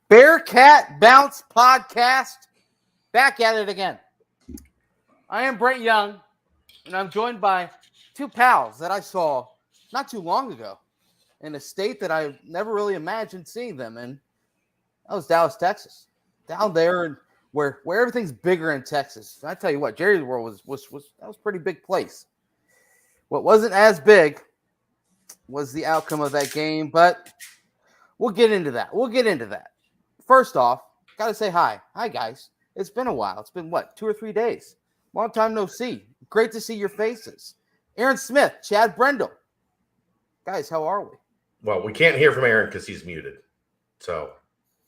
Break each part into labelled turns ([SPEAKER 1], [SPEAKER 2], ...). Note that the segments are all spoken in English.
[SPEAKER 1] Bearcat Bounce Podcast, back at it again. I am Brent Young, and I'm joined by two pals that I saw not too long ago in a state that I never really imagined seeing them in. That was Dallas, Texas. Down there where everything's bigger in Texas. And I tell you what, Jerry's World was a pretty big place. What wasn't as big was the outcome of that game, but we'll get into that. First off, got to say hi. Hi, guys. It's been a while. It's been, 2 or 3 days? Long time no see. Great to see your faces. Aaron Smith, Chad Brendel. Guys, how are we?
[SPEAKER 2] Well, we can't hear from Aaron because he's muted. So,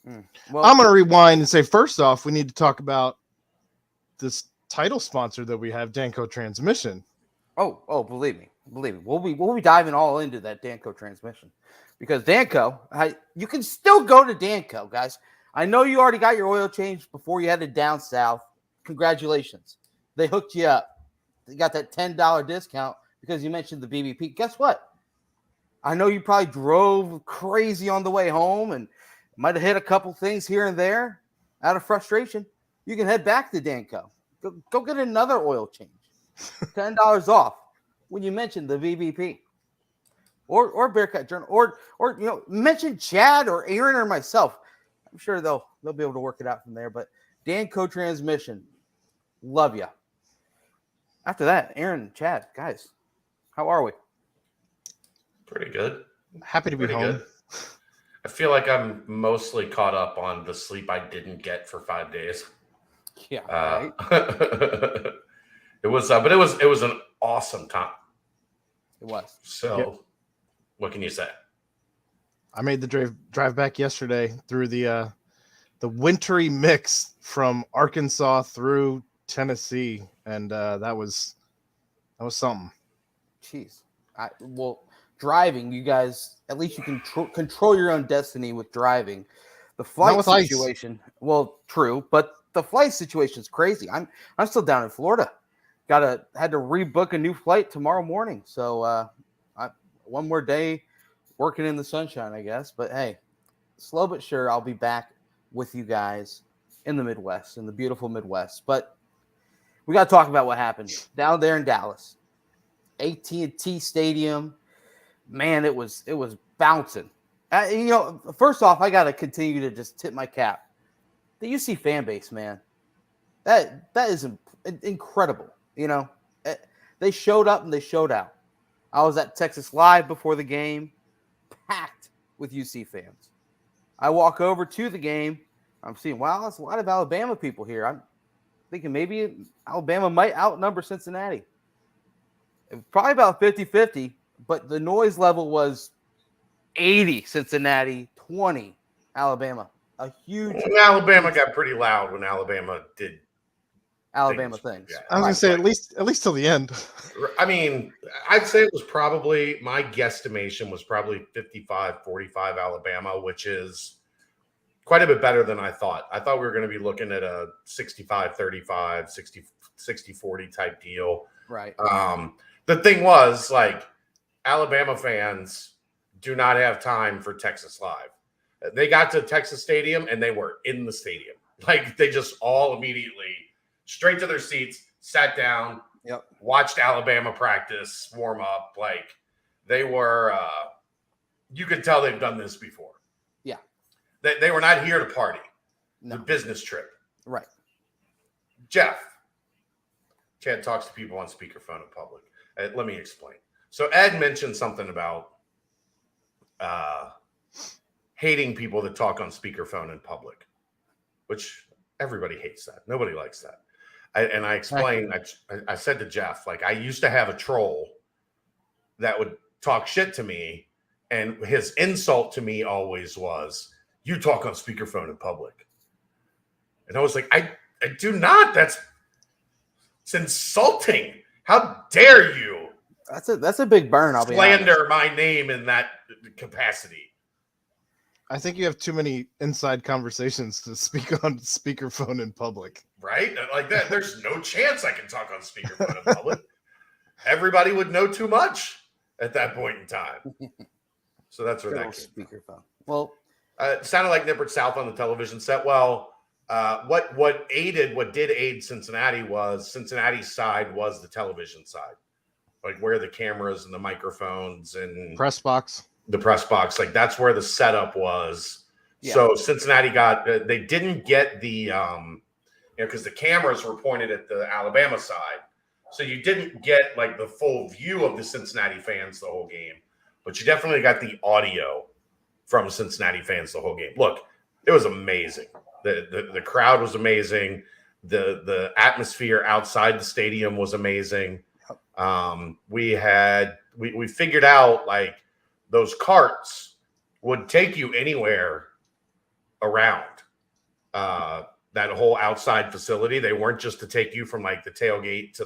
[SPEAKER 3] well, I'm going to rewind and say, first off, we need to talk about this title sponsor that we have, Danco Transmission.
[SPEAKER 1] Oh, believe me. We'll be diving all into that Danco Transmission. Because Danco, you can still go to Danco, guys. I know you already got your oil changed before you headed down south. Congratulations. They hooked you up. You got that $10 discount because you mentioned the BBP. Guess what? I know you probably drove crazy on the way home and might have hit a couple things here and there out of frustration. You can head back to Danco. Go get another oil change. $10 off when you mention the BBP. Or Bearcat Journal, or mention Chad or Aaron or myself. I'm sure they'll be able to work it out from there. But Danco Transmission, love ya. After that, Aaron, Chad, guys, how are we?
[SPEAKER 2] Pretty good.
[SPEAKER 3] Happy to be home. Good.
[SPEAKER 2] I feel like I'm mostly caught up on the sleep I didn't get for 5 days.
[SPEAKER 1] Yeah, right.
[SPEAKER 2] It was an awesome time.
[SPEAKER 1] It was.
[SPEAKER 2] So.
[SPEAKER 3] Yep.
[SPEAKER 2] What can you say?
[SPEAKER 3] I made the drive back yesterday through the wintry mix from Arkansas through Tennessee, and that was something.
[SPEAKER 1] Jeez, driving, you guys, at least you can control your own destiny with driving. The flight situation, true, but the flight situation is crazy. I'm still down in Florida. Had to rebook a new flight tomorrow morning, so. One more day working in the sunshine, I guess. But hey, slow but sure, I'll be back with you guys in the Midwest, in the beautiful Midwest. But we got to talk about what happened down there in Dallas. AT&T Stadium, man, it was bouncing. First off, I got to continue to just tip my cap. The UC fan base, man, that is incredible. They showed up and they showed out. I was at Texas Live before the game, packed with UC fans. I walk over to the game. I'm seeing, wow, that's a lot of Alabama people here. I'm thinking maybe Alabama might outnumber Cincinnati. It was probably about 50-50, but the noise level was 80 Cincinnati, 20 Alabama. A huge.
[SPEAKER 2] Alabama got pretty loud when Alabama did
[SPEAKER 1] Alabama things.
[SPEAKER 3] Yeah. I was going to say at least till the end.
[SPEAKER 2] I mean, I'd say it was probably, my guesstimation was probably 55-45 Alabama, which is quite a bit better than I thought. I thought we were going to be looking at a 65-35, 60-40 type deal.
[SPEAKER 1] Right.
[SPEAKER 2] The thing was, Alabama fans do not have time for Texas Live. They got to Texas Stadium and they were in the stadium. They just all immediately straight to their seats, sat down, watched Alabama practice, warm up. They were, you could tell they've done this before.
[SPEAKER 1] Yeah.
[SPEAKER 2] They were not here to party.
[SPEAKER 1] No.
[SPEAKER 2] The business trip.
[SPEAKER 1] Right.
[SPEAKER 2] Jeff. Chad talks to people on speakerphone in public. Let me explain. So Ed mentioned something about hating people that talk on speakerphone in public, which everybody hates that. Nobody likes that. I explained, I said to Jeff, I used to have a troll that would talk shit to me, and his insult to me always was, you talk on speakerphone in public. And I was like, I do not. It's insulting. How dare you?
[SPEAKER 1] That's a big burn, I'll be honest.
[SPEAKER 2] Slander my name in that capacity.
[SPEAKER 3] I think you have too many inside conversations to speak on speakerphone in public.
[SPEAKER 2] Right? Like that. There's no chance I can talk on speakerphone in public. Everybody would know too much at that point in time. So that's where that came
[SPEAKER 1] speakerphone. Well,
[SPEAKER 2] It sounded like Nippert South on the television set. Well, what did aid Cincinnati was Cincinnati's side was the television side, like where the cameras and the microphones and
[SPEAKER 3] press box,
[SPEAKER 2] like that's where the setup was. Yeah. So Cincinnati they didn't get the because the cameras were pointed at the Alabama side, so you didn't get like the full view of the Cincinnati fans the whole game, but you definitely got the audio from Cincinnati fans the whole game. Look, it was amazing. The crowd was amazing. The atmosphere outside the stadium was amazing. We figured out like those carts would take you anywhere around that whole outside facility. They weren't just to take you from like the tailgate to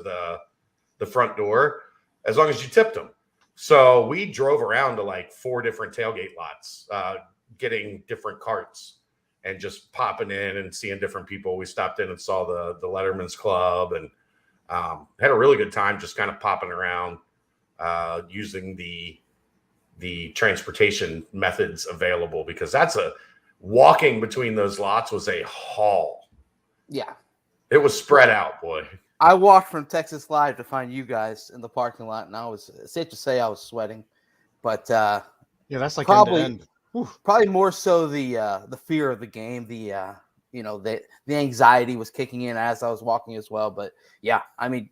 [SPEAKER 2] the front door, as long as you tipped them. So we drove around to like 4 different tailgate lots, getting different carts and just popping in and seeing different people. We stopped in and saw the Letterman's Club and had a really good time just kind of popping around, using the transportation methods available, because walking between those lots was a haul.
[SPEAKER 1] Yeah.
[SPEAKER 2] It was spread out, boy.
[SPEAKER 1] I walked from Texas Live to find you guys in the parking lot, and I was safe to say I was sweating, but yeah,
[SPEAKER 3] that's like
[SPEAKER 1] probably more so the fear of the game, the anxiety was kicking in as I was walking as well. But yeah, I mean,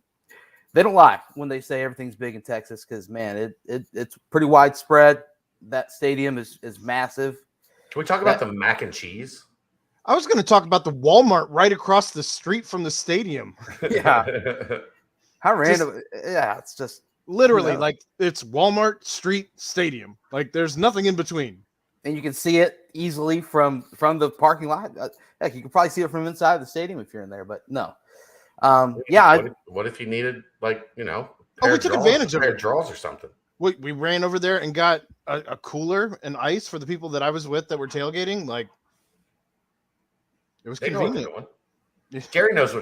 [SPEAKER 1] they don't lie when they say everything's big in Texas, because man, it's pretty widespread. That stadium is massive.
[SPEAKER 2] Can we talk about the mac and cheese?
[SPEAKER 3] I was going to talk about the Walmart right across the street from the stadium.
[SPEAKER 1] Yeah. How random. Yeah, it's just
[SPEAKER 3] literally like it's Walmart Street Stadium. Like there's nothing in between.
[SPEAKER 1] And you can see it easily from the parking lot. Heck, you can probably see it from inside the stadium if you're in there, but no.
[SPEAKER 2] What if you needed we
[SPEAKER 3] took advantage of
[SPEAKER 2] it. Draws or something.
[SPEAKER 3] We ran over there and got a cooler and ice for the people that I was with that were tailgating. Like, it was convenient.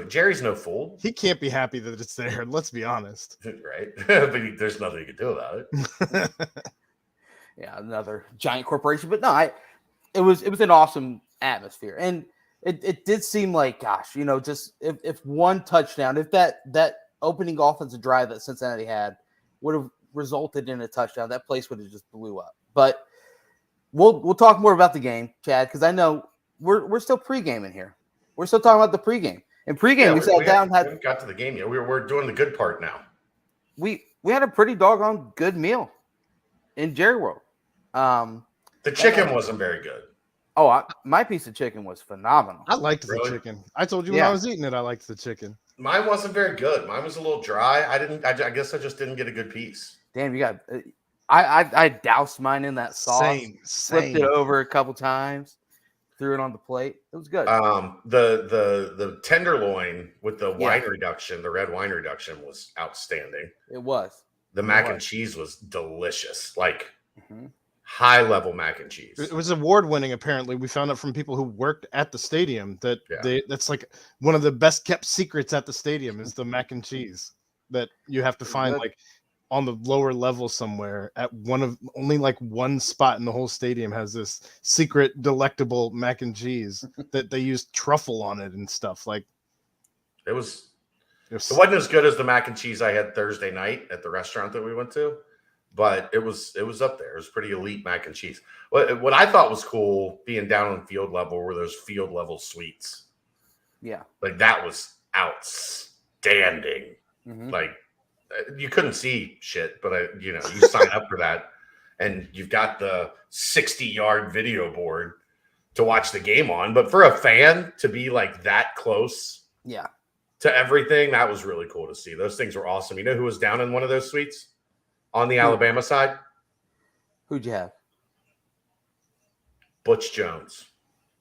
[SPEAKER 2] Jerry's no fool.
[SPEAKER 3] He can't be happy that it's there. Let's be honest.
[SPEAKER 2] Right. But there's nothing you can do about it.
[SPEAKER 1] Yeah, another giant corporation. But no, it was an awesome atmosphere. And it did seem like, gosh, just if one touchdown, if that opening offensive drive that Cincinnati had would have resulted in a touchdown, that place would have just blew up. But we'll talk more about the game, Chad, because I know we're still pre-gaming here. We're still talking about the pregame. In pregame, we sat down.
[SPEAKER 2] We haven't got to the game yet. We're doing the good part now.
[SPEAKER 1] We had a pretty doggone good meal in Jerry World.
[SPEAKER 2] The chicken wasn't very good.
[SPEAKER 1] Oh, my piece of chicken was phenomenal.
[SPEAKER 3] I liked the chicken. I told you when I was eating it, I liked the chicken.
[SPEAKER 2] Mine wasn't very good. Mine was a little dry. I guess I just didn't get a good piece.
[SPEAKER 1] Damn, you got. I doused mine in that sauce.
[SPEAKER 3] Same.
[SPEAKER 1] Flipped it over a couple times. Threw it on the plate. It was good.
[SPEAKER 2] The tenderloin with the wine reduction, the red wine reduction, was outstanding.
[SPEAKER 1] It was.
[SPEAKER 2] The mac and cheese was delicious. Like high level mac and cheese.
[SPEAKER 3] It was award winning. Apparently, we found out from people who worked at the stadium that that's like one of the best kept secrets at the stadium is the mac and cheese that you have to find like on the lower level somewhere at only one spot in the whole stadium has this secret delectable mac and cheese that they used truffle on it and stuff. Like
[SPEAKER 2] it wasn't as good as the mac and cheese I had Thursday night at the restaurant that we went to, but it was up there. It was pretty elite mac and cheese. What I thought was cool being down on field level were those field level suites.
[SPEAKER 1] Yeah.
[SPEAKER 2] Like that was outstanding. Like you couldn't see shit, but you sign up for that and you've got the 60-yard video board to watch the game on. But for a fan to be like that close to everything, that was really cool to see. Those things were awesome. You know who was down in one of those suites on the Alabama side?
[SPEAKER 1] Who'd you have?
[SPEAKER 2] Butch Jones.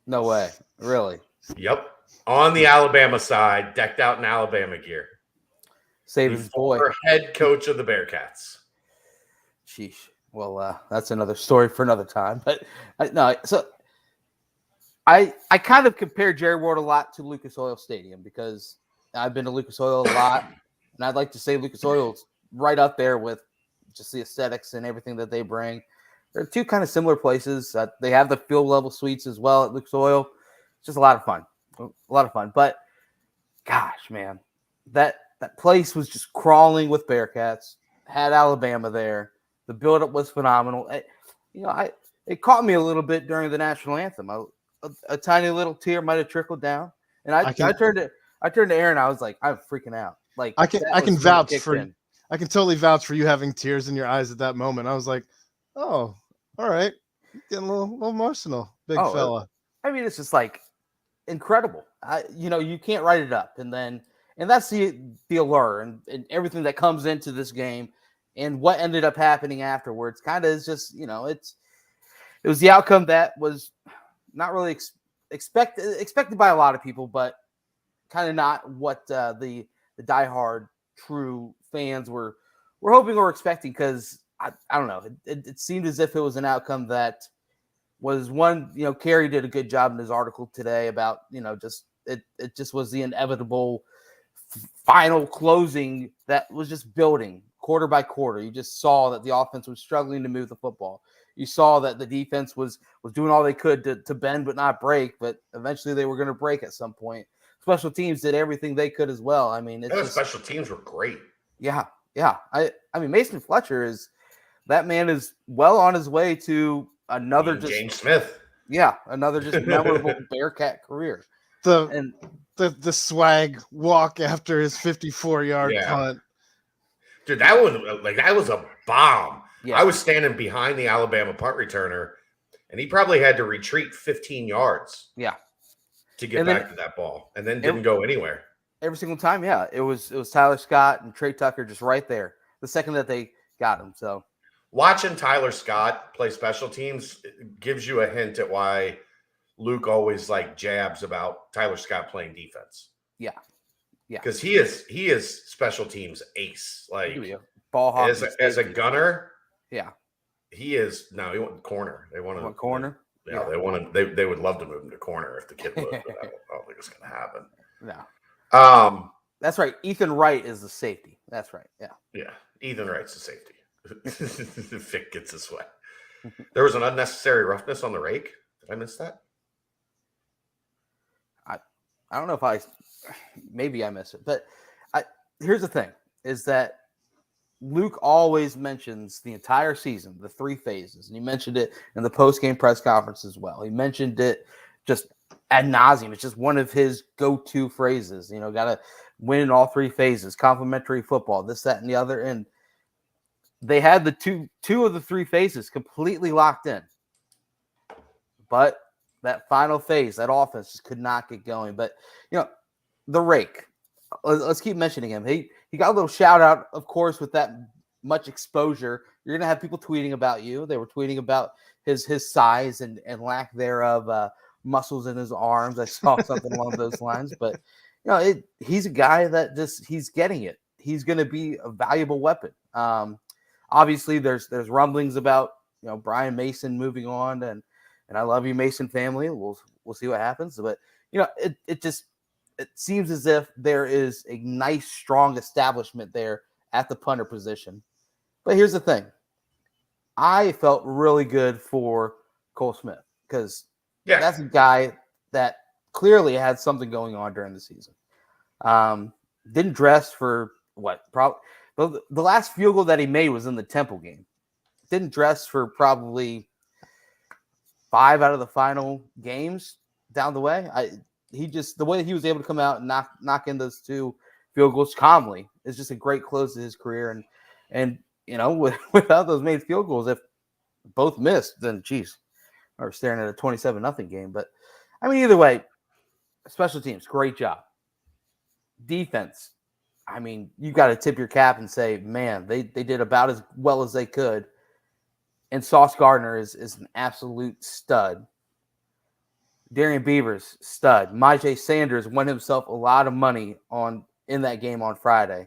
[SPEAKER 1] No way. Really?
[SPEAKER 2] Yep. On the Alabama side, decked out in Alabama gear.
[SPEAKER 1] Saving his boy.
[SPEAKER 2] Head coach of the Bearcats.
[SPEAKER 1] Sheesh. Well, that's another story for another time. But I kind of compare Jerry Ward a lot to Lucas Oil Stadium because I've been to Lucas Oil a lot, and I'd like to say Lucas Oil's right up there with just the aesthetics and everything that they bring. they're two kind of similar places. They have the field level suites as well at Lucas Oil. It's just a lot of fun. But gosh, man, that place was just crawling with Bearcats. Had Alabama there. The buildup was phenomenal. It caught me a little bit during the national anthem. A tiny little tear might have trickled down, and I turned to Aaron. I was like, I'm freaking out. Like
[SPEAKER 3] I can vouch for. I can totally vouch for you having tears in your eyes at that moment. I was like, oh, all right, getting a little emotional, big fella.
[SPEAKER 1] I mean, it's just like incredible. You can't write it up, and that's the allure and everything that comes into this game, and what ended up happening afterwards. Kind of is just it was the outcome that was not really expected by a lot of people, but kind of not what the diehard true fans were hoping or expecting. Because I don't know, it seemed as if it was an outcome that was one. Kerry did a good job in his article today about it just was the inevitable final closing that was just building quarter by quarter. You just saw that the offense was struggling to move the football. You saw that the defense was doing all they could to bend but not break, but eventually they were going to break at some point. Special teams did everything they could as well. I mean,
[SPEAKER 2] special teams were great.
[SPEAKER 1] Yeah. I mean, Mason Fletcher that man is well on his way to another
[SPEAKER 2] James Smith.
[SPEAKER 1] Yeah, another just memorable Bearcat career.
[SPEAKER 3] The swag walk after his 54-yard punt.
[SPEAKER 2] Dude, that was a bomb. Yeah. I was standing behind the Alabama punt returner, and he probably had to retreat 15 yards.
[SPEAKER 1] Yeah.
[SPEAKER 2] To get back to that ball, and then didn't go anywhere.
[SPEAKER 1] Every single time, yeah. It was Tyler Scott and Trey Tucker just right there the second that they got him. So
[SPEAKER 2] watching Tyler Scott play special teams gives you a hint at why Luke always jabs about Tyler Scott playing defense.
[SPEAKER 1] Yeah.
[SPEAKER 2] Because he is special teams ace.
[SPEAKER 1] Ball hawk
[SPEAKER 2] as a gunner.
[SPEAKER 1] Yeah.
[SPEAKER 2] He is. No, he went corner. They want
[SPEAKER 1] corner.
[SPEAKER 2] Yeah, they would love to move him to corner if the kid would, but I don't think it's going to happen.
[SPEAKER 1] No. That's right. Ethan Wright is the safety. That's right. Yeah.
[SPEAKER 2] Yeah. Ethan Wright's the safety. Vic gets his way. There was an unnecessary roughness on the rake. Did I miss that?
[SPEAKER 1] I don't know if maybe I missed it, but here's the thing is that Luke always mentions the entire season, the three phases, and he mentioned it in the post-game press conference as well. He mentioned it just ad nauseum. It's just one of his go-to phrases. Got to win in all three phases, complementary football, this, that, and the other. And they had the two of the three phases completely locked in. But that final phase, that offense just could not get going. But, the rake, let's keep mentioning him. He got a little shout out, of course, with that much exposure. You're going to have people tweeting about you. They were tweeting about his size and lack thereof, muscles in his arms. I saw something along those lines. But, he's a guy that he's getting it. He's going to be a valuable weapon. Obviously, there's rumblings about, Brian Mason moving on. And I love you, Mason family. We'll see what happens. But, it seems as if there is a nice, strong establishment there at the punter position. But here's the thing. I felt really good for Cole Smith because that's a guy that clearly had something going on during the season. Didn't dress for probably the last field goal that he made was in the Temple game. Didn't dress for probably 5 out of the final games down the way. The way that he was able to come out and knock in those 2 field goals calmly is just a great close to his career. And without those made field goals, if both missed, then we're staring at a 27-0 game. But I mean, either way, special teams, great job. Defense, I mean, you got to tip your cap and say, man, they did about as well as they could. And Sauce Gardner is an absolute stud. Darian Beavers, stud. Myjai Sanders won himself a lot of money in that game on Friday.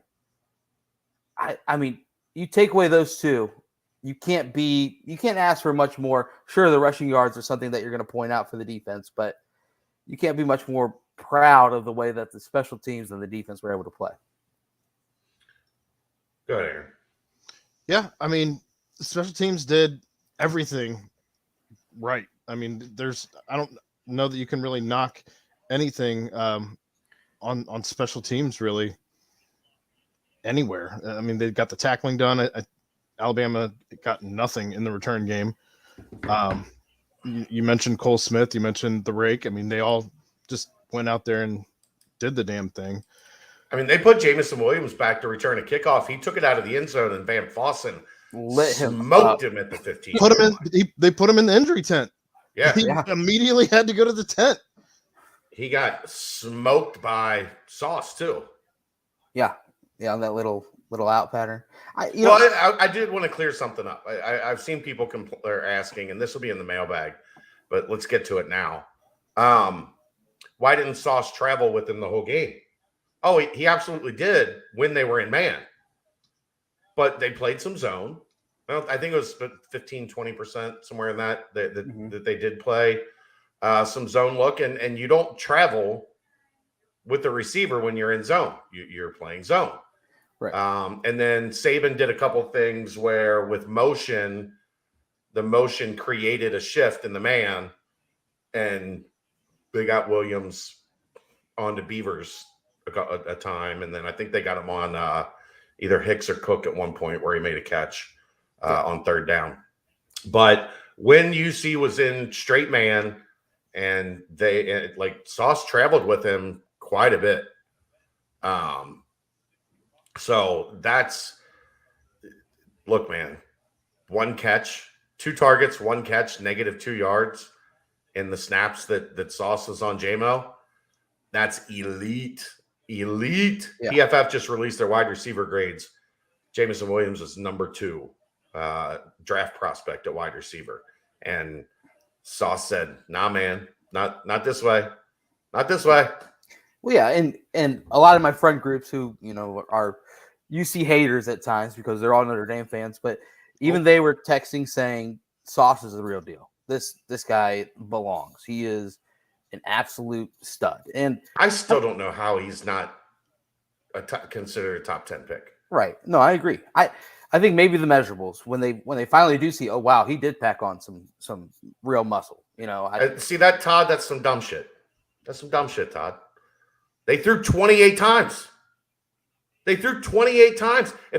[SPEAKER 1] I mean, you take away those 2, you can't ask for much more. Sure, the rushing yards are something that you're going to point out for the defense, but you can't be much more proud of the way that the special teams and the defense were able to play.
[SPEAKER 2] Go ahead, Aaron.
[SPEAKER 3] Yeah, I mean, the special teams did everything right. I mean, I don't know that you can really knock anything on special teams really anywhere. I mean, they got the tackling done. Alabama got nothing in the return game. You mentioned Cole Smith. You mentioned the rake. I mean, they all just went out there and did the damn thing.
[SPEAKER 2] I mean, they put Jamison Williams back to return a kickoff. He took it out of the end zone, and Van Fossen smoked him at the 15.
[SPEAKER 3] They put him in the injury tent.
[SPEAKER 2] Yeah.
[SPEAKER 3] He immediately had to go to the tent.
[SPEAKER 2] He got smoked by Sauce, too.
[SPEAKER 1] Yeah, on that little out pattern.
[SPEAKER 2] I did want to clear something up. I've seen people are asking, and this will be in the mailbag, but let's get to it now. Why didn't Sauce travel with him the whole game? Oh, he absolutely did when they were in man. But they played some zone. Well, I think it was 15, 20%, somewhere in that they did play some zone look. And you don't travel with the receiver when you're in zone. You're playing zone.
[SPEAKER 1] Right.
[SPEAKER 2] And then Saban did a couple things where with motion, the motion created a shift in the man. And they got Williams onto Beavers a time, and then I think they got him on either Hicks or Cook at one point where he made a catch on third down. But when UC was in straight man, and they Sauce traveled with him quite a bit. So look, man, 1 catch, 2 targets, 1 catch, -2 yards in the snaps that Sauce was on JMO. That's elite. Yeah. PFF just released their wide receiver grades. Jamison Williams is number 2 draft prospect at wide receiver. And Sauce said, nah, man, not this way. Not this way.
[SPEAKER 1] Well, yeah, and a lot of my friend groups who, are UC haters at times because they're all Notre Dame fans, but even they were texting saying Sauce is the real deal. This guy belongs. He is an absolute stud. And
[SPEAKER 2] I still don't know how he's not considered a top 10 pick.
[SPEAKER 1] Right. No, I agree. I think maybe the measurables when they finally do see, oh wow, he did pack on some real muscle.
[SPEAKER 2] See that, Todd? That's some dumb shit. That's some dumb shit, Todd. They threw 28 times. If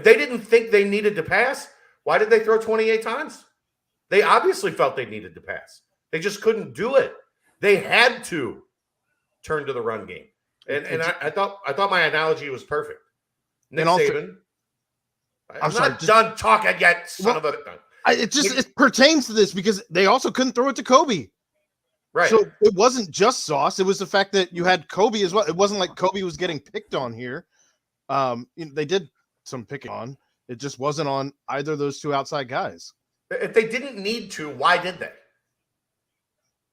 [SPEAKER 2] they didn't think they needed to pass, why did they throw 28 times? They obviously felt they needed to pass. They just couldn't do it. They had to turn to the run game. And I thought my analogy was perfect. Nick Saban. I'm not done talking yet, son of a...
[SPEAKER 3] It pertains to this because they also couldn't throw it to Kobe.
[SPEAKER 2] Right.
[SPEAKER 3] So it wasn't just Sauce. It was the fact that you had Kobe as well. It wasn't like Kobe was getting picked on here. They did some picking on. It just wasn't on either of those 2 outside guys.
[SPEAKER 2] If they didn't need to, why did they?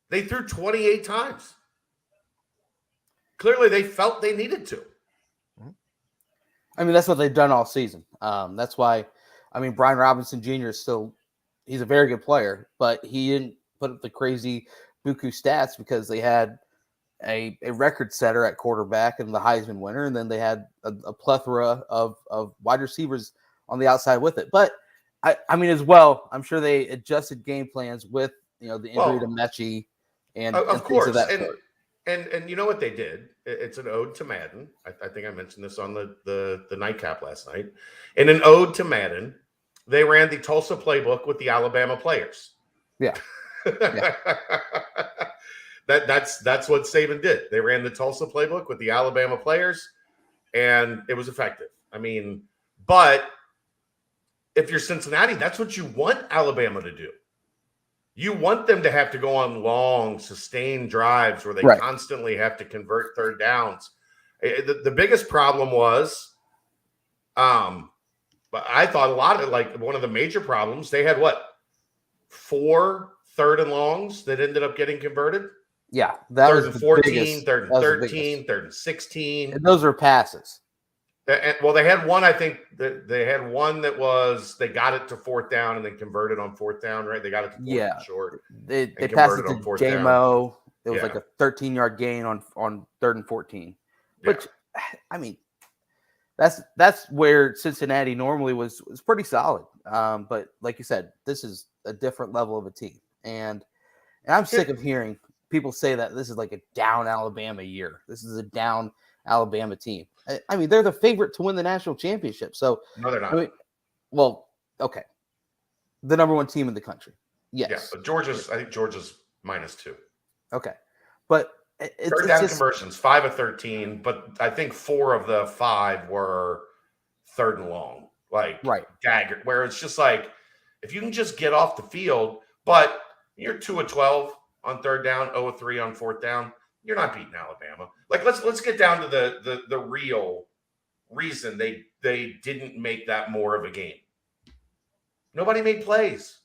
[SPEAKER 2] They threw 28 times. Clearly, they felt they needed to.
[SPEAKER 1] I mean, that's what they've done all season. That's why, Brian Robinson Jr. is he's a very good player, but he didn't put up the crazy buku stats because they had a record setter at quarterback and the Heisman winner, and then they had a plethora of wide receivers on the outside with it. But, as well, I'm sure they adjusted game plans with, the injury to Mechie. And
[SPEAKER 2] of course,
[SPEAKER 1] of that
[SPEAKER 2] and you know what they did? It's an ode to Madden. I think I mentioned this on the nightcap last night. In an ode to Madden, they ran the Tulsa playbook with the Alabama players.
[SPEAKER 1] Yeah.
[SPEAKER 2] That's what Saban did. They ran the Tulsa playbook with the Alabama players, and it was effective. But if you're Cincinnati, that's what you want Alabama to do. You want them to have to go on long, sustained drives where they constantly have to convert third downs. The biggest problem was, but I thought a lot of it, one of the major problems, they had 4 third and longs that ended up getting converted?
[SPEAKER 1] Yeah. That
[SPEAKER 2] third
[SPEAKER 1] was
[SPEAKER 2] and 14, third and 13, third and 16.
[SPEAKER 1] And those are passes.
[SPEAKER 2] Well, they had one, I think they had one that was, they got it to 4th down and then converted on 4th down, right? They got it to 4th and short.
[SPEAKER 1] They passed it to JMO. It was like a 13-yard gain on 3rd and 14. Which, that's where Cincinnati normally was pretty solid. But like you said, this is a different level of a team. And I'm sick of hearing people say that this is like a down Alabama year. This is a down Alabama team. I mean, they're the favorite to win the national championship. So
[SPEAKER 2] no, they're not.
[SPEAKER 1] I mean, well, okay. The number one team in the country. Yes.
[SPEAKER 2] Yeah, but I think Georgia's -2.
[SPEAKER 1] Okay. But it's
[SPEAKER 2] third down
[SPEAKER 1] just,
[SPEAKER 2] conversions, 5 of 13, but I think 4 of the 5 were third and long, like dagger, where it's just like, if you can just get off the field, but you're 2 of 12 on third down, 0 of 3 on fourth down, you're not beating Alabama. Like, let's get down to the real reason they didn't make that more of a game. Nobody made plays.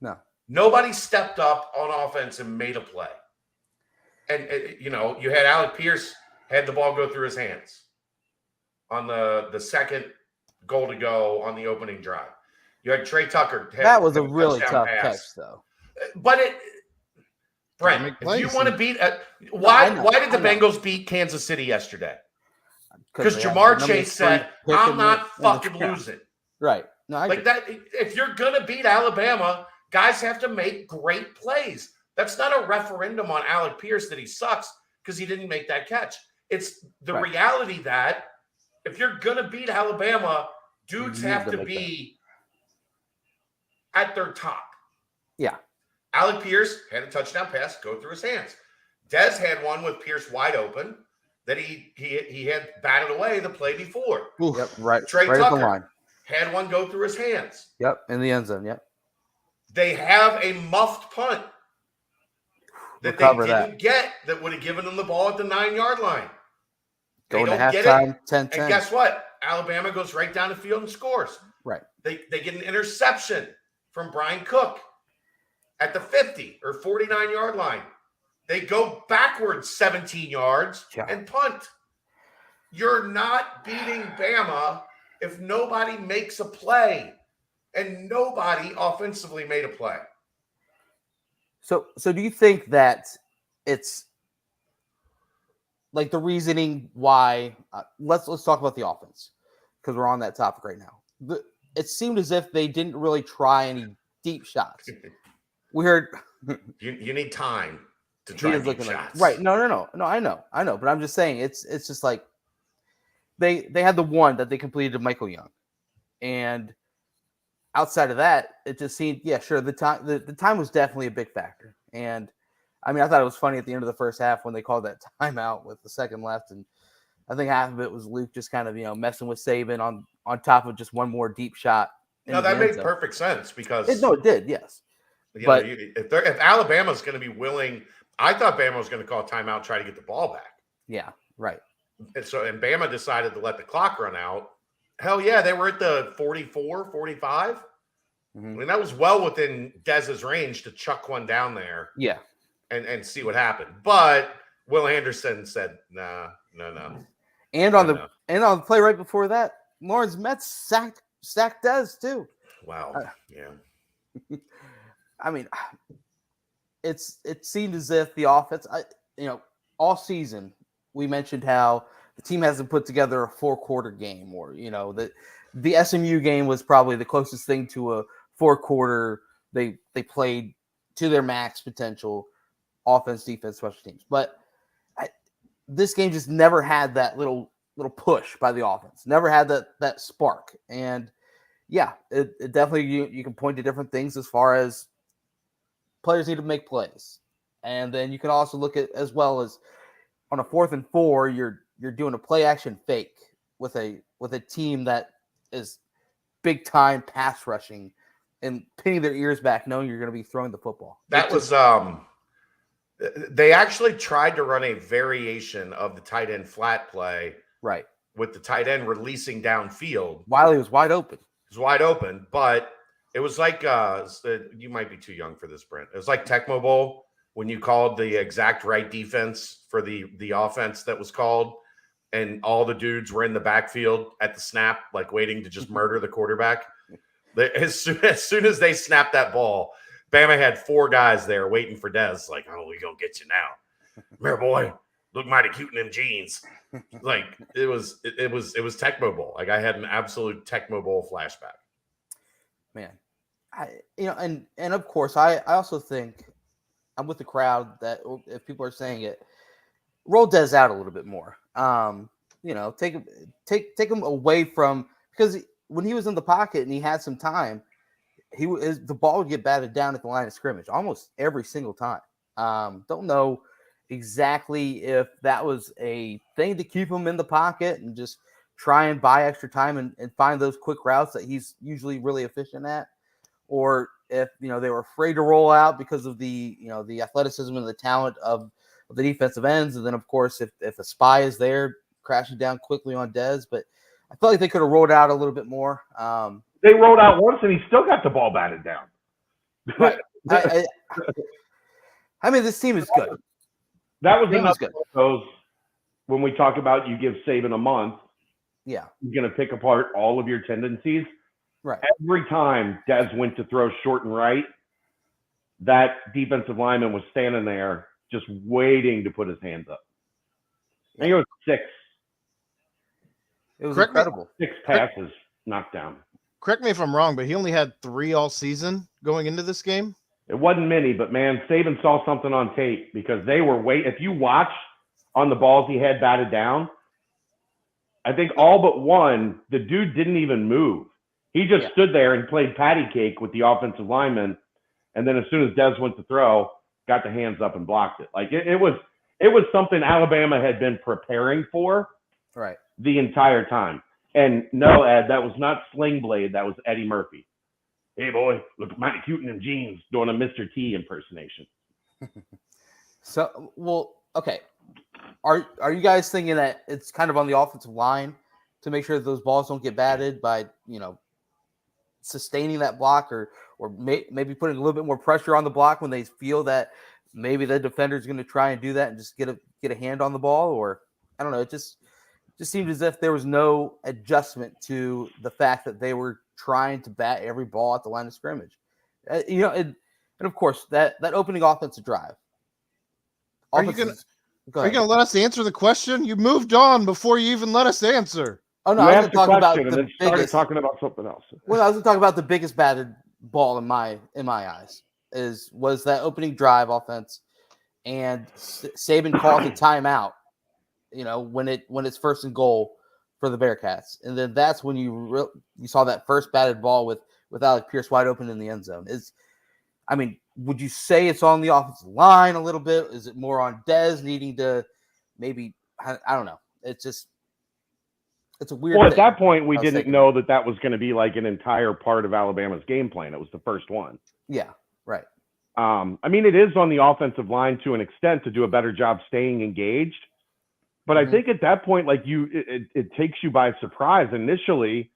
[SPEAKER 1] No.
[SPEAKER 2] Nobody stepped up on offense and made a play. And, you know, you had Alec Pierce had the ball go through his hands on the second goal to go on the opening drive. You had Trey Tucker.
[SPEAKER 1] That was a really tough catch, though.
[SPEAKER 2] But Brent, if you want to beat why did the Bengals beat Kansas City yesterday? Because Jamar Chase said, I'm not fucking losing.
[SPEAKER 1] Right. No, I
[SPEAKER 2] like that. If you're going to beat Alabama, guys have to make great plays. That's not a referendum on Alec Pierce that he sucks because he didn't make that catch. It's the reality that if you're going to beat Alabama, dudes have to be at their top.
[SPEAKER 1] Yeah.
[SPEAKER 2] Alec Pierce had a touchdown pass go through his hands. Dez had one with Pierce wide open that he had batted away the play before.
[SPEAKER 1] Yep, right.
[SPEAKER 2] Trey
[SPEAKER 1] right
[SPEAKER 2] Tucker
[SPEAKER 1] at the line.
[SPEAKER 2] Had one go through his hands.
[SPEAKER 1] Yep, in the end zone. Yep.
[SPEAKER 2] They have a muffed punt that they didn't get that would have given them the ball at the 9-yard line.
[SPEAKER 1] Going to halftime, 10-10.
[SPEAKER 2] And guess what? Alabama goes right down the field and scores.
[SPEAKER 1] Right.
[SPEAKER 2] They get an interception from Brian Cook at the 50 or 49-yard line. They go backwards 17 yards and punt. You're not beating Bama if nobody makes a play. And nobody offensively made a play.
[SPEAKER 1] So do you think that it's like the reasoning why? Let's talk about the offense because we're on that topic right now. It seemed as if they didn't really try any deep shots. We heard
[SPEAKER 2] you need time to try deep shots,
[SPEAKER 1] right? No. I know, but I'm just saying it's just like they had the one that they completed to Michael Young, and outside of that, it just seemed, sure, the time was definitely a big factor. And I mean, I thought it was funny at the end of the first half when they called that timeout with the second left. And I think half of it was Luke just kind of, messing with Saban on top of just one more deep shot.
[SPEAKER 2] No, that made perfect sense because
[SPEAKER 1] it did, yes.
[SPEAKER 2] But if Alabama's going to be willing, I thought Bama was going to call a timeout, try to get the ball back.
[SPEAKER 1] Yeah, right.
[SPEAKER 2] And Bama decided to let the clock run out. Hell yeah, they were at the 44, 45. Mm-hmm. I mean, that was well within Dez's range to chuck one down there.
[SPEAKER 1] Yeah.
[SPEAKER 2] And see what happened. But Will Anderson said, no.
[SPEAKER 1] And on the play right before that, Lawrence Metz sacked Dez too.
[SPEAKER 2] Wow. Yeah.
[SPEAKER 1] I mean, it seemed as if the offense, all season we mentioned how the team hasn't put together a 4-quarter game, or the SMU game was probably the closest thing to a 4-quarter. They played to their max potential, offense, defense, special teams. But this game just never had that little push by the offense. Never had that spark. And it definitely you can point to different things as far as players need to make plays, and then you can also look at as well as on a 4th and 4, you're doing a play action fake with a team that is big time pass rushing and pinning their ears back, knowing you're going to be throwing the football.
[SPEAKER 2] That was they actually tried to run a variation of the tight end flat play,
[SPEAKER 1] right, with
[SPEAKER 2] the tight end releasing downfield
[SPEAKER 1] while he was wide open.
[SPEAKER 2] He was wide open, but it was like you might be too young for this, Brent. It was like Tecmo Bowl when you called the exact right defense for the offense that was called, and all the dudes were in the backfield at the snap, like waiting to just murder the quarterback. As soon as they snapped that ball, Bama had 4 guys there waiting for Dez. Like, oh, we gonna get you now, Mayor boy. Look mighty cute in them jeans. Like it was Tecmo Bowl. Like I had an absolute Tecmo Bowl flashback.
[SPEAKER 1] Man, and of course, I also think I'm with the crowd that if people are saying it, roll Dez out a little bit more. Take him away from, because when he was in the pocket and he had some time, the ball would get batted down at the line of scrimmage almost every single time. Don't know exactly if that was a thing to keep him in the pocket and just try and buy extra time and find those quick routes that he's usually really efficient at, or if they were afraid to roll out because of the athleticism and the talent of the defensive ends. And then of course if a spy is there, crashing down quickly on Dez. But I felt like they could have rolled out a little bit more.
[SPEAKER 4] They rolled out once and he still got the ball batted down.
[SPEAKER 1] Right. I mean, this team is good.
[SPEAKER 4] That was another one of those, when we talk about you give Saban a month,
[SPEAKER 1] yeah,
[SPEAKER 4] you're going to pick apart all of your tendencies.
[SPEAKER 1] Right.
[SPEAKER 4] Every time Dez went to throw short and right, that defensive lineman was standing there just waiting to put his hands up. I think it was 6.
[SPEAKER 1] It was incredible.
[SPEAKER 4] 6 passes knocked down.
[SPEAKER 3] Correct me if I'm wrong, but he only had 3 all season going into this game.
[SPEAKER 4] It wasn't many, but man, Saban saw something on tape because they were waiting. If you watch on the balls he had batted down, I think all but one, the dude didn't even move. He just stood there and played patty cake with the offensive lineman. And then as soon as Dez went to throw, got the hands up and blocked it. Like it was something Alabama had been preparing for the entire time. And no, Ed, that was not Sling Blade. That was Eddie Murphy. Hey, boy, look mighty cute in them jeans, doing a Mr. T impersonation.
[SPEAKER 1] So, well, okay. Are you guys thinking that it's kind of on the offensive line to make sure that those balls don't get batted by, sustaining that block or maybe putting a little bit more pressure on the block when they feel that maybe the defender is going to try and do that and just get a hand on the ball? Or I don't know. It just seemed as if there was no adjustment to the fact that they were trying to bat every ball at the line of scrimmage. And of course that opening offensive drive.
[SPEAKER 3] Are you going to let us answer the question? You moved on before you even let us answer.
[SPEAKER 1] Oh no, I was talking about the biggest.
[SPEAKER 4] Talking about something else.
[SPEAKER 1] Well, I was talking about the biggest batted ball in my eyes was that opening drive offense, and Saban called the timeout. When it's 1st and goal for the Bearcats, and then that's when you saw that first batted ball with Alec Pierce wide open in the end zone. Would you say it's on the offensive line a little bit? Is it more on Dez needing to maybe? I don't know. It's a weird.
[SPEAKER 4] Well, at that point, we didn't know that was going to be like an entire part of Alabama's game plan. It was the first one.
[SPEAKER 1] Yeah, right.
[SPEAKER 4] It is on the offensive line to an extent to do a better job staying engaged. But I think at that point, like it takes you by surprise initially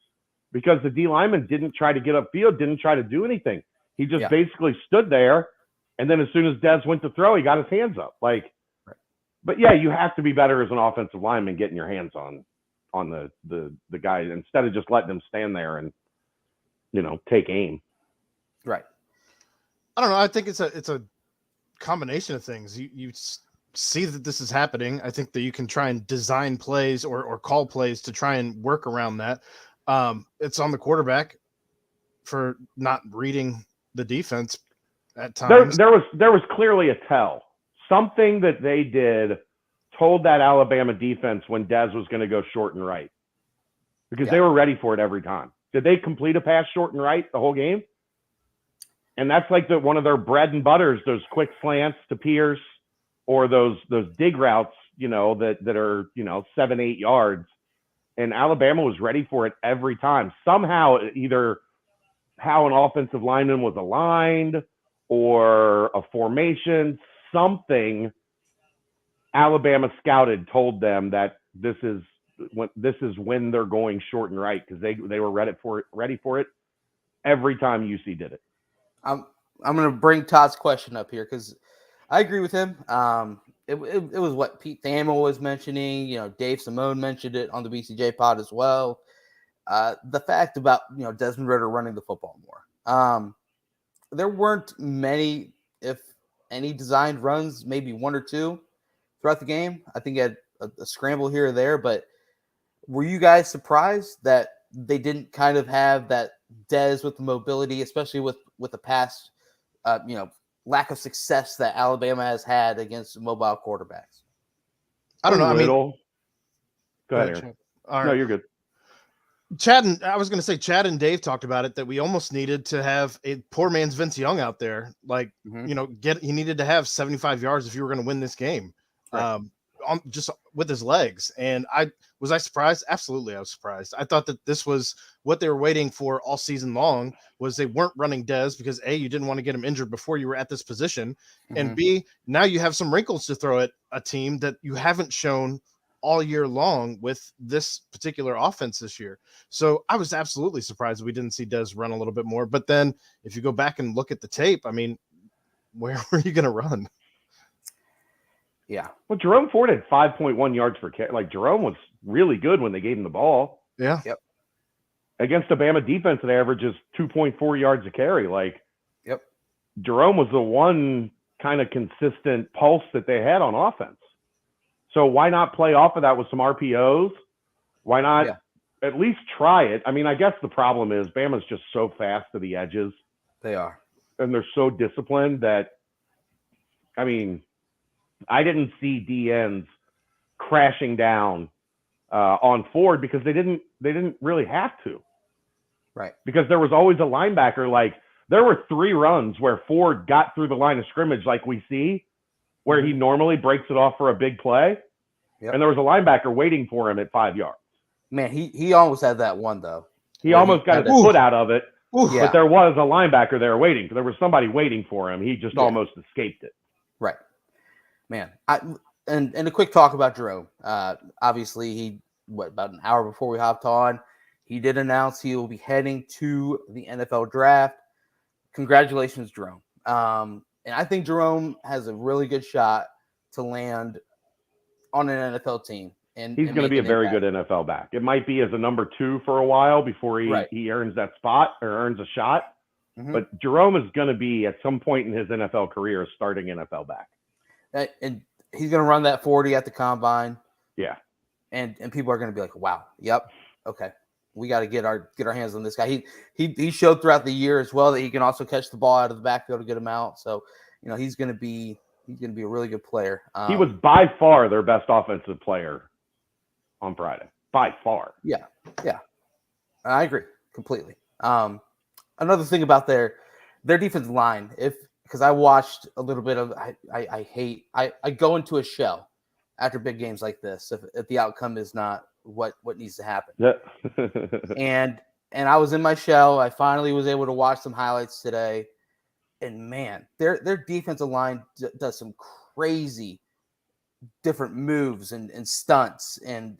[SPEAKER 4] because the D lineman didn't try to get upfield, didn't try to do anything. He just basically stood there. And then as soon as Dez went to throw, he got his hands up. But yeah, you have to be better as an offensive lineman getting your hands on the guy instead of just letting them stand there and, take aim.
[SPEAKER 1] Right.
[SPEAKER 3] I don't know. I think it's a combination of things. You see that this is happening. I think that you can try and design plays or call plays to try and work around that. It's on the quarterback for not reading the defense at times.
[SPEAKER 4] There was clearly a tell. Something that they did told that Alabama defense when Dez was going to go short and right because they were ready for it every time. Did they complete a pass short and right the whole game? And that's like one of their bread and butters, those quick slants to Pierce or those dig routes, that are, 7-8 yards. And Alabama was ready for it every time. Somehow, either how an offensive lineman was aligned or a formation, something Alabama scouted told them that this is when they're going short and right because they were ready for it every time UC did it.
[SPEAKER 1] I'm going to bring Todd's question up here because I agree with him. It was what Pete Thamel was mentioning. Dave Simone mentioned it on the BCJ pod as well. The fact about Desmond Ritter running the football more. There weren't many, if any, designed runs, maybe 1 or 2 throughout the game. I think he had a scramble here or there, but were you guys surprised that they didn't kind of have that Dez with the mobility, especially with the past, lack of success that Alabama has had against mobile quarterbacks?
[SPEAKER 3] I don't know. I mean,
[SPEAKER 4] go ahead, Aaron.
[SPEAKER 3] Right.
[SPEAKER 4] No, you're good.
[SPEAKER 3] Chad and Dave talked about it, that we almost needed to have a poor man's Vince Young out there. Like, he needed to have 75 yards if you were going to win this game,
[SPEAKER 1] right.
[SPEAKER 3] Just with his legs. And was I surprised? Absolutely. I was surprised. I thought that this was what they were waiting for all season long, was they weren't running Dez because A, you didn't want to get him injured before you were at this position. And B, now you have some wrinkles to throw at a team that you haven't shown all year long with this particular offense this year. So I was absolutely surprised we didn't see Dez run a little bit more. But then if you go back and look at the tape, I mean, where were you going to run?
[SPEAKER 1] Yeah.
[SPEAKER 4] Well, Jerome Ford had 5.1 yards per carry. Like, Jerome was really good when they gave him the ball.
[SPEAKER 3] Yeah.
[SPEAKER 1] Yep.
[SPEAKER 4] Against a Bama defense that averages 2.4 yards a carry. Like,
[SPEAKER 1] yep.
[SPEAKER 4] Jerome was the one kind of consistent pulse that they had on offense. So why not play off of that with some RPOs? Why not at least try it? I mean, I guess the problem is Bama's just so fast to the edges.
[SPEAKER 1] They are.
[SPEAKER 4] And they're so disciplined that, I mean, I didn't see DNs crashing down on Ford because they didn't really have to.
[SPEAKER 1] Right.
[SPEAKER 4] Because there was always a linebacker. Like, there were 3 runs where Ford got through the line of scrimmage like we see, where he normally breaks it off for a big play.
[SPEAKER 1] Yep.
[SPEAKER 4] And there was a linebacker waiting for him at 5 yards.
[SPEAKER 1] Man, he almost had that one, though.
[SPEAKER 4] He almost got his foot out of it.
[SPEAKER 1] Yeah.
[SPEAKER 4] But there was a linebacker there waiting. There was somebody waiting for him. He just almost escaped it.
[SPEAKER 1] Right. Man, and a quick talk about Jerome. Obviously, about an hour before we hopped on, he did announce he will be heading to the NFL draft. Congratulations, Jerome. And I think Jerome has a really good shot to land on an NFL team. And
[SPEAKER 4] he's going to be a very good NFL back. It might be as a number 2 for a while before he earns that spot or earns a shot. But Jerome is going to be, at some point in his NFL career, a starting NFL back.
[SPEAKER 1] And he's going to run that 40 at the combine.
[SPEAKER 4] Yeah.
[SPEAKER 1] And people are going to be like, wow, yep, okay. We got to get our hands on this guy. He showed throughout the year as well that he can also catch the ball out of the backfield to get him out. So, he's going to be a really good player.
[SPEAKER 4] He was by far their best offensive player on Friday. By far.
[SPEAKER 1] Yeah. Yeah. I agree completely. Another thing about their defensive line, because I watched a little bit of, I go into a shell after big games like this if the outcome is not what needs to happen.
[SPEAKER 4] Yeah.
[SPEAKER 1] and I was in my shell. I finally was able to watch some highlights today, and man, their defensive line does some crazy different moves and stunts, and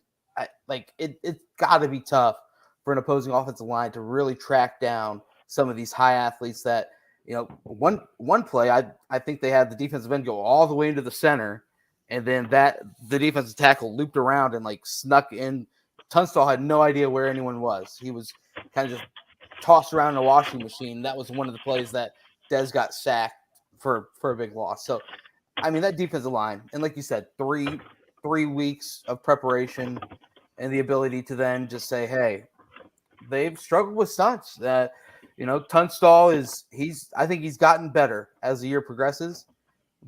[SPEAKER 1] it's got to be tough for an opposing offensive line to really track down some of these high athletes that, one play, I think they had the defensive end go all the way into the center, and then the defensive tackle looped around and snuck in. Tunstall had no idea where anyone was. He was kind of just tossed around in a washing machine. That was one of the plays that Dez got sacked for a big loss. So, I mean, that defensive line, and like you said, three weeks of preparation and the ability to then just say, hey, they've struggled with stunts. That Tunstall I think he's gotten better as the year progresses,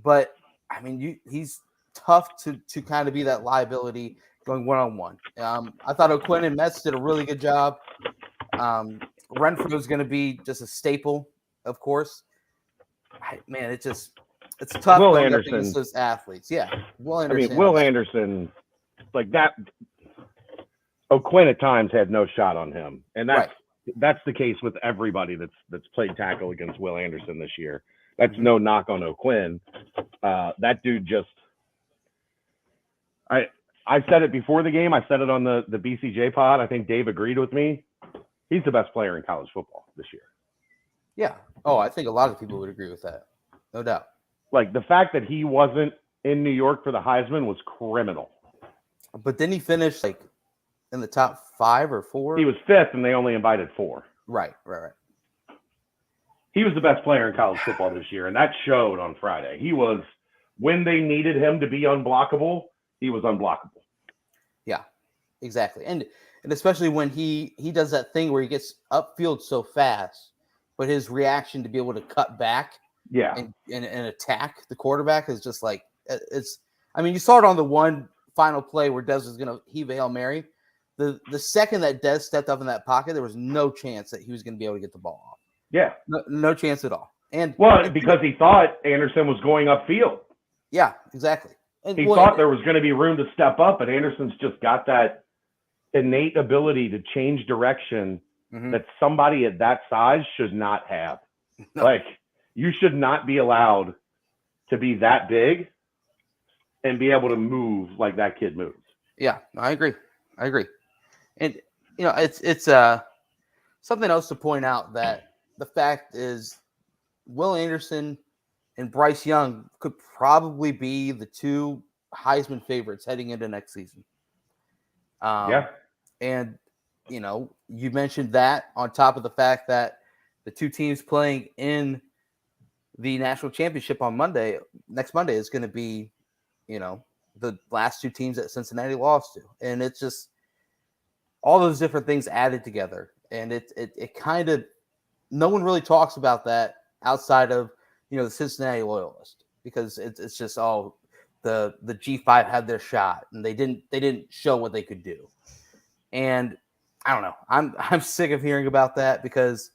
[SPEAKER 1] but I mean, he's tough to kind of be that liability going one-on-one. I thought O'Quinn and Metz did a really good job. Renfro is going to be just a staple, of course. Man, it's tough.
[SPEAKER 4] Will Anderson,
[SPEAKER 1] those athletes, yeah. Will
[SPEAKER 4] Anderson, like that. O'Quinn at times had no shot on him, and that's the case with everybody that's played tackle against Will Anderson this year. That's no knock on O'Quinn. That dude just. I said it before the game. I said it on the BCJ pod. I think Dave agreed with me. He's the best player in college football this year.
[SPEAKER 1] Yeah. Oh, I think a lot of people would agree with that. No doubt.
[SPEAKER 4] Like, the fact that he wasn't in New York for the Heisman was criminal.
[SPEAKER 1] But didn't he finish in the top 5 or 4?
[SPEAKER 4] He was 5th, and they only invited 4.
[SPEAKER 1] Right.
[SPEAKER 4] He was the best player in college football this year, and that showed on Friday. He was, when they needed him to be unblockable, he was unblockable.
[SPEAKER 1] Yeah, exactly. And And especially when he does that thing where he gets upfield so fast, but his reaction to be able to cut back and attack the quarterback is just like it's. I mean, you saw it on the one final play where Dez was going to heave a Hail Mary. The second that Dez stepped up in that pocket, there was no chance that he was going to be able to get the ball off.
[SPEAKER 4] Yeah,
[SPEAKER 1] no chance at all. And
[SPEAKER 4] because he thought Anderson was going upfield.
[SPEAKER 1] Yeah, exactly. And
[SPEAKER 4] he thought there was going to be room to step up, but Anderson's just got that innate ability to change direction that somebody at that size should not have. No. Like, you should not be allowed to be that big and be able to move like that kid moves.
[SPEAKER 1] Yeah, I agree. And it's something else to point out that the fact is Will Anderson and Bryce Young could probably be the two Heisman favorites heading into next season. And you mentioned that on top of the fact that the two teams playing in the national championship on next Monday is going to be, the last two teams that Cincinnati lost to. And it's just all those different things added together. And it kind of, no one really talks about that outside of, the Cincinnati loyalist, because it's just, the G5 had their shot and they didn't show what they could do. And I don't know. I'm sick of hearing about that, because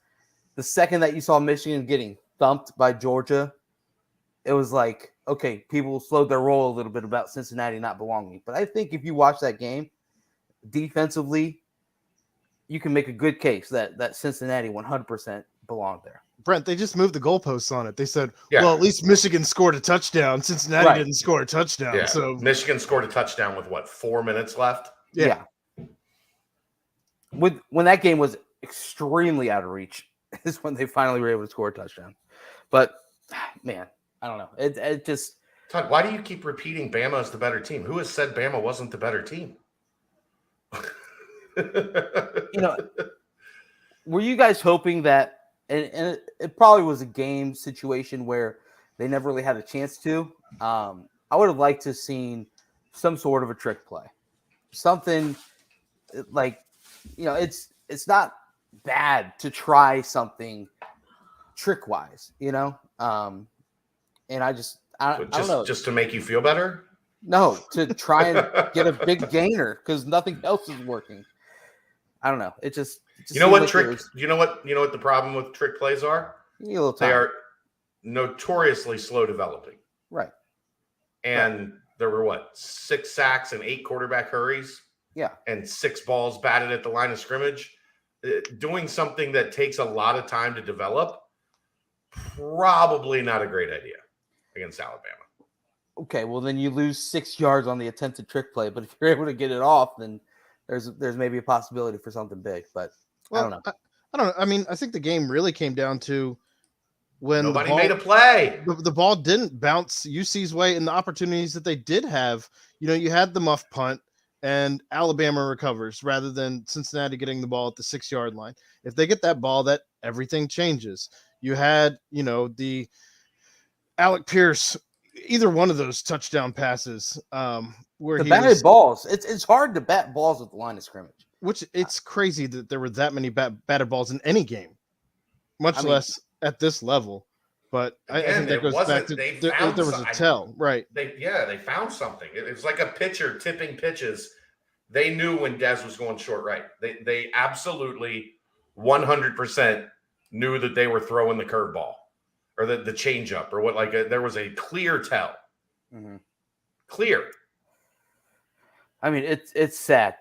[SPEAKER 1] the second that you saw Michigan getting thumped by Georgia, it was like, okay, people slowed their roll a little bit about Cincinnati not belonging. But I think if you watch that game defensively, you can make a good case that Cincinnati 100% belonged there.
[SPEAKER 3] Brent, they just moved the goalposts on it. They said, well, at least Michigan scored a touchdown. Cincinnati didn't score a touchdown.
[SPEAKER 2] Yeah.
[SPEAKER 3] So
[SPEAKER 2] Michigan scored a touchdown with 4 minutes left?
[SPEAKER 1] Yeah. When that game was extremely out of reach is when they finally were able to score a touchdown. But, man, I don't know. It just –
[SPEAKER 2] Todd, why do you keep repeating Bama is the better team? Who has said Bama wasn't the better team?
[SPEAKER 1] Were you guys hoping that – and it probably was a game situation where they never really had a chance to. I would have liked to have seen some sort of a trick play. Something like, it's not bad to try something trick-wise, and I don't know.
[SPEAKER 2] Just to make you feel better?
[SPEAKER 1] No, to try and get a big gainer because nothing else is working. I don't know. It just
[SPEAKER 2] you know what the problem with trick plays are?
[SPEAKER 1] They
[SPEAKER 2] are notoriously slow developing.
[SPEAKER 1] Right.
[SPEAKER 2] And there were 6 sacks and 8 quarterback hurries.
[SPEAKER 1] Yeah.
[SPEAKER 2] And 6 balls batted at the line of scrimmage. Doing something that takes a lot of time to develop, probably not a great idea against Alabama.
[SPEAKER 1] Okay, well then you lose 6 yards on the attempted trick play, but if you're able to get it off, then there's maybe a possibility for something big, but I don't know.
[SPEAKER 3] I don't know. I mean, I think the game really came down to when
[SPEAKER 2] nobody made a play.
[SPEAKER 3] The ball didn't bounce UC's way, and the opportunities that they did have, you had the muff punt and Alabama recovers rather than Cincinnati getting the ball at the 6-yard line. If they get that ball, that everything changes. You had, the Alec Pierce, either one of those touchdown passes, where he
[SPEAKER 1] batted balls. It's hard to bat balls at the line of scrimmage.
[SPEAKER 3] Which it's crazy that there were that many batted balls in any game, much less at this level. But I think that goes back to there was a tell, right?
[SPEAKER 2] They found something. It's like a pitcher tipping pitches. They knew when Dez was going short right. They absolutely 100% knew that they were throwing the curveball or the changeup or what. There was a clear tell.
[SPEAKER 1] Mm-hmm.
[SPEAKER 2] Clear.
[SPEAKER 1] I mean, it's sad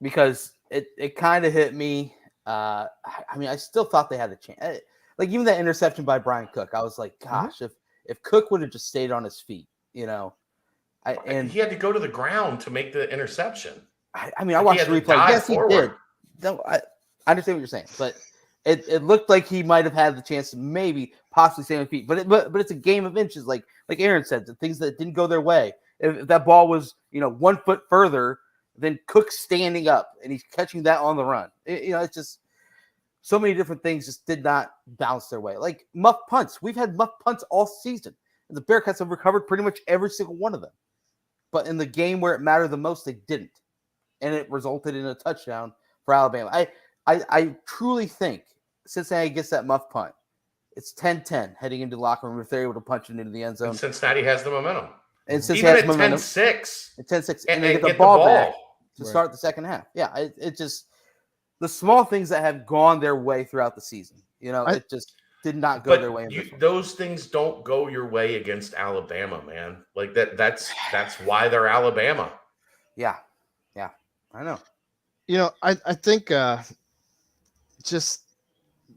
[SPEAKER 1] because it kind of hit me. I mean, I still thought they had a chance. Like even that interception by Brian Cook, I was like, gosh, if Cook would have just stayed on his feet, and
[SPEAKER 2] he had to go to the ground to make the interception.
[SPEAKER 1] I mean, I watched the replay. Yes,
[SPEAKER 2] forward.
[SPEAKER 1] He did. No, I understand what you're saying, but it looked like he might have had the chance to maybe possibly stay on his feet. But it's a game of inches, like Aaron said, the things that didn't go their way. If that ball was 1 foot further than Cook standing up and he's catching that on the run, it's just. So many different things just did not bounce their way. Like muff punts. We've had muff punts all season. And the Bearcats have recovered pretty much every single one of them. But in the game where it mattered the most, they didn't. and it resulted in a touchdown for Alabama. I truly think Cincinnati gets that muff punt. It's 10-10 heading into the locker room if they're able to punch it into the end zone.
[SPEAKER 2] And Cincinnati has the momentum.
[SPEAKER 1] And Cincinnati
[SPEAKER 2] Even at 10-6.
[SPEAKER 1] At 10-6.
[SPEAKER 2] And
[SPEAKER 1] they
[SPEAKER 2] get
[SPEAKER 1] the ball back to
[SPEAKER 3] Right.
[SPEAKER 1] start the second half. Yeah, it just the small things that have gone their way throughout the season. It just did not go their way.
[SPEAKER 2] Those things don't go your way against Alabama, man. Like that's why they're Alabama.
[SPEAKER 1] Yeah, I know.
[SPEAKER 3] I think just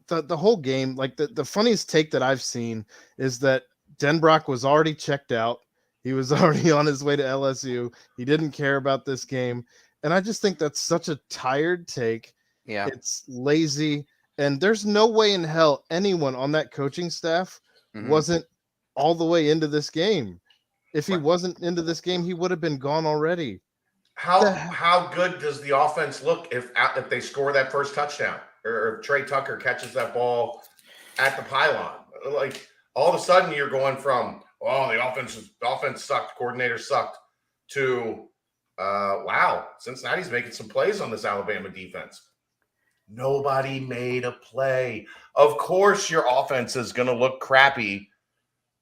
[SPEAKER 3] the whole game, like the funniest take that I've seen is that Denbrock was already checked out. He was already on his way to LSU. He didn't care about this game. And I just think that's such a tired take.
[SPEAKER 1] Yeah.
[SPEAKER 3] It's lazy. And there's no way in hell anyone on that coaching staff wasn't all the way into this game. If he wasn't into this game, he would have been gone already.
[SPEAKER 2] How good does the offense look if they score that first touchdown or if Trey Tucker catches that ball at the pylon? Like all of a sudden you're going from, oh, the offense sucked, coordinator sucked, to wow, Cincinnati's making some plays on this Alabama defense. Nobody made a play. Of course your offense is going to look crappy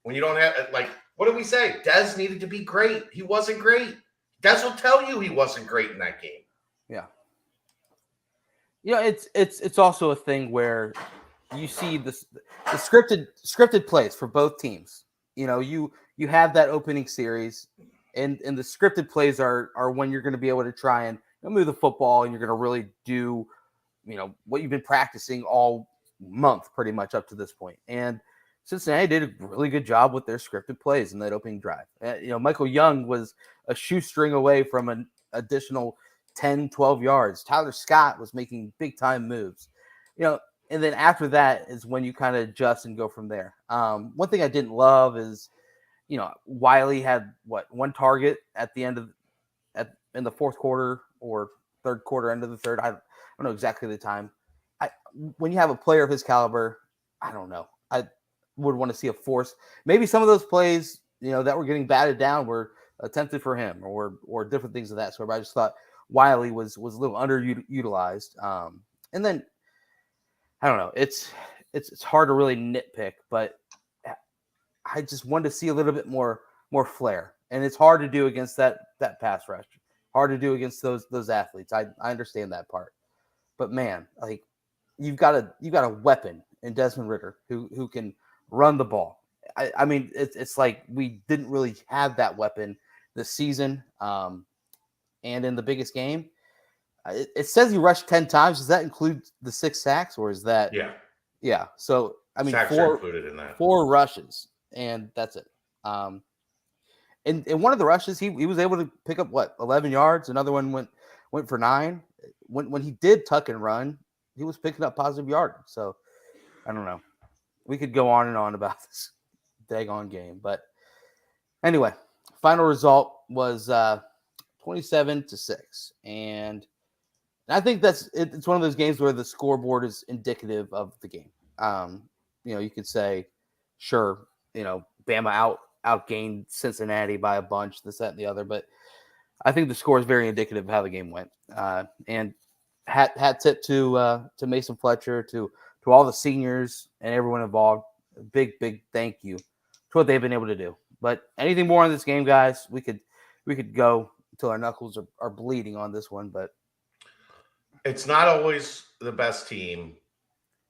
[SPEAKER 2] when you don't have, like, what did we say? Dez needed to be great. He wasn't great. Dez will tell you he wasn't great in that game.
[SPEAKER 1] Yeah. It's also a thing where you see the scripted plays for both teams. You have that opening series, and the scripted plays are when you're going to be able to try and move the football, and you're going to really do what you've been practicing all month pretty much up to this point. And Cincinnati did a really good job with their scripted plays in that opening drive. Michael Young was a shoestring away from an additional 10, 12 yards. Tyler Scott was making big time moves, and then after that is when you kind of adjust and go from there. One thing I didn't love is, Wiley had one target at the end in the fourth quarter or third quarter, end of the third. I don't know exactly the time. When you have a player of his caliber, I don't know. I would want to see a force. Maybe some of those plays, that were getting batted down were attempted for him or different things of that sort. But I just thought Wiley was a little underutilized. And then I don't know. It's hard to really nitpick, but I just wanted to see a little bit more flair, and it's hard to do against that pass rush. Hard to do against those athletes. I understand that part, but man, like you've got a weapon in Desmond Ritter who can run the ball. I mean, it's like we didn't really have that weapon this season, and in the biggest game. It says he rushed 10 times. Does that include the 6 sacks, or is that? Yeah. So I mean,
[SPEAKER 2] sacks are included in that.
[SPEAKER 1] 4 rushes, and that's it. In one of the rushes, he was able to pick up 11 yards. Another one went for 9. When he did tuck and run, he was picking up positive yardage. So I don't know. We could go on and on about this daggone game, but anyway, final result was 27-6, and I think it's one of those games where the scoreboard is indicative of the game. You could say, sure, Bama outgained Cincinnati by a bunch, this, that, and the other, but I think the score is very indicative of how the game went. And hat tip to Mason Fletcher, to all the seniors and everyone involved. Big thank you to what they've been able to do. But anything more on this game, guys? We could go until our knuckles are bleeding on this one, but
[SPEAKER 2] it's not always the best team.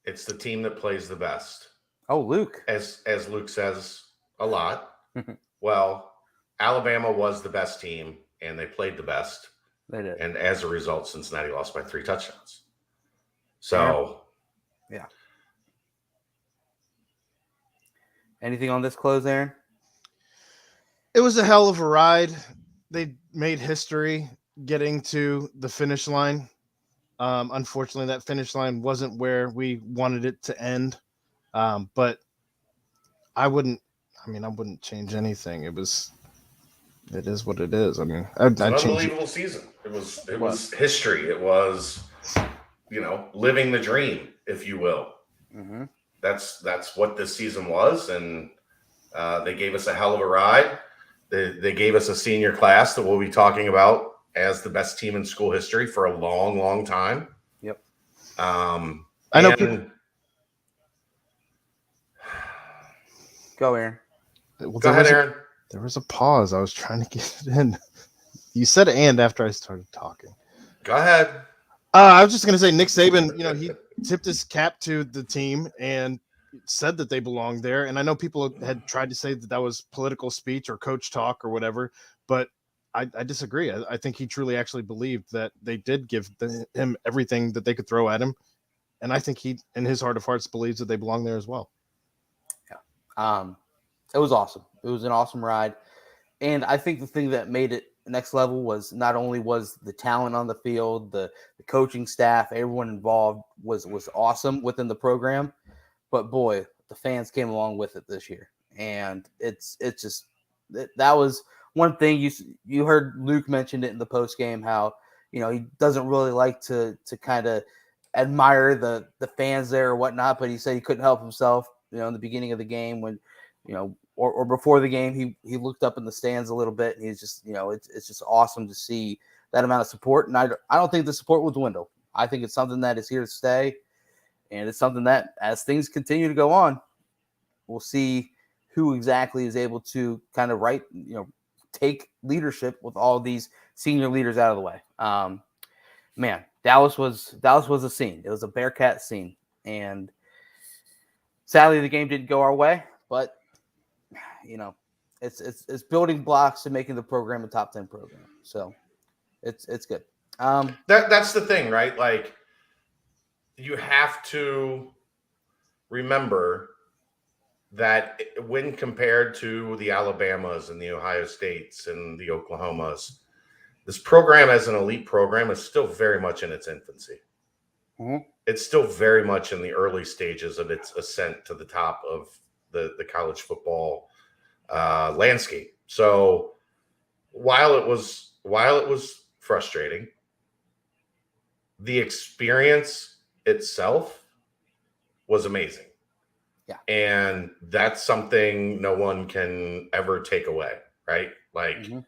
[SPEAKER 2] It's the team that plays the best.
[SPEAKER 1] Oh, Luke.
[SPEAKER 2] As Luke says a lot. Well, Alabama was the best team, and they played the best.
[SPEAKER 1] They did.
[SPEAKER 2] And as a result, Cincinnati lost by 3 touchdowns. So,
[SPEAKER 1] yeah. Anything on this close, Aaron?
[SPEAKER 3] It was a hell of a ride. They made history getting to the finish line. Unfortunately, that finish line wasn't where we wanted it to end. But I wouldn't change anything. It is what it is. I mean,
[SPEAKER 2] it's an unbelievable season. It was history. It was, living the dream, if you will.
[SPEAKER 1] Mm-hmm.
[SPEAKER 2] That's what this season was, and they gave us a hell of a ride. They gave us a senior class that we'll be talking about as the best team in school history for a long, long time.
[SPEAKER 1] Yep.
[SPEAKER 3] I know people.
[SPEAKER 1] Go, Aaron.
[SPEAKER 3] Well,
[SPEAKER 2] Go ahead, Aaron.
[SPEAKER 3] There was a pause. I was trying to get it in. You said "and" after I started talking.
[SPEAKER 2] Go ahead.
[SPEAKER 3] I was just going to say Nick Saban, he tipped his cap to the team and said that they belonged there. And I know people had tried to say that was political speech or coach talk or whatever, but I disagree. I think he truly actually believed that they did give him everything that they could throw at him. And I think he, in his heart of hearts, believes that they belong there as well.
[SPEAKER 1] Yeah. It was awesome. It was an awesome ride. And I think the thing that made it next level was not only was the talent on the field, the coaching staff, everyone involved was awesome within the program, but boy, the fans came along with it this year. And it's just that was one thing you heard Luke mentioned it in the post game, how he doesn't really like to kind of admire the fans there or whatnot, but he said he couldn't help himself in the beginning of the game when or before the game, he looked up in the stands a little bit, and he's just, it's just awesome to see that amount of support. And I don't think the support will dwindle. I think it's something that is here to stay, and it's something that, as things continue to go on, we'll see who exactly is able to kind of take leadership with all these senior leaders out of the way. Man, Dallas was a scene. It was a Bearcat scene, and sadly the game didn't go our way, but it's building blocks to making the program a top 10 program. So it's good.
[SPEAKER 2] That's the thing, right? Like, you have to remember that when compared to the Alabamas and the Ohio States and the Oklahomas, this program as an elite program is still very much in its infancy.
[SPEAKER 1] Mm-hmm.
[SPEAKER 2] It's still very much in the early stages of its ascent to the top of the college football landscape. So while it was frustrating, the experience itself was amazing.
[SPEAKER 1] Yeah.
[SPEAKER 2] And that's something no one can ever take away, right? Like,
[SPEAKER 1] mm-hmm.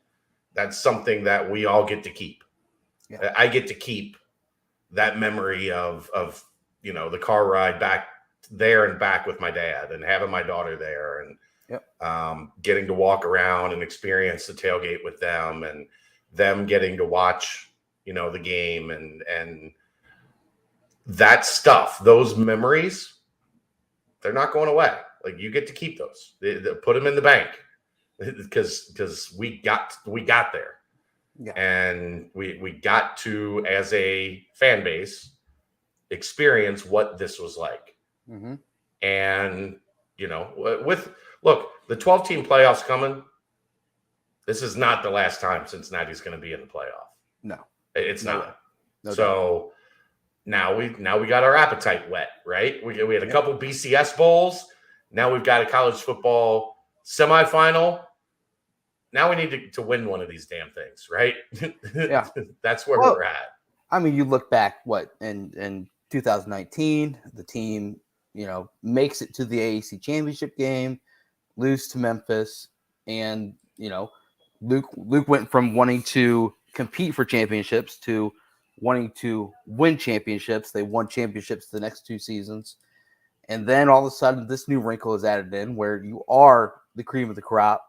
[SPEAKER 2] That's something that we all get to keep.
[SPEAKER 1] Yeah.
[SPEAKER 2] I get to keep that memory of the car ride back there and back with my dad, and having my daughter there, and getting to walk around and experience the tailgate with them, and them getting to watch, the game, and that stuff, those memories, they're not going away. Like, you get to keep those. They put them in the bank because we got there.
[SPEAKER 1] Yeah. And
[SPEAKER 2] we got to, as a fan base, experience what this was like.
[SPEAKER 1] Mm-hmm.
[SPEAKER 2] And, the 12-team playoffs coming, this is not the last time Cincinnati's going to be in the playoff.
[SPEAKER 1] No.
[SPEAKER 2] It's
[SPEAKER 1] no
[SPEAKER 2] not.
[SPEAKER 1] No
[SPEAKER 2] so now we got our appetite wet, right? We had a couple BCS bowls. Now we've got a college football semifinal. Now we need to win one of these damn things, right?
[SPEAKER 1] Yeah.
[SPEAKER 2] That's where we're at.
[SPEAKER 1] I mean, you look back, in 2019, the team, makes it to the AAC championship game, lose to Memphis, and, Luke went from wanting to compete for championships to wanting to win championships. They won championships the next 2 seasons. And then all of a sudden, this new wrinkle is added in where you are the cream of the crop.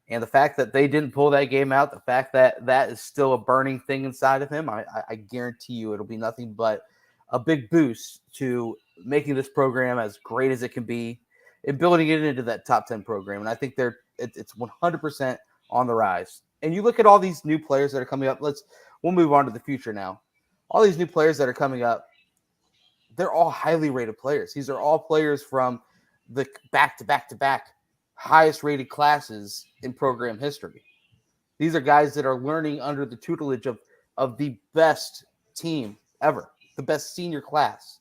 [SPEAKER 1] And the fact that they didn't pull that game out, the fact that that is still a burning thing inside of him, I guarantee you it'll be nothing but a big boost to making this program as great as it can be and building it into that top 10 program. And I think it's 100% on the rise. And you look at all these new players that are coming up. We'll move on to the future now. All these new players that are coming up, they're all highly rated players. These are all players from the back-to-back highest rated classes in program history. These are guys that are learning under the tutelage of the best team ever, the best senior class.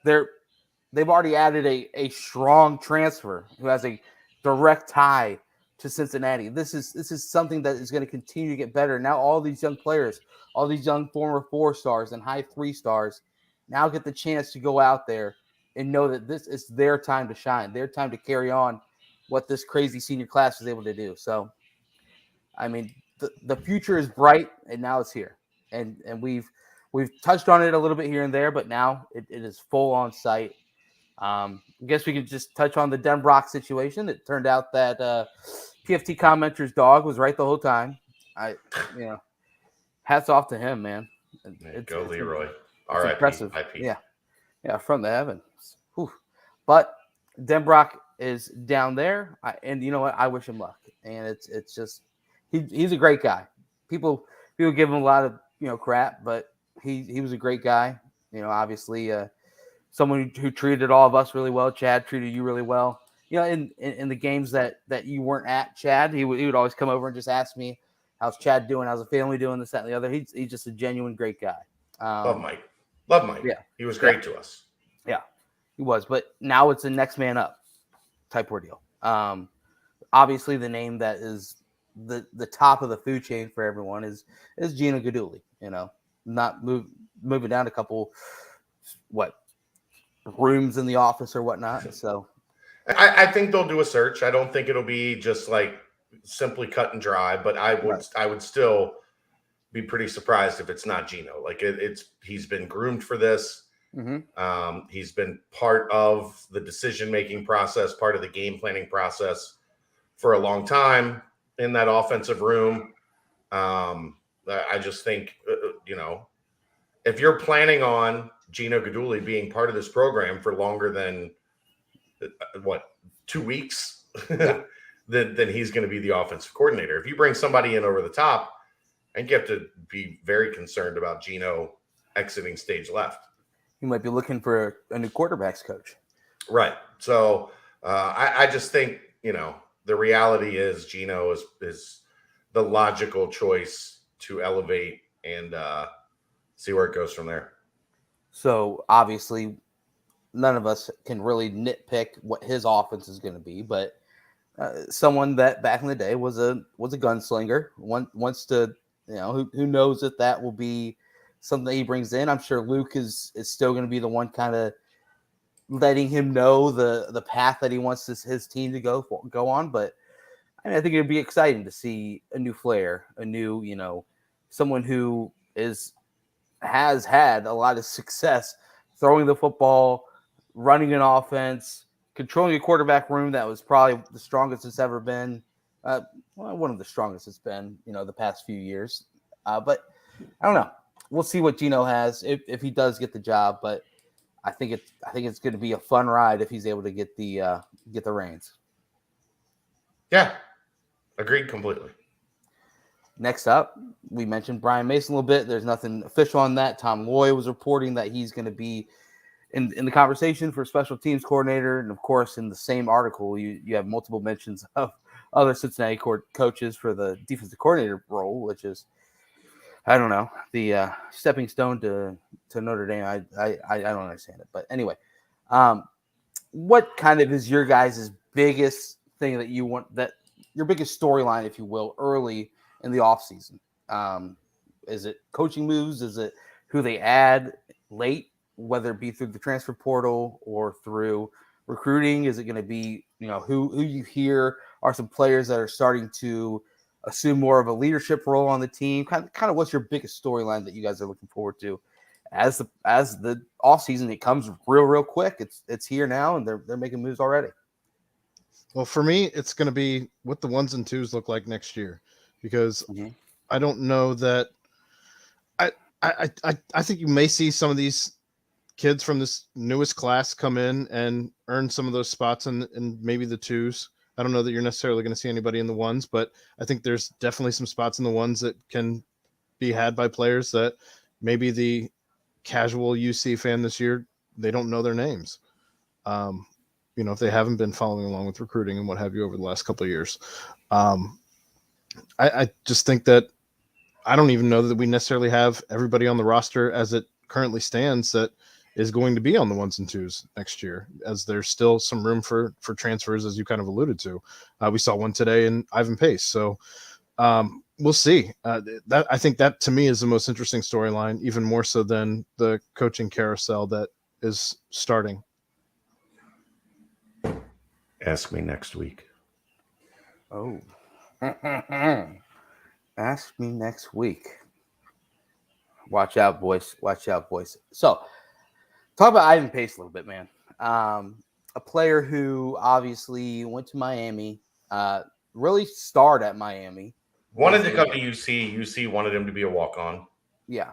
[SPEAKER 1] They've already added a strong transfer who has a direct tie to Cincinnati. This is something that is going to continue to get better. Now all these young players, all these young former 4-stars and high 3-stars now get the chance to go out there and know that this is their time to shine, their time to carry on what this crazy senior class was able to do. So, I mean, the future is bright, and now it's here, and we've touched on it a little bit here and there, but now it is full on sight. I guess we could just touch on the Denbrock situation. It turned out that PFT commenter's dog was right the whole time. Hats off to him, man.
[SPEAKER 2] Go Leroy.
[SPEAKER 1] R.I.P. Impressive. Yeah, from the heavens. Whew. But Denbrock is down there, and you know what? I wish him luck. And it's just he's a great guy. People give him a lot of crap, but he was a great guy. Obviously, someone who treated all of us really well. Chad treated you really well. In the games that you weren't at, Chad, he would always come over and just ask me, "How's Chad doing? How's the family doing? This, that, and the other." He's just a genuine great guy.
[SPEAKER 2] Love Mike. Yeah, he was great to us.
[SPEAKER 1] Yeah, he was. But now it's a next man up type ordeal. Obviously, the name that is the top of the food chain for everyone is Gino Guidugli. Not moving down a couple rooms in the office or whatnot. So
[SPEAKER 2] I think they'll do a search. I don't think it'll be just like simply cut and dry, but I would still be pretty surprised if it's not Gino. Like he's been groomed for this. Mm-hmm. He's been part of the decision-making process, part of the game planning process for a long time in that offensive room. I just think, if you're planning on Gino Guidugli being part of this program for longer than 2 weeks, then he's going to be the offensive coordinator. If you bring somebody in over the top, I think you have to be very concerned about Gino exiting stage left.
[SPEAKER 1] You might be looking for a new quarterbacks coach.
[SPEAKER 2] Right. So I just think, the reality is Gino is the logical choice to elevate and see where it goes from there. So obviously
[SPEAKER 1] none of us can really nitpick what his offense is going to be, but someone that back in the day was a gunslinger, wants to, who knows if that will be something that he brings in. I'm sure Luke is still going to be the one kind of letting him know the path that he wants his team to go on. But I think it'd be exciting to see a new flair, a new, someone who has had a lot of success throwing the football, running an offense, controlling a quarterback room that was probably the strongest it's ever been. One of the strongest it's been, the past few years. But I don't know. We'll see what Gino has if he does get the job. But I think it's going to be a fun ride if he's able to get the reins.
[SPEAKER 2] Yeah, agreed completely.
[SPEAKER 1] Next up, we mentioned Brian Mason a little bit. There's nothing official on that. Tom Loy was reporting that he's going to be in the conversation for special teams coordinator. And, of course, in the same article, you have multiple mentions of other Cincinnati coaches for the defensive coordinator role, which is, I don't know, the stepping stone to Notre Dame. I don't understand it. But anyway, what kind of is your guys' biggest thing that you want, that your biggest storyline, if you will, early in the offseason? Is it coaching moves? Is it who they add late, whether it be through the transfer portal or through recruiting? Is it going to be, who you hear are some players that are starting to assume more of a leadership role on the team? Kind of what's your biggest storyline that you guys are looking forward to as the offseason? It comes real quick. It's here now, and they're making moves already.
[SPEAKER 3] Well, for me, it's going to be what the 1s and 2s look like next year, because I don't know that I think you may see some of these kids from this newest class come in and earn some of those spots in maybe the 2s. I don't know that you're necessarily going to see anybody in the 1s, but I think there's definitely some spots in the 1s that can be had by players that maybe the casual UC fan this year, they don't know their names. If they haven't been following along with recruiting and what have you over the last couple of years. I just think that I don't even know that we necessarily have everybody on the roster as it currently stands that is going to be on the 1s and 2s next year, as there's still some room for transfers, as you kind of alluded to. We saw one today in Ivan Pace. So we'll see. That I think that to me is the most interesting storyline, even more so than the coaching carousel that is starting.
[SPEAKER 2] Ask me next week.
[SPEAKER 1] Oh. Ask me next week. Watch out, boys. Watch out, boys. So, talk about Ivan Pace a little bit, man. A player who obviously went to Miami, really starred at Miami.
[SPEAKER 2] Wanted to come to UC. UC wanted him to be a walk-on.
[SPEAKER 1] Yeah.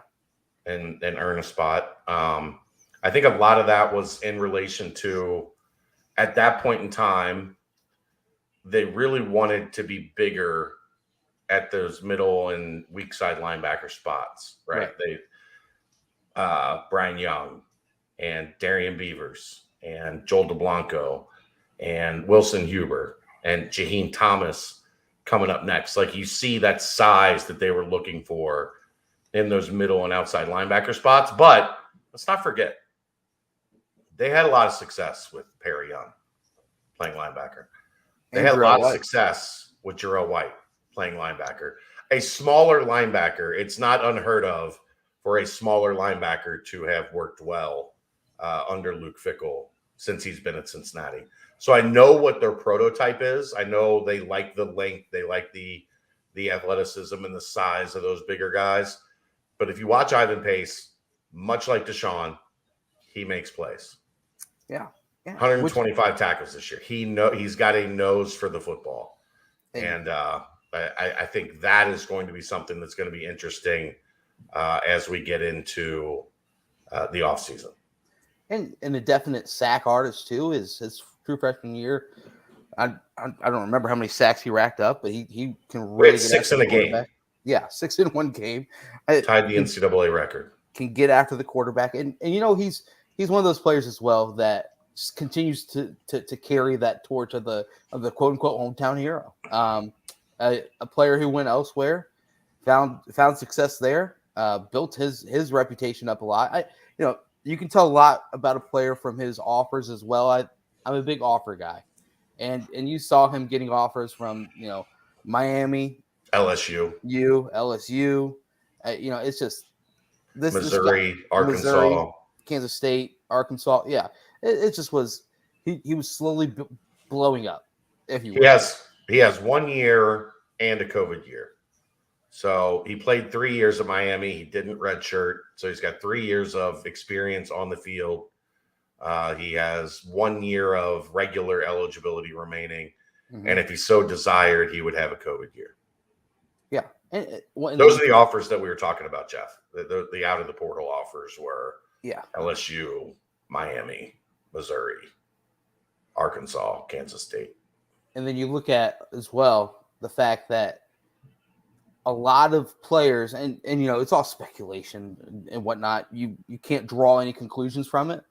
[SPEAKER 2] And earn a spot. I think a lot of that was in relation to, at that point in time, they really wanted to be bigger at those middle and weak side linebacker spots, right? They Brent Young and Darian Beavers and Joel DeBlanco and Wilson Huber and Jaheim Thomas coming up next. Like, you see that size that they were looking for in those middle and outside linebacker spots. But let's not forget, they had a lot of success with Perry Young playing linebacker. They had a lot of success with Jarrell White playing linebacker. A smaller linebacker, it's not unheard of for a smaller linebacker to have worked well under Luke Fickell since he's been at Cincinnati. So I know what their prototype is. I know they like the length. They like the athleticism and the size of those bigger guys. But if you watch Ivan Pace, much like Deshaun, he makes plays.
[SPEAKER 1] Yeah.
[SPEAKER 2] 125 tackles this year. He's got a nose for the football. And I think that is going to be something that's going to be interesting as we get into the offseason.
[SPEAKER 1] And a definite sack artist, too, is his true freshman year. I don't remember how many sacks he racked up, but he can really get
[SPEAKER 2] 6 in a game.
[SPEAKER 1] Yeah, 6 in one game.
[SPEAKER 2] Tied the NCAA record. Can
[SPEAKER 1] get after the quarterback. And you know, he's one of those players as well that continues to carry that torch of the quote unquote hometown hero. A player who went elsewhere, found success there, built his reputation up a lot. You can tell a lot about a player from his offers as well. I'm a big offer guy. And you saw him getting offers from, Miami,
[SPEAKER 2] LSU.
[SPEAKER 1] It's just this
[SPEAKER 2] Missouri,
[SPEAKER 1] guy,
[SPEAKER 2] Arkansas,
[SPEAKER 1] Kansas State, Arkansas. Yeah, it just was. He was slowly blowing up. If you will.
[SPEAKER 2] He has 1 year and a COVID year. So he played 3 years at Miami. He didn't redshirt, so he's got 3 years of experience on the field. He has 1 year of regular eligibility remaining, and if he so desired, he would have a COVID year.
[SPEAKER 1] Yeah.
[SPEAKER 2] Those are the offers that we were talking about, Jeff. The out of the portal offers were LSU, Miami, Missouri, Arkansas, Kansas State.
[SPEAKER 1] And then you look at as well the fact that a lot of players, and it's all speculation and whatnot. You can't draw any conclusions from it,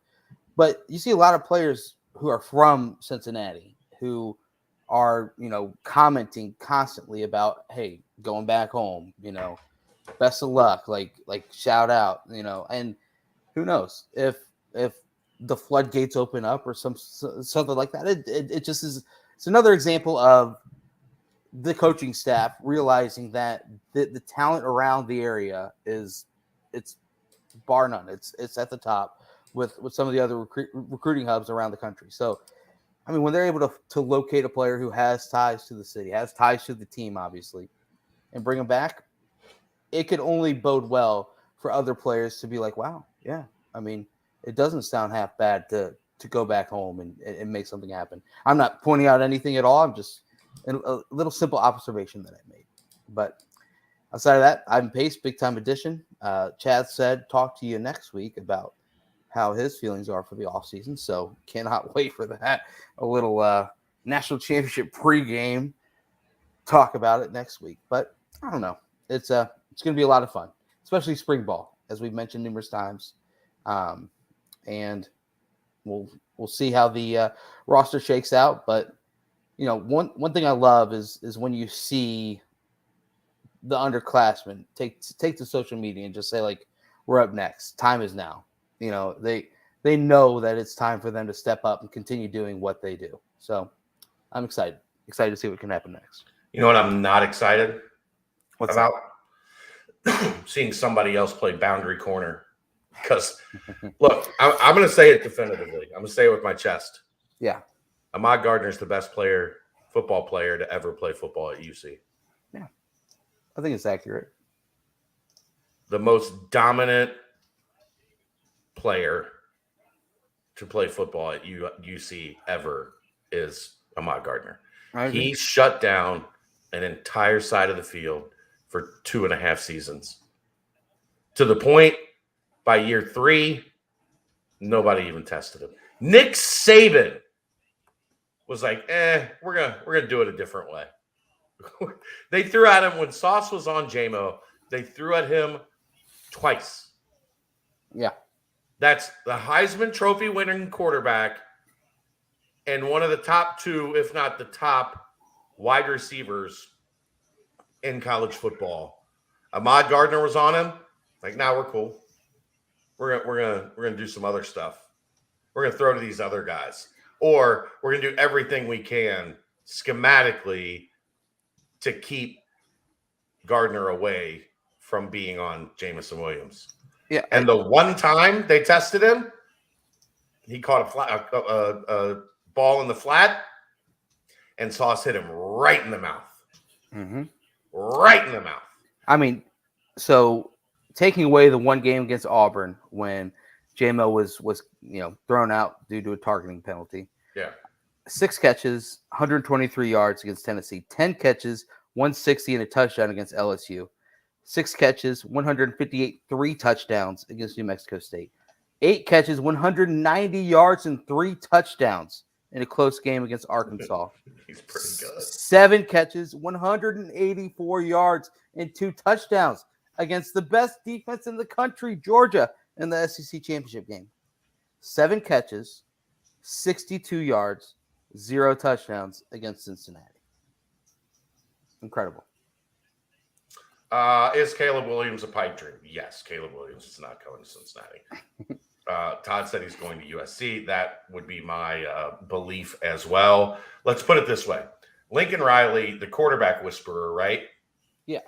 [SPEAKER 1] but you see a lot of players who are from Cincinnati who are commenting constantly about, hey, going back home, best of luck, like shout out, and who knows if the floodgates open up or something like that. It just is. It's another example of the coaching staff realizing that the talent around the area it's bar none. It's at the top with some of the other recruiting hubs around the country. So, I mean, when they're able to locate a player who has ties to the city, has ties to the team, obviously, and bring him back, it could only bode well for other players to be like, wow, yeah. I mean, it doesn't sound half bad to go back home and make something happen. I'm not pointing out anything at all. I'm just a little simple observation that I made. But outside of that, Ivan Pace, big time edition. Chad said, talk to you next week about how his feelings are for the offseason. So cannot wait for that. A little national championship pregame talk about it next week. But I don't know. It's going to be a lot of fun, especially spring ball, as we've mentioned numerous times. And we'll see how the roster shakes out. But one thing I love is when you see the underclassmen take to social media and just say, like, we're up next. Time is now. They know that it's time for them to step up and continue doing what they do. So I'm excited to see what can happen next.
[SPEAKER 2] You know what I'm not excited about? Seeing somebody else play boundary corner. Because, look, I'm going to say it definitively. I'm going to say it with my chest.
[SPEAKER 1] Yeah.
[SPEAKER 2] Ahmad Gardner is the best football player to ever play football at UC.
[SPEAKER 1] Yeah. I think it's accurate.
[SPEAKER 2] The most dominant player to play football at UC ever is Ahmad Gardner. He shut down an entire side of the field for 2.5 seasons. To the point, by year 3, nobody even tested him. Nick Saban was like, we're gonna do it a different way. They threw at him when Sauce was on JMO. They threw at him twice.
[SPEAKER 1] Yeah.
[SPEAKER 2] That's the Heisman Trophy winning quarterback and one of the top 2, if not the top, wide receivers in college football. Ahmad Gardner was on him. Like, now we're cool. We're gonna do some other stuff. We're gonna throw to these other guys, or we're gonna do everything we can schematically to keep Gardner away from being on Jamison Williams.
[SPEAKER 1] Yeah,
[SPEAKER 2] and the one time they tested him, he caught a ball in the flat, and Sauce hit him right in the mouth.
[SPEAKER 1] Mm-hmm.
[SPEAKER 2] Right in the mouth.
[SPEAKER 1] I mean, so taking away the one game against Auburn when JMO was thrown out due to a targeting penalty.
[SPEAKER 2] Yeah.
[SPEAKER 1] 6 catches, 123 yards against Tennessee. 10 catches, 160 and a touchdown against LSU. 6 catches, 158, 3 touchdowns against New Mexico State. 8 catches, 190 yards and 3 touchdowns in a close game against Arkansas.
[SPEAKER 2] He's pretty good.
[SPEAKER 1] 7 catches, 184 yards and 2 touchdowns against the best defense in the country, Georgia, in the SEC championship game. 7 catches, 62 yards, 0 touchdowns against Cincinnati. Incredible.
[SPEAKER 2] Is Caleb Williams a pipe dream? Yes, Caleb Williams is not going to Cincinnati. Todd said he's going to USC. That would be my belief as well. Let's put it this way. Lincoln Riley, the quarterback whisperer, right?
[SPEAKER 1] Yeah.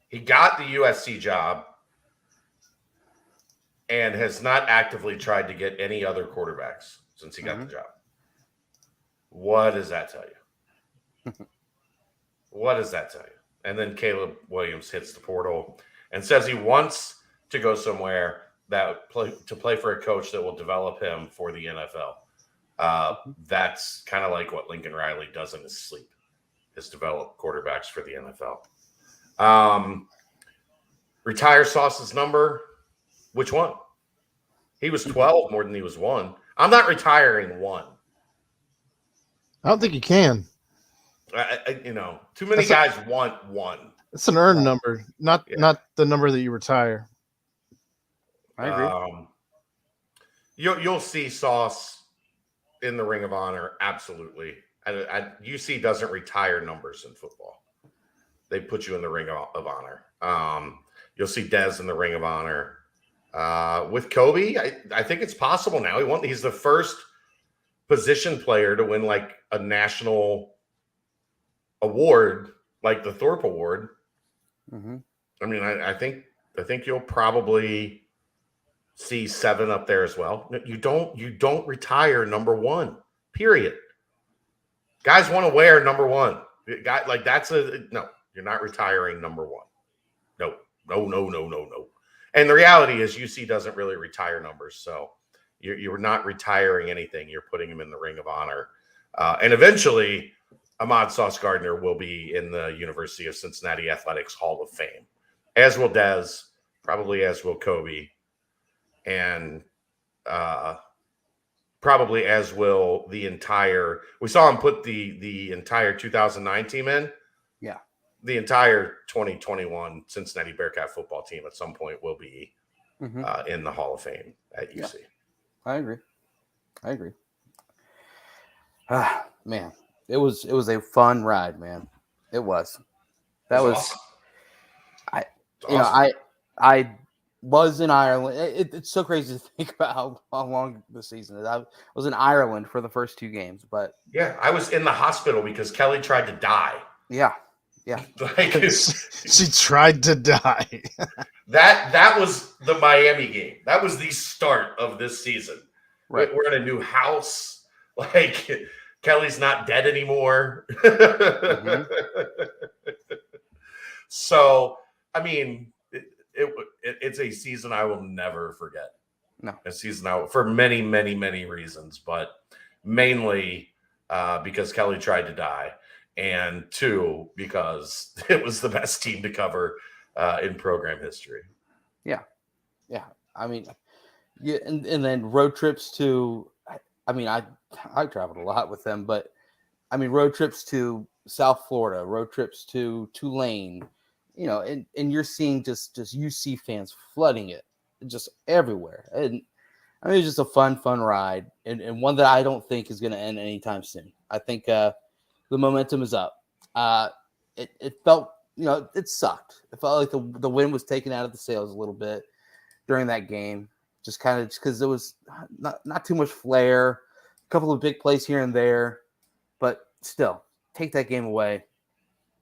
[SPEAKER 2] He got the USC job and has not actively tried to get any other quarterbacks since he got the job. What does that tell you? What does that tell you? And then Caleb Williams hits the portal and says he wants to go somewhere to play for a coach that will develop him for the NFL. That's kind of like what Lincoln Riley does in his sleep, is develop quarterbacks for the NFL. Retire Sauce's number. Which one? He was 12 more than he was 1. I'm not retiring 1.
[SPEAKER 3] I don't think you can.
[SPEAKER 2] Too many guys want 1.
[SPEAKER 3] It's an earned number, not the number that you retire.
[SPEAKER 1] I agree.
[SPEAKER 2] You'll see Sauce in the Ring of Honor, absolutely. UC doesn't retire numbers in football. They put you in the Ring of Honor. You'll see Dez in the Ring of Honor. With Kobe, I think it's possible now. He's the first position player to win like a national award, like the Thorpe Award.
[SPEAKER 1] Mm-hmm.
[SPEAKER 2] I mean, I think you'll probably see 7 up there as well. You don't retire number 1. Period. Guys want to wear number 1. No. You're not retiring number 1. No. And the reality is UC doesn't really retire numbers, so you're not retiring anything. You're putting him in the Ring of Honor, and eventually, Ahmad Sauce Gardner will be in the University of Cincinnati Athletics Hall of Fame, as will Dez, probably as will Kobe, and probably as will the entire. We saw him put the entire 2009 team in.
[SPEAKER 1] Yeah.
[SPEAKER 2] The entire 2021 Cincinnati Bearcat football team at some point will be in the Hall of Fame at UC.
[SPEAKER 1] Yeah. I agree. Man, it was a fun ride, man. It was. That was awesome. I was in Ireland. It's so crazy to think about how long the season is. I was in Ireland for the first 2 games, but
[SPEAKER 2] yeah, I was in the hospital because Kelly tried to die.
[SPEAKER 1] Yeah.
[SPEAKER 3] She tried to die.
[SPEAKER 2] That was the Miami game. That was the start of this season.
[SPEAKER 1] Right.
[SPEAKER 2] We're in a new house. Like, Kelly's not dead anymore. So, I mean, it's a season I will never forget.
[SPEAKER 1] No.
[SPEAKER 2] A season out for many, many, many reasons, but mainly because Kelly tried to die, and 2, because it was the best team to cover in program history.
[SPEAKER 1] Yeah. I mean, yeah, and then road trips to. I mean, I traveled a lot with them, but I mean, road trips to South Florida, road trips to Tulane, and you're seeing just UC fans flooding it just everywhere. And I mean, it's just a fun ride, and one that I don't think is going to end anytime soon. I think the momentum is up. It felt, it sucked. It felt like the wind was taken out of the sails a little bit during that game, just because there was not too much flair, a couple of big plays here and there, but still, take that game away.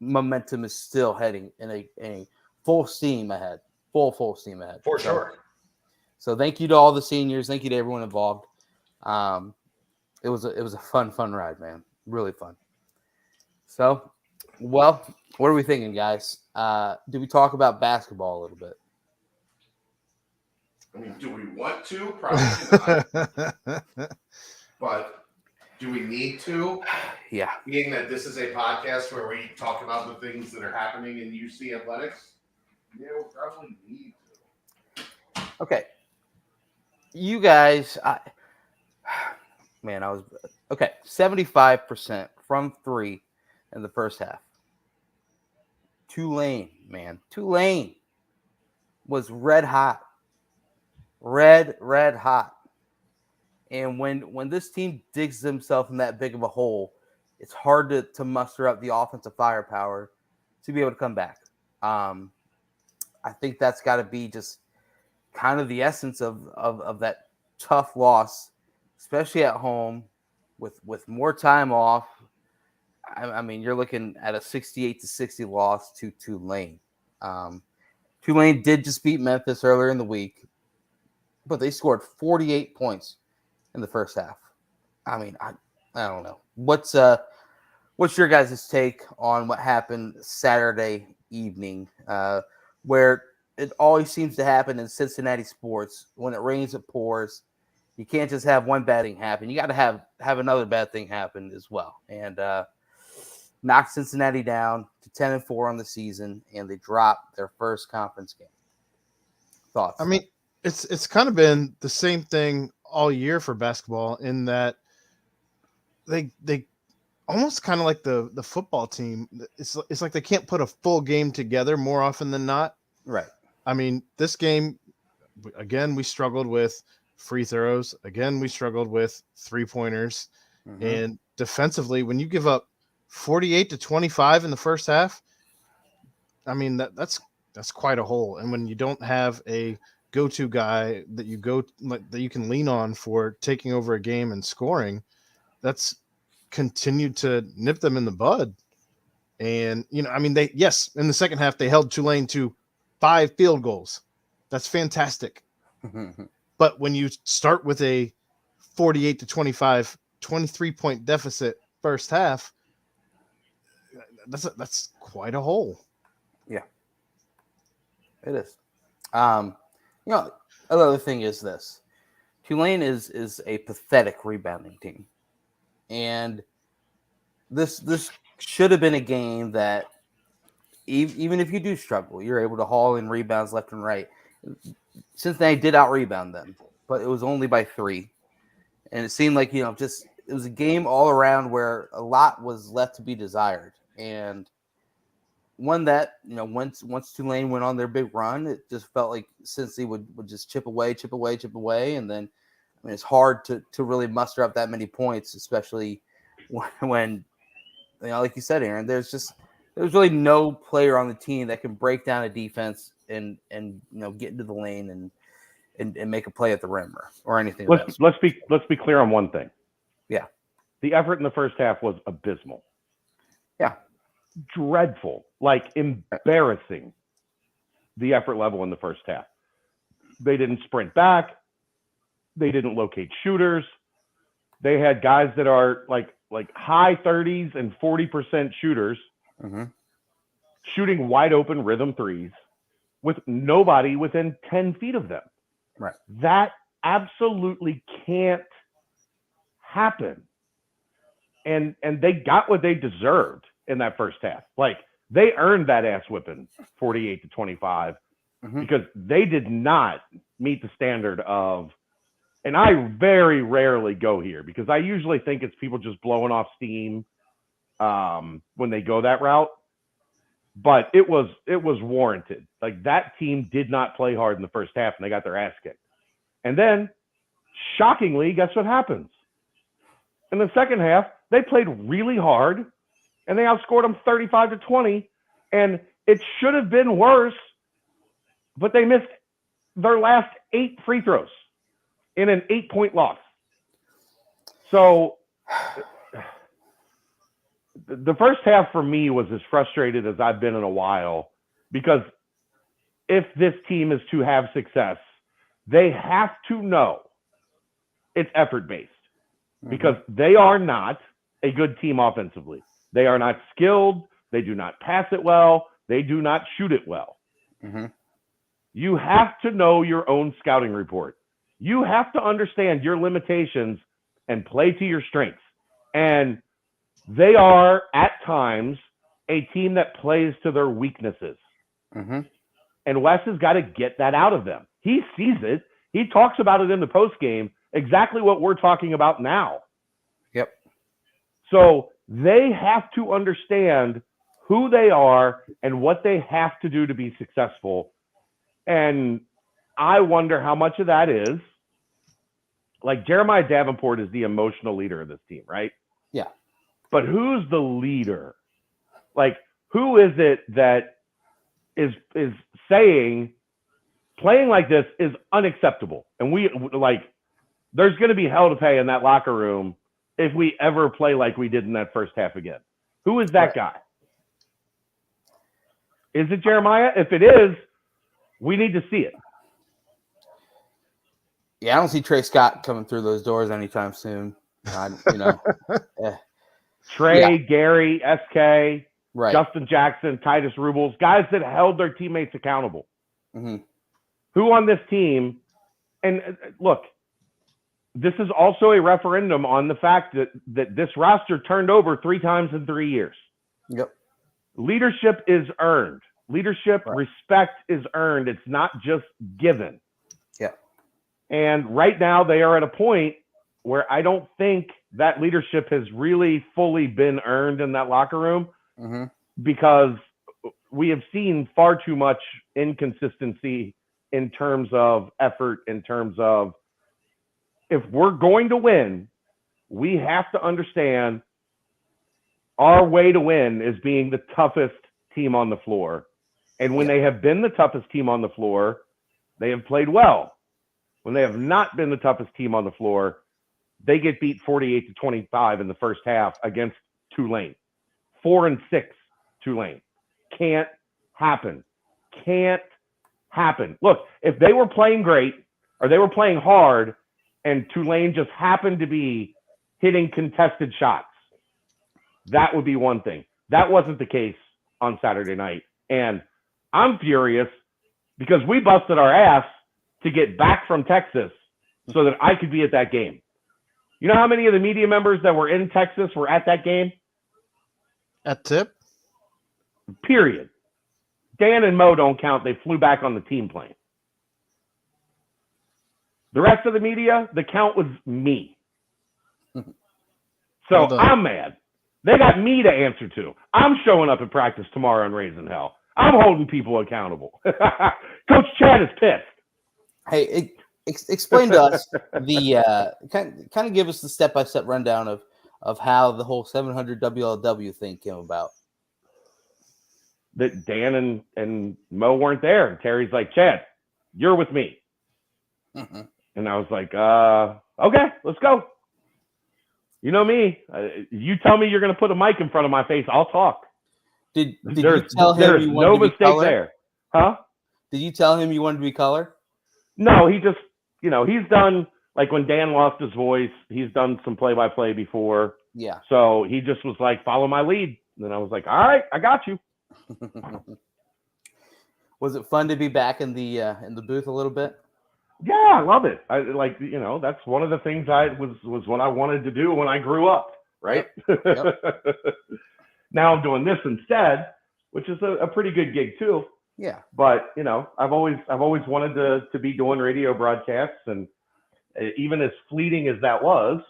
[SPEAKER 1] Momentum is still heading in a full steam ahead, full steam ahead.
[SPEAKER 2] For sure.
[SPEAKER 1] So thank you to all the seniors. Thank you to everyone involved. It was a fun ride, man. Really fun. So, well, what are we thinking, guys? Do we talk about basketball a little bit?
[SPEAKER 2] I mean, do we want to? Probably not. But do we need to?
[SPEAKER 1] Yeah.
[SPEAKER 2] Being that this is a podcast where we talk about the things that are happening in UC athletics, yeah, we'll probably need to.
[SPEAKER 1] Okay. You guys, 75% from 3 in the first half. Tulane was red hot. Red hot. And when this team digs themselves in that big of a hole, it's hard to muster up the offensive firepower to be able to come back. I think that's got to be just kind of the essence of that tough loss, especially at home with more time off. I mean, you're looking at a 68-60 loss to Tulane. Tulane did just beat Memphis earlier in the week, but they scored 48 points in the first half. I mean, I don't know. What's your guys' take on what happened Saturday evening, where it always seems to happen in Cincinnati sports? When it rains, it pours. You can't just have one bad thing happen. You got to have another bad thing happen as well. And knocked Cincinnati down to 10-4 on the season, and they dropped their first conference game. Thoughts?
[SPEAKER 3] I mean, it's kind of been the same thing all year for basketball, in that they almost kind of like the football team. It's like they can't put a full game together more often than not.
[SPEAKER 1] Right.
[SPEAKER 3] I mean, this game, again, we struggled with free throws. Again, we struggled with 3-pointers. Mm-hmm. And defensively, when you give up 48-25 in the first half, I mean, that's quite a hole. And when you don't have a go-to guy that you can lean on for taking over a game and scoring, that's continued to nip them in the bud. And, I mean, in the second half, they held Tulane to 5 field goals. That's fantastic. But when you start with a 48-25, 23-point deficit first half, that's quite a hole.
[SPEAKER 1] Yeah, it is. Another thing is this: Tulane is a pathetic rebounding team, and this should have been a game that even if you do struggle, you're able to haul in rebounds left and right. Cincinnati did out-rebound them, but it was only by 3. And it seemed like, it was a game all around where a lot was left to be desired. And one that, once Tulane went on their big run, it just felt like Cincy would just chip away. And then, I mean, it's hard to really muster up that many points, especially when like you said, Aaron, there's really no player on the team that can break down a defense and get into the lane and make a play at the rim or anything.
[SPEAKER 4] Let's be clear on one thing.
[SPEAKER 1] Yeah.
[SPEAKER 4] The effort in the first half was abysmal.
[SPEAKER 1] Yeah.
[SPEAKER 4] Dreadful, like embarrassing, the effort level in the first half. They didn't sprint back. They didn't locate shooters. They had guys that are like high 30s and 40% shooters.
[SPEAKER 1] Mm-hmm.
[SPEAKER 4] shooting wide open rhythm threes with nobody within 10 feet of them.
[SPEAKER 1] Right.
[SPEAKER 4] That absolutely can't happen. And they got what they deserved in that first half. Like, they earned that ass whipping 48-25 because they did not meet the standard of, and I very rarely go here because I usually think it's people just blowing off steam when they go that route. But it was warranted. Like, that team did not play hard in the first half, and they got their ass kicked. And then, shockingly, guess what happens? In the second half, they played really hard, and they outscored them 35-20, and it should have been worse, but they missed their last 8 free throws in an 8-point loss. So the first half for me was as frustrated as I've been in a while, because if this team is to have success, they have to know it's effort-based, because they are not a good team offensively. They are not skilled. They do not pass it well. They do not shoot it well. You have to know your own scouting report. You have to understand your limitations and play to your strengths. And they are, at times, a team that plays to their weaknesses. And Wes has got to get that out of them. He sees it. He talks about it in the postgame, exactly what we're talking about now.
[SPEAKER 1] Yep.
[SPEAKER 4] So they have to understand who they are and what they have to do to be successful. And I wonder how much of that is, like, Jeremiah Davenport is the emotional leader of this team, right?
[SPEAKER 1] Yeah.
[SPEAKER 4] But who's the leader? Like, who is it that is saying playing like this is unacceptable? And we, like, there's going to be hell to pay in that locker room if we ever play like we did in that first half again. Who is that guy? Is it Jeremiah? If it is, we need to see it.
[SPEAKER 1] Yeah, I don't see Trey Scott coming through those doors anytime soon.
[SPEAKER 4] Trey, Gary, SK,
[SPEAKER 1] right.
[SPEAKER 4] Justin Jackson, Titus Rubles, guys that held their teammates accountable. Who on this team, and look, this is also a referendum on the fact that this roster turned over 3 times in 3 years.
[SPEAKER 1] Yep.
[SPEAKER 4] Leadership is earned. Leadership, respect is earned. It's not just given.
[SPEAKER 1] Yeah.
[SPEAKER 4] And right now they are at a point where I don't think that leadership has really fully been earned in that locker room, because we have seen far too much inconsistency in terms of effort, in terms of, if we're going to win, we have to understand our way to win is being the toughest team on the floor. And when they have been the toughest team on the floor, they have played well. When they have not been the toughest team on the floor, they get beat 48-25 in the first half against Tulane. 4-6 Tulane. Can't happen. Can't happen. Look, if they were playing great or they were playing hard and Tulane just happened to be hitting contested shots, that would be one thing. That wasn't the case on Saturday night. And I'm furious because we busted our ass to get back from Texas so that I could be at that game. You know how many of the media members that were in Texas were at that game?
[SPEAKER 3] At tip?
[SPEAKER 4] Period. Dan and Mo don't count. They flew back on the team plane. The rest of the media, the count was me. So I'm mad. They got me to answer to. I'm showing up at practice tomorrow and raising hell. I'm holding people accountable. Coach Chad is pissed.
[SPEAKER 1] Hey, explain to us the kind of give us the step-by-step rundown of how the whole 700 WLW thing came about.
[SPEAKER 4] That Dan and Mo weren't there. And Terry's like, Chad, you're with me. And I was like, okay, let's go. You know me. You tell me you're going to put a mic in front of my face, I'll talk.
[SPEAKER 1] Did you tell him you wanted to be color?
[SPEAKER 4] There. Huh?
[SPEAKER 1] Did you tell him you wanted to be color?
[SPEAKER 4] No, he just, he's done, like when Dan lost his voice, he's done some play-by-play before.
[SPEAKER 1] Yeah.
[SPEAKER 4] So he just was like, follow my lead. And I was like, all right, I got you.
[SPEAKER 1] Was it fun to be back in the booth a little bit?
[SPEAKER 4] Yeah, I love it. I like, that's one of the things was what I wanted to do when I grew up, right?
[SPEAKER 1] Yep.
[SPEAKER 4] Now I'm doing this instead, which is a pretty good gig too.
[SPEAKER 1] Yeah.
[SPEAKER 4] But I've always wanted to be doing radio broadcasts, and even as fleeting as that was,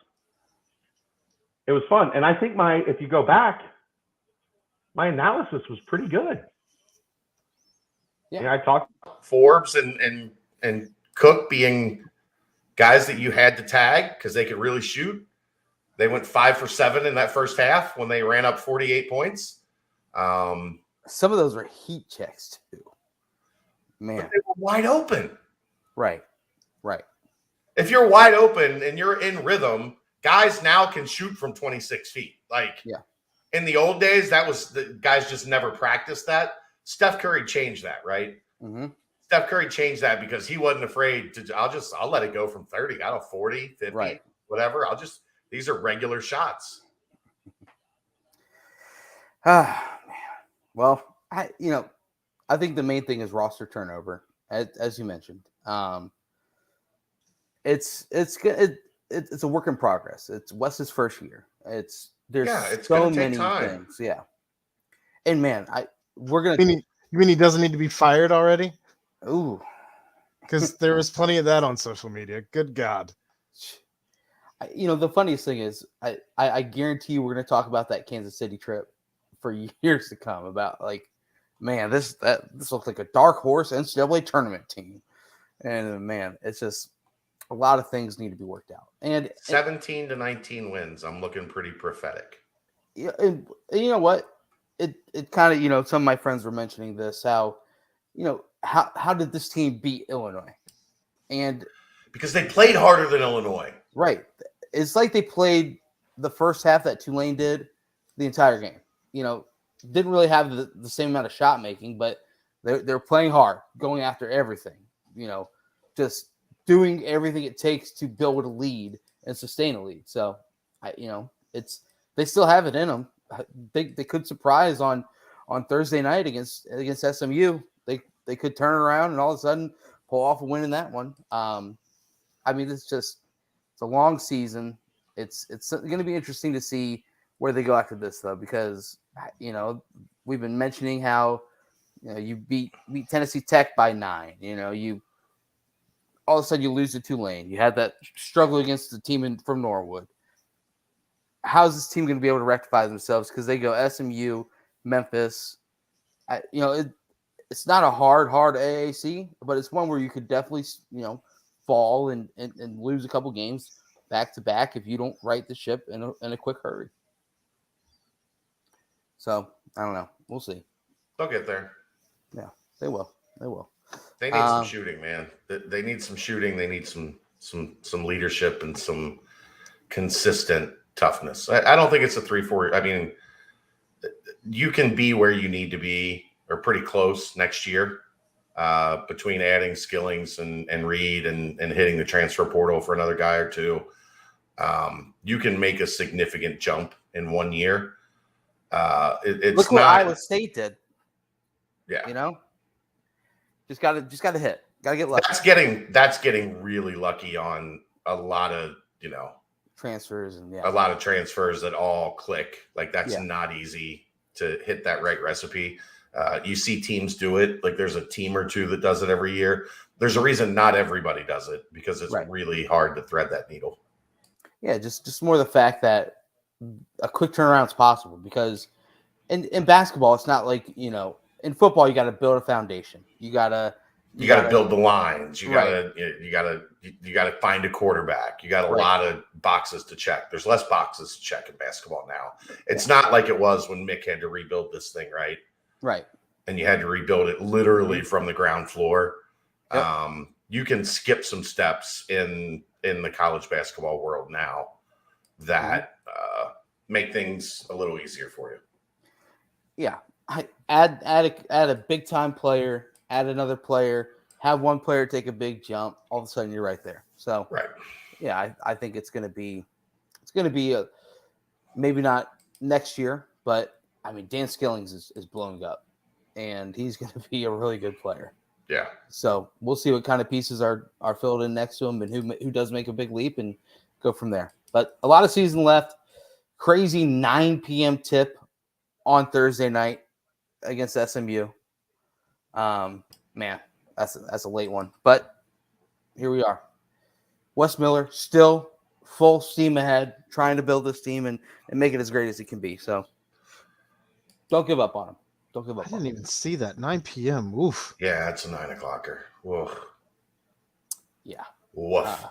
[SPEAKER 4] it was fun. And I think if you go back, my analysis was pretty good.
[SPEAKER 1] Yeah.
[SPEAKER 4] I talked
[SPEAKER 2] Forbes and Cook being guys that you had to tag because they could really shoot. They went 5 for 7 in that first half when they ran up 48 points.
[SPEAKER 1] Some of those were heat checks too. Man,
[SPEAKER 2] but they were wide open.
[SPEAKER 1] Right.
[SPEAKER 2] If you're wide open and you're in rhythm, guys now can shoot from 26 feet. In the old days, the guys just never practiced that. Steph Curry changed that, right?
[SPEAKER 1] Mm-hmm.
[SPEAKER 2] Steph Curry changed that because he wasn't afraid to. I'll let it go from 30. I don't 40, 50, whatever. These are regular shots.
[SPEAKER 1] Man. Well, I think the main thing is roster turnover, as you mentioned. It's good. It's a work in progress. It's Wes's first year. It's so many things. Yeah. And man, we're gonna.
[SPEAKER 3] You mean he doesn't need to be fired already?
[SPEAKER 1] Ooh.
[SPEAKER 3] Because there was plenty of that on social media. Good God.
[SPEAKER 1] The funniest thing is, I guarantee you we're going to talk about that Kansas City trip for years to come. About man, this looks like a dark horse NCAA tournament team, and man, it's just a lot of things need to be worked out. And
[SPEAKER 2] 17 to 19 wins. I'm looking pretty prophetic.
[SPEAKER 1] Yeah, and you know what? It kind of some of my friends were mentioning this how did this team beat Illinois? And
[SPEAKER 2] because they played harder than Illinois.
[SPEAKER 1] Right. It's like they played the first half that Tulane did the entire game. Didn't really have the same amount of shot making, but they're playing hard, going after everything, just doing everything it takes to build a lead and sustain a lead. So, they still have it in them. They could surprise on Thursday night against SMU. They could turn around and all of a sudden pull off a win in that one. It's a long season. It's going to be interesting to see where they go after this, though, because we've been mentioning how you beat Tennessee Tech by 9. You all of a sudden you lose to Tulane. You had that struggle against the team from Norwood. How's this team going to be able to rectify themselves? Because they go SMU, Memphis. It's not a hard AAC, but it's one where you could definitely fall and lose a couple games back to back if you don't right the ship in a quick hurry. So I don't know. We'll see.
[SPEAKER 2] They'll get there.
[SPEAKER 1] Yeah, they will.
[SPEAKER 2] They need some shooting, man. They need some shooting. They need some leadership and some consistent toughness. I don't think it's a 3-4. I mean, you can be where you need to be or pretty close next year between adding Skillings and Reed and hitting the transfer portal for another guy or two. You can make a significant jump in 1 year. Look
[SPEAKER 1] what Iowa State did.
[SPEAKER 2] Yeah.
[SPEAKER 1] Just got to hit. Got to get lucky.
[SPEAKER 2] That's getting really lucky on a lot of,
[SPEAKER 1] transfers and
[SPEAKER 2] a lot of transfers that all click. That's not easy to hit that right recipe. You see teams do it. There's a team or two that does it every year. There's a reason not everybody does it because it's really hard to thread that needle.
[SPEAKER 1] Yeah, just more the fact that a quick turnaround is possible because in basketball, it's not like, in football, you got to build a foundation. You got to
[SPEAKER 2] build the lines. You got to find a quarterback. You got a lot of boxes to check. There's less boxes to check in basketball now. It's not like it was when Mick had to rebuild this thing, right?
[SPEAKER 1] Right.
[SPEAKER 2] And you had to rebuild it literally from the ground floor.
[SPEAKER 1] Yep.
[SPEAKER 2] You can skip some steps in the college basketball world now that make things a little easier for you.
[SPEAKER 1] Yeah. Add a big time player, add another player, have one player take a big jump. All of a sudden, you're right there. So, yeah, I think it's going to be maybe not next year, but Dan Skillings is blowing up. and he's going to be a really good player.
[SPEAKER 2] Yeah.
[SPEAKER 1] So we'll see what kind of pieces are filled in next to him and who does make a big leap and go from there. But a lot of season left. Crazy 9 p.m. tip on Thursday night against SMU. Man, that's a late one. But here we are. Wes Miller still full steam ahead, trying to build this team and make it as great as it can be. So don't give up on him. Don't give up.
[SPEAKER 3] I didn't even see that 9 p.m. Oof.
[SPEAKER 2] Yeah, it's a 9 o'clocker. Woof.
[SPEAKER 1] Yeah.
[SPEAKER 2] Woof.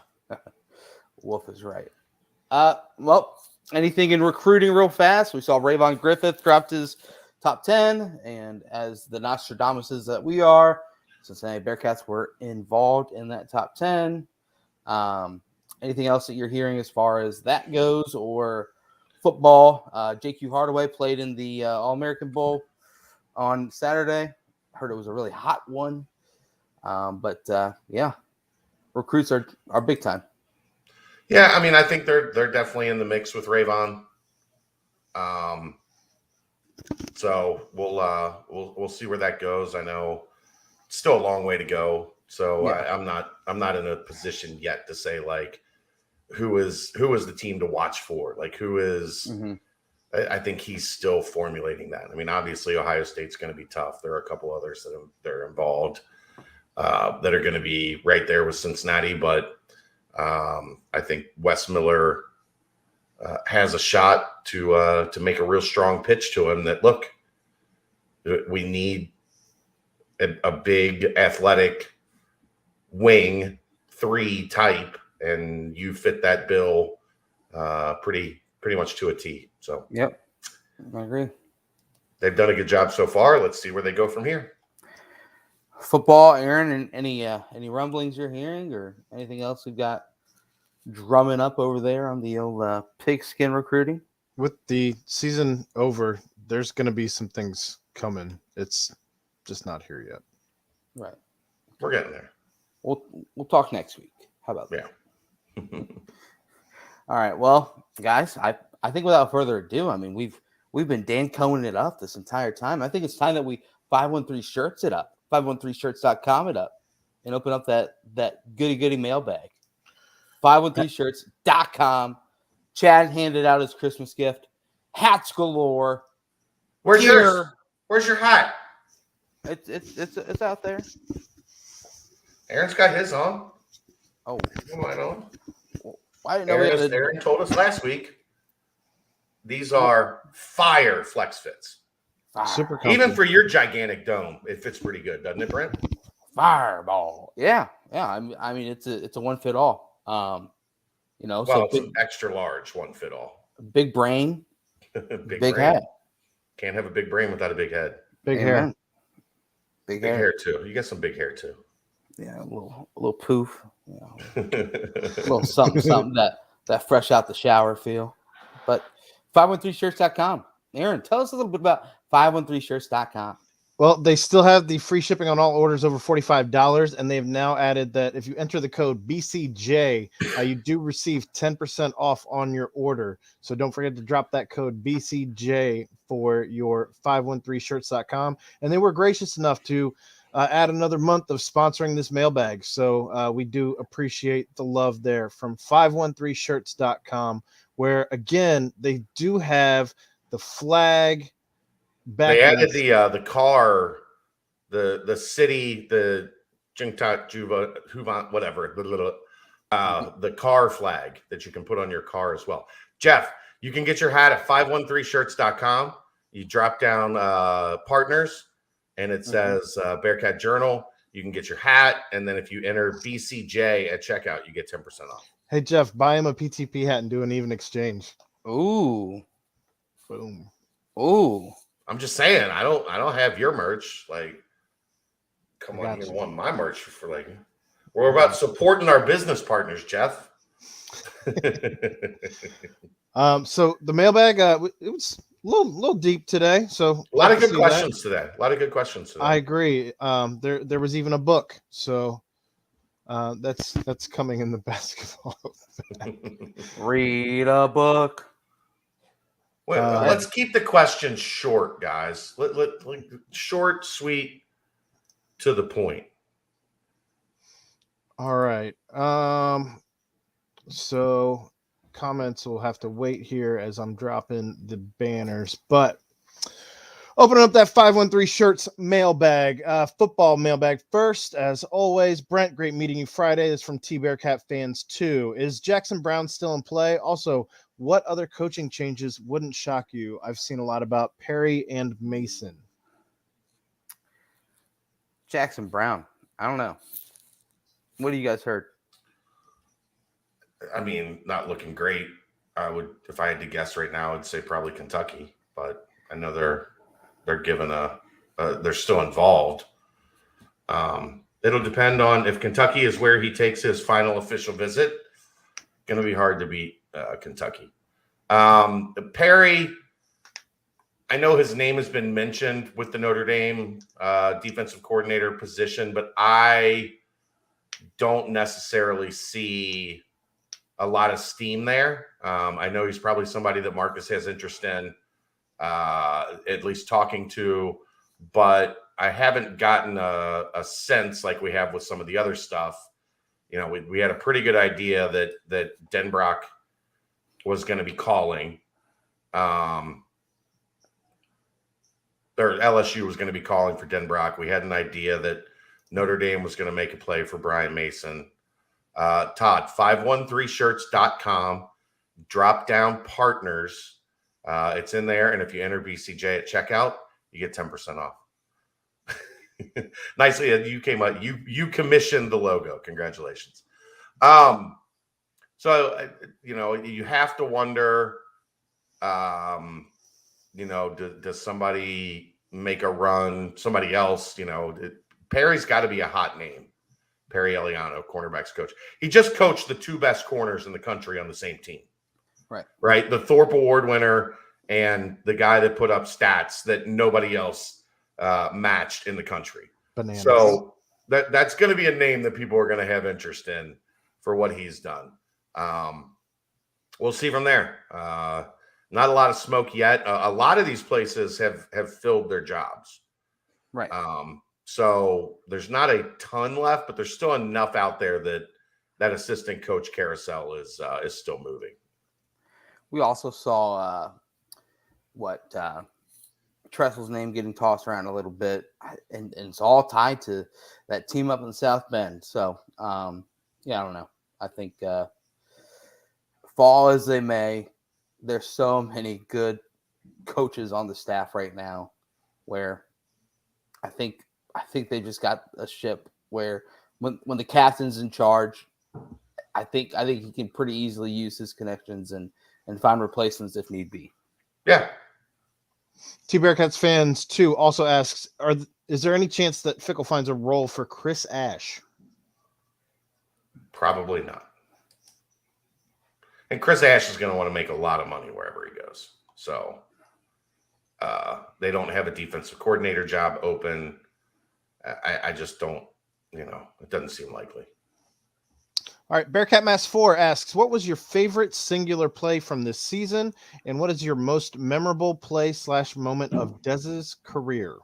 [SPEAKER 1] Wolf is right. Well, anything in recruiting real fast? We saw Rayvon Griffith dropped his top 10, and as the Nostradamuses that we are, Cincinnati Bearcats were involved in that top 10. Anything else that you're hearing as far as that goes, or football? JQ Hardaway played in the All-American Bowl on Saturday. Heard it was a really hot one. But yeah, recruits are big time.
[SPEAKER 2] Yeah, I mean, I think they're definitely in the mix with Rayvon. So we'll see where that goes. I know it's still a long way to go. So yeah. I'm not in a position yet to say like who is the team to watch for, like who is. Mm-hmm. I think he's still formulating that. I mean, obviously Ohio State's going to be tough. There are a couple others that are involved that are going to be right there with Cincinnati, but I think Wes Miller has a shot to make a real strong pitch to him that, look, we need a big athletic wing 3 type, and you fit that bill pretty much to a T. So
[SPEAKER 1] yep, I agree.
[SPEAKER 2] They've done a good job so far. Let's see where they go from here.
[SPEAKER 1] Football, Aaron, and any rumblings you're hearing or anything else we've got drumming up over there on the old pigskin recruiting?
[SPEAKER 3] With the season over, there's going to be some things coming. It's just not here yet.
[SPEAKER 1] Right.
[SPEAKER 2] We're getting there.
[SPEAKER 1] We'll talk next week. How about that?
[SPEAKER 2] Yeah.
[SPEAKER 1] All right. Well, guys, I think without further ado, I mean, we've been Dancoing it up this entire time. I think it's time that we 513 shirts it up, 513shirts.com it up, and open up that goody mailbag. 513shirts.com. Chad handed out his Christmas gift. Hats galore.
[SPEAKER 2] Where's yours? Where's your hat?
[SPEAKER 1] It's out there.
[SPEAKER 2] Aaron's got his on.
[SPEAKER 1] Oh,
[SPEAKER 2] mine on.
[SPEAKER 1] I didn't know
[SPEAKER 2] Aaron told us last week. These are fire flex fits.
[SPEAKER 3] Super comfy.
[SPEAKER 2] Even for your gigantic dome, it fits pretty good, doesn't it, Brent?
[SPEAKER 1] Fireball. Yeah. I mean, it's a one fit all.
[SPEAKER 2] Well,
[SPEAKER 1] so
[SPEAKER 2] it's an extra large one fit all.
[SPEAKER 1] Big brain, big brain. Head.
[SPEAKER 2] Can't have a big brain without a big head.
[SPEAKER 3] Big hair.
[SPEAKER 2] Big hair too. You got some big hair too.
[SPEAKER 1] Yeah, a little poof. A little something that fresh out the shower feel. But 513shirts.com. Aaron, tell us a little bit about 513shirts.com.
[SPEAKER 3] Well, they still have the free shipping on all orders over $45, and they've now added that if you enter the code BCJ, you do receive 10% off on your order. So don't forget to drop that code BCJ for your 513shirts.com. And they were gracious enough to add another month of sponsoring this mailbag. So we do appreciate the love there from 513shirts.com, where, again, they do have the flag.
[SPEAKER 2] They added the car, the city, the Jingtat Juba Huvan, whatever, the car flag that you can put on your car as well. Jeff, you can get your hat at 513shirts.com. You drop down partners, and it says Bearcat Journal. You can get your hat, and then if you enter BCJ at checkout, you get 10% off.
[SPEAKER 3] Hey Jeff, buy him a PTP hat and do an even exchange.
[SPEAKER 1] Ooh,
[SPEAKER 3] boom.
[SPEAKER 1] Ooh.
[SPEAKER 2] I'm just saying, I don't have your merch. Like, come on, you want my merch for like, we're about supporting our business partners, Jeff.
[SPEAKER 3] So the mailbag, it was a little deep today. So
[SPEAKER 2] a lot of good questions today. I
[SPEAKER 3] agree. There was even a book. So that's coming in the basketball.
[SPEAKER 1] Read a book.
[SPEAKER 2] Well, let's keep the questions short, guys. Short, sweet, to the point.
[SPEAKER 3] All right. So comments will have to wait here as I'm dropping the banners, but opening up that 513 shirts mailbag, football mailbag first, as always. Brent, great meeting you Friday. This is from T Bearcat fans 2. Is Jackson Brown still in play? Also, what other coaching changes wouldn't shock you? I've seen a lot about Perry and Mason.
[SPEAKER 1] Jackson Brown. I don't know. What do you guys heard?
[SPEAKER 2] I mean, not looking great. I would, if I had to guess right now, I'd say probably Kentucky, but I know they're given they're still involved. It'll depend on if Kentucky is where he takes his final official visit. Going to be hard to beat Kentucky. Perry, I know his name has been mentioned with the Notre Dame defensive coordinator position, but I don't necessarily see a lot of steam there. I know he's probably somebody that Marcus has interest in, at least talking to, but I haven't gotten a sense like we have with some of the other stuff. You know, we had a pretty good idea that Denbrock was going to be calling, or LSU was going to be calling for Denbrock. We had an idea that Notre Dame was going to make a play for Brian Mason. Todd, 513shirts.com, drop down partners. It's in there. And if you enter BCJ at checkout, you get 10% off. Nicely, you came up, you commissioned the logo. Congratulations. So, you know, you have to wonder, you know, does somebody make a run? Somebody else, you know, Perry's got to be a hot name. Perry Eliano, cornerbacks coach. He just coached the 2 best corners in the country on the same team. Right. The Thorpe Award winner and the guy that put up stats that nobody else matched in the country.
[SPEAKER 3] Bananas.
[SPEAKER 2] So that's going to be a name that people are going to have interest in for what he's done. We'll see from there. Not a lot of smoke yet. A lot of these places have filled their jobs.
[SPEAKER 1] Right.
[SPEAKER 2] So there's not a ton left, but there's still enough out there that assistant coach carousel is still moving.
[SPEAKER 1] We also saw Tressel's name getting tossed around a little bit, and it's all tied to that team up in South Bend. So, I don't know. I think fall as they may, there's so many good coaches on the staff right now where I think they just got a ship where when the captain's in charge, I think he can pretty easily use his connections and find replacements if need be.
[SPEAKER 2] Yeah.
[SPEAKER 3] T Bearcats fans 2 also asks, is there any chance that Fickle finds a role for Chris Ash?
[SPEAKER 2] Probably not. And Chris Ash is going to want to make a lot of money wherever he goes. So they don't have a defensive coordinator job open. I just don't, it doesn't seem likely.
[SPEAKER 3] All right. Bearcat Mass 4 asks, what was your favorite singular play from this season? And what is your most memorable play / moment of Dez's career?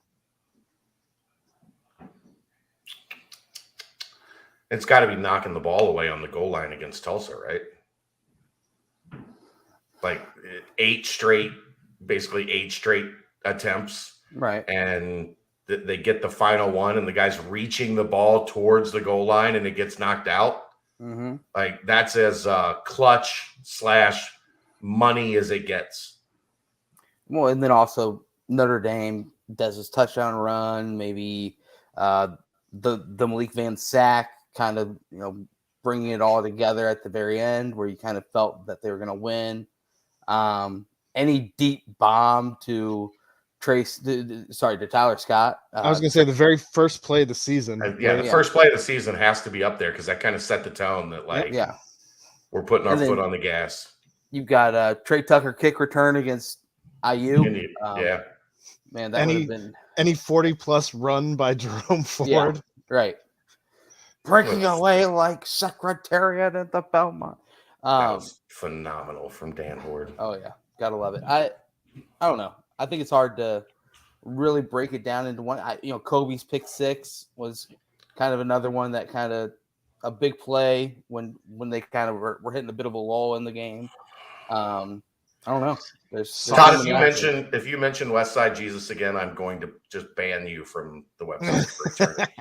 [SPEAKER 2] It's got to be knocking the ball away on the goal line against Tulsa, right? Like 8 straight attempts.
[SPEAKER 1] Right.
[SPEAKER 2] And they get the final one and the guy's reaching the ball towards the goal line and it gets knocked out.
[SPEAKER 1] Mm-hmm.
[SPEAKER 2] Like that's as clutch / money as it gets.
[SPEAKER 1] Well, and then also Notre Dame does his touchdown run, maybe the Malik Van sack kind of, bringing it all together at the very end where you kind of felt that they were going to win. Any deep bomb to Tyler Scott.
[SPEAKER 3] I was going to say the very first play of the season.
[SPEAKER 2] First play of the season has to be up there because that kind of set the tone that we're putting our foot on the gas.
[SPEAKER 1] You've got Trey Tucker kick return against IU. Man, that would have been
[SPEAKER 3] any 40+ run by Jerome Ford.
[SPEAKER 1] Yeah, right. Breaking away like Secretariat at the Belmont.
[SPEAKER 2] That was phenomenal from Dan Horde.
[SPEAKER 1] Oh yeah, gotta love it. I don't know. I think it's hard to really break it down into one. Kobe's pick 6 was kind of another one that kind of a big play when they kind of were hitting a bit of a lull in the game. I don't know. There's
[SPEAKER 2] Todd, if you mention West Side Jesus again, I'm going to just ban you from the website for eternity.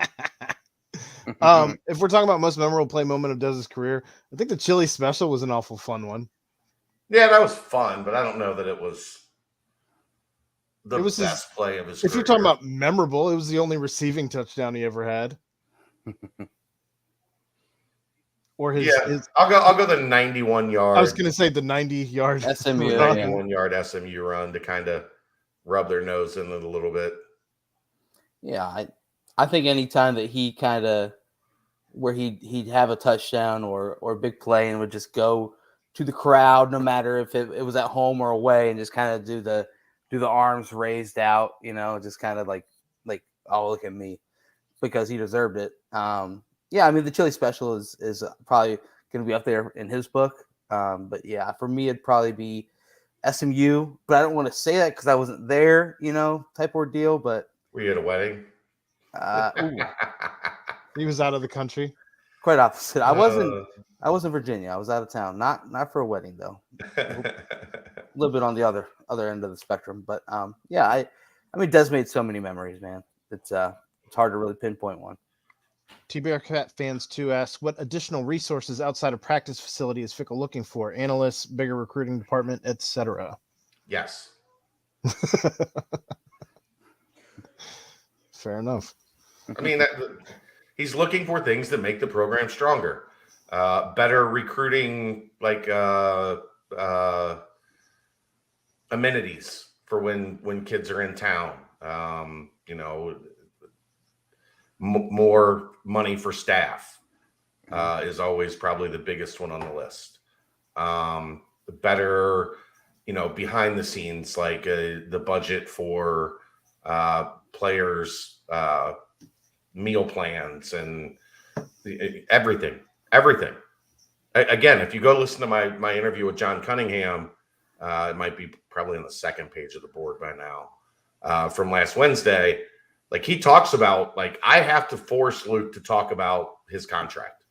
[SPEAKER 3] If we're talking about most memorable play moment of Dez's career, I think the Chili special was an awful fun one.
[SPEAKER 2] Yeah, that was fun, but I don't know that it was the best play of his career.
[SPEAKER 3] If you're talking about memorable, it was the only receiving touchdown he ever had. Or
[SPEAKER 2] I'll go the 91-yard.
[SPEAKER 3] I was going to say the 90-yard
[SPEAKER 1] SMU,
[SPEAKER 2] 91-yard SMU run to kind of rub their nose in it a little bit.
[SPEAKER 1] Yeah, I think anytime that he kind of where he'd have a touchdown or a big play and would just go to the crowd, no matter if it was at home or away, and just kind of do the arms raised out, just kind of like, oh, look at me, because he deserved it. Yeah, I mean, the Chili special is probably going to be up there in his book. But yeah, for me, it'd probably be SMU. But I don't want to say that because I wasn't there, type ordeal. But
[SPEAKER 2] were you at a wedding?
[SPEAKER 3] He was out of the country.
[SPEAKER 1] Quite opposite. I was in Virginia. I was out of town. Not for a wedding though. A little bit on the other end of the spectrum. But yeah, I mean, Des made so many memories, man. It's hard to really pinpoint one.
[SPEAKER 3] Bearcat fans 2 ask, what additional resources outside of practice facility is Fickle looking for? Analysts, bigger recruiting department, etc.
[SPEAKER 2] Yes.
[SPEAKER 3] Fair enough.
[SPEAKER 2] I mean, he's looking for things that make the program stronger. Better recruiting, like amenities for when kids are in town. More money for staff is always probably the biggest one on the list. Better, behind the scenes, like the budget for players' meal plans and everything. Again, if you go listen to my interview with John Cunningham, it might be probably on the second page of the board by now, from last Wednesday. Like, he talks about, like, I have to force Luke to talk about his contract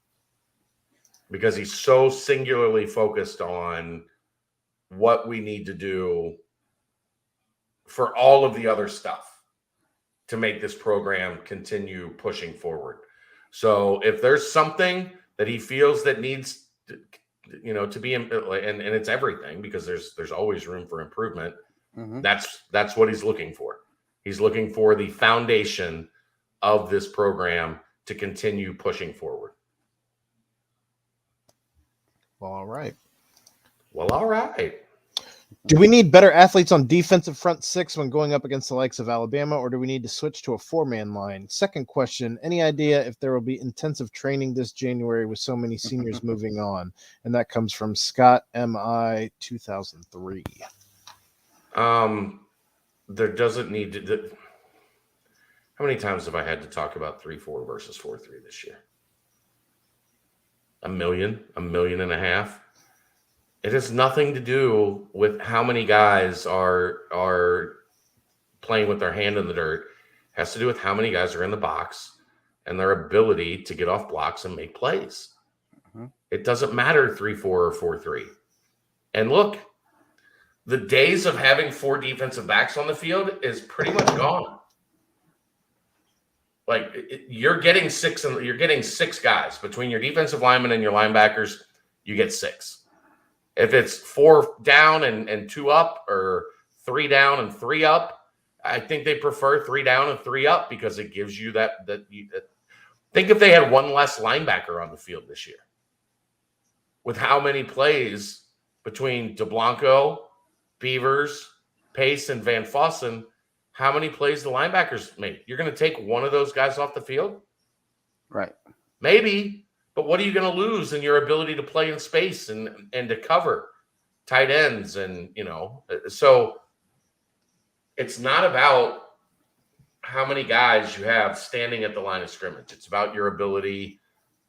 [SPEAKER 2] because he's so singularly focused on what we need to do for all of the other stuff to make this program continue pushing forward. So if there's something that he feels that needs to be, and it's everything, because there's always room for improvement. Mm-hmm. That's what he's looking for. He's looking for the foundation of this program to continue pushing forward.
[SPEAKER 3] Well, all right.
[SPEAKER 5] Do we need better athletes on defensive front six when going up against the likes of Alabama, or do we need to switch to a 4-man line? Second question, any idea if there will be intensive training this January with so many seniors moving on? And that comes from Scott MI 2003.
[SPEAKER 2] There doesn't need to. How many times have I had to talk about 3-4 versus 4-3 this year? 1 million, 1.5 million. It has nothing to do with how many guys are playing with their hand in the dirt. It has to do with how many guys are in the box and their ability to get off blocks and make plays. Mm-hmm. It doesn't matter 3-4 or 4-3. And look, the days of having 4 defensive backs on the field is pretty much gone. Like, you're getting 6 guys between your defensive linemen and your linebackers. You get 6. If it's 4 down and 2 up, or 3 down and 3 up, I think they prefer 3 down and 3 up because it gives you that. Think if they had 1 less linebacker on the field this year, with how many plays between DeBlanco, Beavers, Pace, and Van Fossen, how many plays the linebackers make? You're going to take one of those guys off the field?
[SPEAKER 1] Right.
[SPEAKER 2] Maybe, but what are you going to lose in your ability to play in space and to cover tight ends? And, so it's not about how many guys you have standing at the line of scrimmage. It's about your ability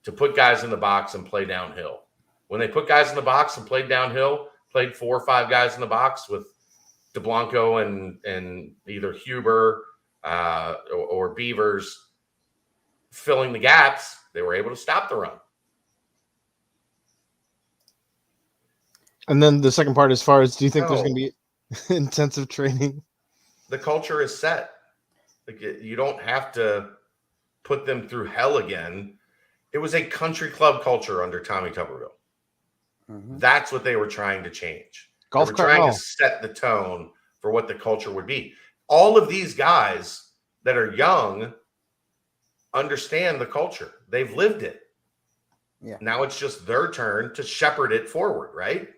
[SPEAKER 2] to put guys in the box and play downhill. When they put guys in the box and played downhill, played 4 or 5 guys in the box with DeBlanco and either Huber or Beavers filling the gaps, they were able to stop the run.
[SPEAKER 5] And then the second part, as far as, do you think there's going to be intensive training?
[SPEAKER 2] The culture is set. Like, you don't have to put them through hell again. It was a country club culture under Tommy Tuberville. Mm-hmm. That's what they were trying to change. They were trying to set the tone for what the culture would be. All of these guys that are young understand the culture. They've lived it.
[SPEAKER 1] Yeah.
[SPEAKER 2] Now it's just their turn to shepherd it forward, right?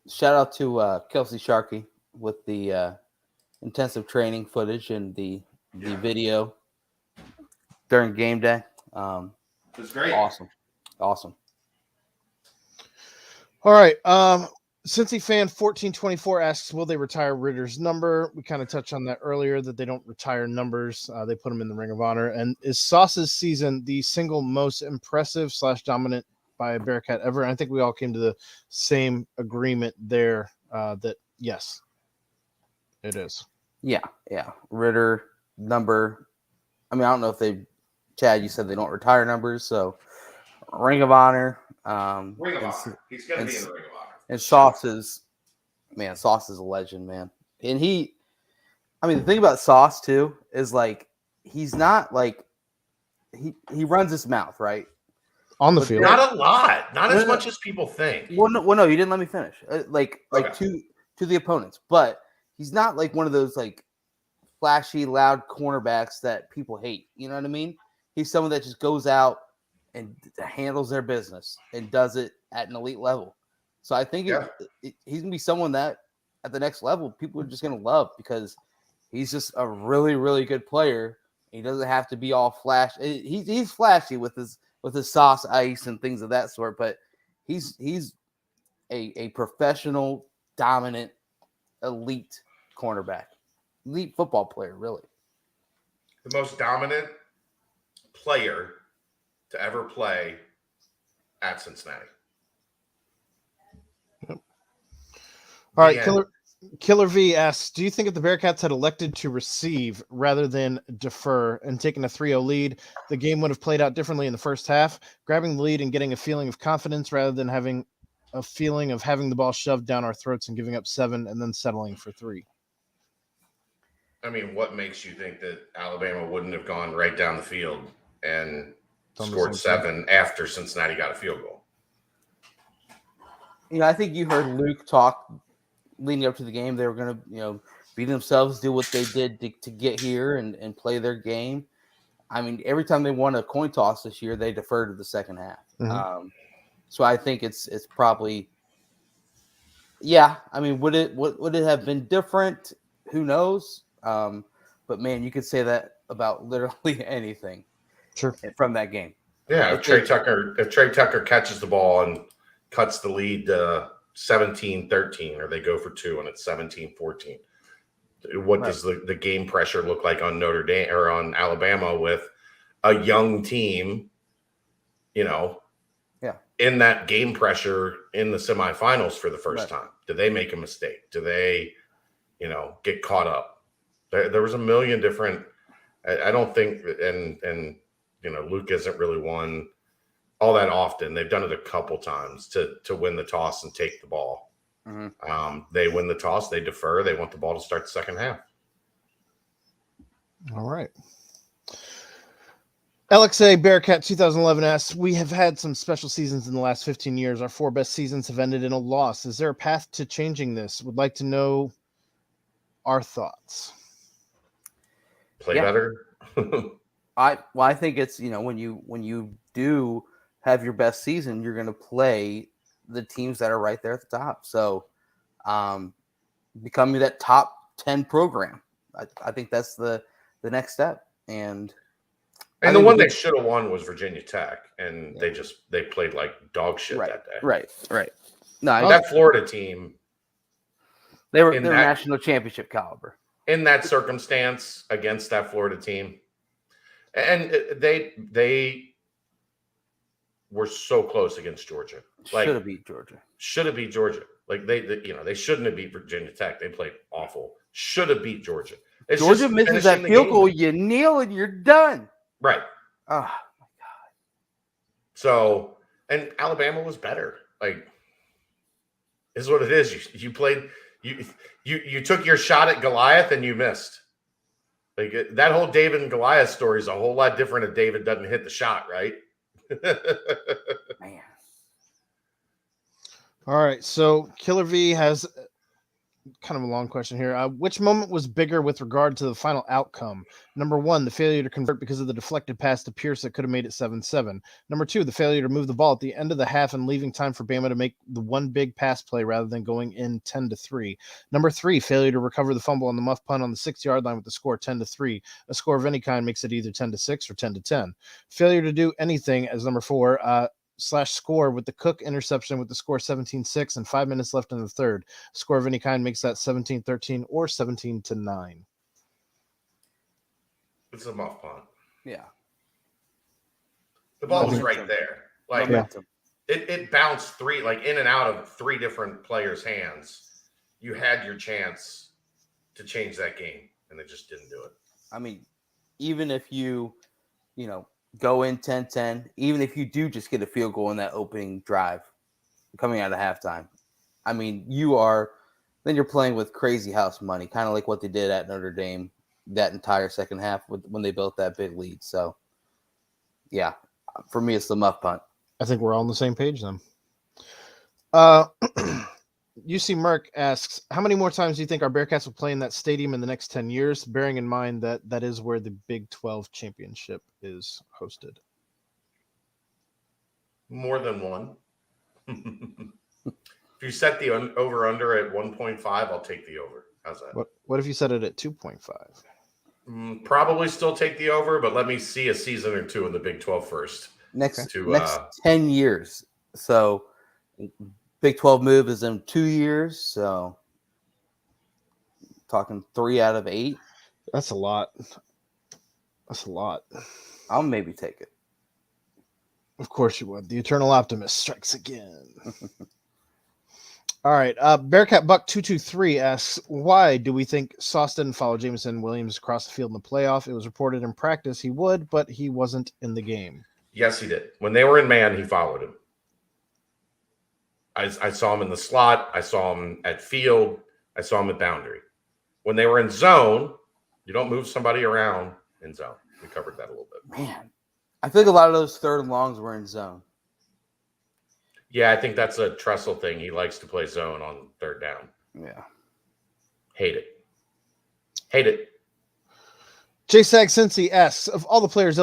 [SPEAKER 1] Shout out to Kelsey Sharkey with the intensive training footage and the video during game day.
[SPEAKER 2] It's great.
[SPEAKER 1] Awesome.
[SPEAKER 5] All right. Cincy fan 1424 asks, will they retire Ritter's number? We kind of touched on that earlier, that they don't retire numbers. They put him in the Ring of Honor. And is Sauce's season the single most impressive / dominant by a Bearcat ever? And I think we all came to the same agreement there that yes, it is.
[SPEAKER 1] Yeah. Ritter number. I mean, I don't know if they, Chad, you said they don't retire numbers, so Ring of Honor.
[SPEAKER 2] Ring of Honor. He's going to be in the Ring of Honor.
[SPEAKER 1] And Sauce is a legend, man. And the thing about Sauce too is like, he's not like, he runs his mouth, right?
[SPEAKER 5] On the field.
[SPEAKER 2] Not a lot. Not as much as people think.
[SPEAKER 1] Well, no, you didn't let me finish. To the opponents. But he's not like one of those like flashy, loud cornerbacks that people hate. You know what I mean? He's someone that just goes out and handles their business and does it at an elite level. So I think he's going to be someone that at the next level, people are just going to love, because he's just a really, really good player. He doesn't have to be all flash. He's flashy with his sauce ice and things of that sort, but he's a professional, dominant, elite cornerback, elite football player, really.
[SPEAKER 2] The most dominant player to ever play at Cincinnati.
[SPEAKER 5] All right, Killer V asks, do you think if the Bearcats had elected to receive rather than defer and taken a 3-0 lead, the game would have played out differently in the first half, grabbing the lead and getting a feeling of confidence rather than having a feeling of having the ball shoved down our throats and giving up 7 and then settling for 3?
[SPEAKER 2] I mean, what makes you think that Alabama wouldn't have gone right down the field and scored 7 after Cincinnati got a field goal?
[SPEAKER 1] I think you heard Luke talk leading up to the game. They were going to, beat themselves, do what they did to get here and play their game. I mean, every time they won a coin toss this year, they deferred to the second half. Mm-hmm. So I think it's probably, I mean, would it have been different? Who knows? But man, you could say that about literally anything.
[SPEAKER 5] Sure.
[SPEAKER 1] From that game.
[SPEAKER 2] Yeah, if Trey Tucker catches the ball and cuts the lead 17-13, or they go for 2 and it's 17-14. What does the game pressure look like on Notre Dame or on Alabama with a young team, in that game pressure in the semifinals for the first time? Do they make a mistake? Do they, get caught up? There was a million different, I don't think, and Luke isn't really one all that often. They've done it a couple times to win the toss and take the ball. Mm-hmm. They win the toss, they defer, they want the ball to start the second half.
[SPEAKER 5] All right. LXA Bearcat 2011 asks, we have had some special seasons in the last 15 years. Our 4 best seasons have ended in a loss. Is there a path to changing this? Would like to know our thoughts.
[SPEAKER 2] Play better.
[SPEAKER 1] I think it's, when you do have your best season, you're going to play the teams that are right there at the top. So becoming that top 10 program, I think that's the next step. And
[SPEAKER 2] the one they should have won was Virginia Tech, and they played like dog shit that day.
[SPEAKER 1] Right. No,
[SPEAKER 2] that Florida team,
[SPEAKER 1] they were national championship caliber
[SPEAKER 2] in that circumstance against that Florida team, and they were so close against Georgia.
[SPEAKER 1] Should have beat Georgia.
[SPEAKER 2] Like they shouldn't have beat Virginia Tech. They played awful. Should have beat Georgia. It's
[SPEAKER 1] Georgia misses that field goal, you kneel and you're done.
[SPEAKER 2] Right.
[SPEAKER 1] Oh my God.
[SPEAKER 2] So, and Alabama was better. Like, this is what it is. You played. You took your shot at Goliath and you missed. Like that whole David and Goliath story is a whole lot different if David doesn't hit the shot, right?
[SPEAKER 1] Man.
[SPEAKER 5] All right, so Killer V has kind of a long question here. Which moment was bigger with regard to the final outcome? Number one, the failure to convert because of the deflected pass to Pierce that could have made it 7-7. Number two, the failure to move the ball at the end of the half and leaving time for Bama to make the one big pass play rather than going in 10-3. Number three, failure to recover the fumble on the muff punt on the 6-yard line with the score 10-3. A score of any kind makes it either 10-6 or 10-10. Failure to do anything as number four, /score with the Cook interception with the score 17-6 and 5 minutes left in the third. A score of any kind makes that 17-13 or 17-9.
[SPEAKER 2] It's a muff punt.
[SPEAKER 1] Yeah.
[SPEAKER 2] The ball was right there. Like it bounced in and out of three different players' hands. You had your chance to change that game, and they just didn't do it.
[SPEAKER 1] I mean, even if you go in 10-10, even if you do just get a field goal in that opening drive coming out of halftime, I mean, then you're playing with crazy house money, kind of like what they did at Notre Dame that entire second half when they built that big lead. So, yeah, for me, it's the muff punt.
[SPEAKER 5] I think we're all on the same page then. UC Merck asks, how many more times do you think our Bearcats will play in that stadium in the next 10 years, bearing in mind that is where the Big 12 championship is hosted?
[SPEAKER 2] More than one. If you set the over-under at 1.5, I'll take the over. How's that?
[SPEAKER 5] What if you set it at 2.5?
[SPEAKER 2] Probably still take the over, but let me see a season or two in the Big 12 first.
[SPEAKER 1] Next 10 years. So Big 12 move is in 2 years. So talking 3 out of 8.
[SPEAKER 5] That's a lot.
[SPEAKER 1] I'll maybe take it.
[SPEAKER 5] Of course you would. The eternal optimist strikes again. All right. Bearcat Buck 223 asks, why do we think Sauce didn't follow Jameson Williams across the field in the playoff? It was reported in practice he would, but he wasn't in the game.
[SPEAKER 2] Yes, he did. When they were in man, he followed him. I saw him in the slot. I saw him at field. I saw him at boundary. When they were in zone, you don't move somebody around in zone. We covered that a little bit.
[SPEAKER 1] Man, I think a lot of those third and longs were in zone.
[SPEAKER 2] Yeah, I think that's a Tressel thing. He likes to play zone on third down.
[SPEAKER 1] Yeah.
[SPEAKER 2] Hate it.
[SPEAKER 5] J-Sag Cincy asks, of all the players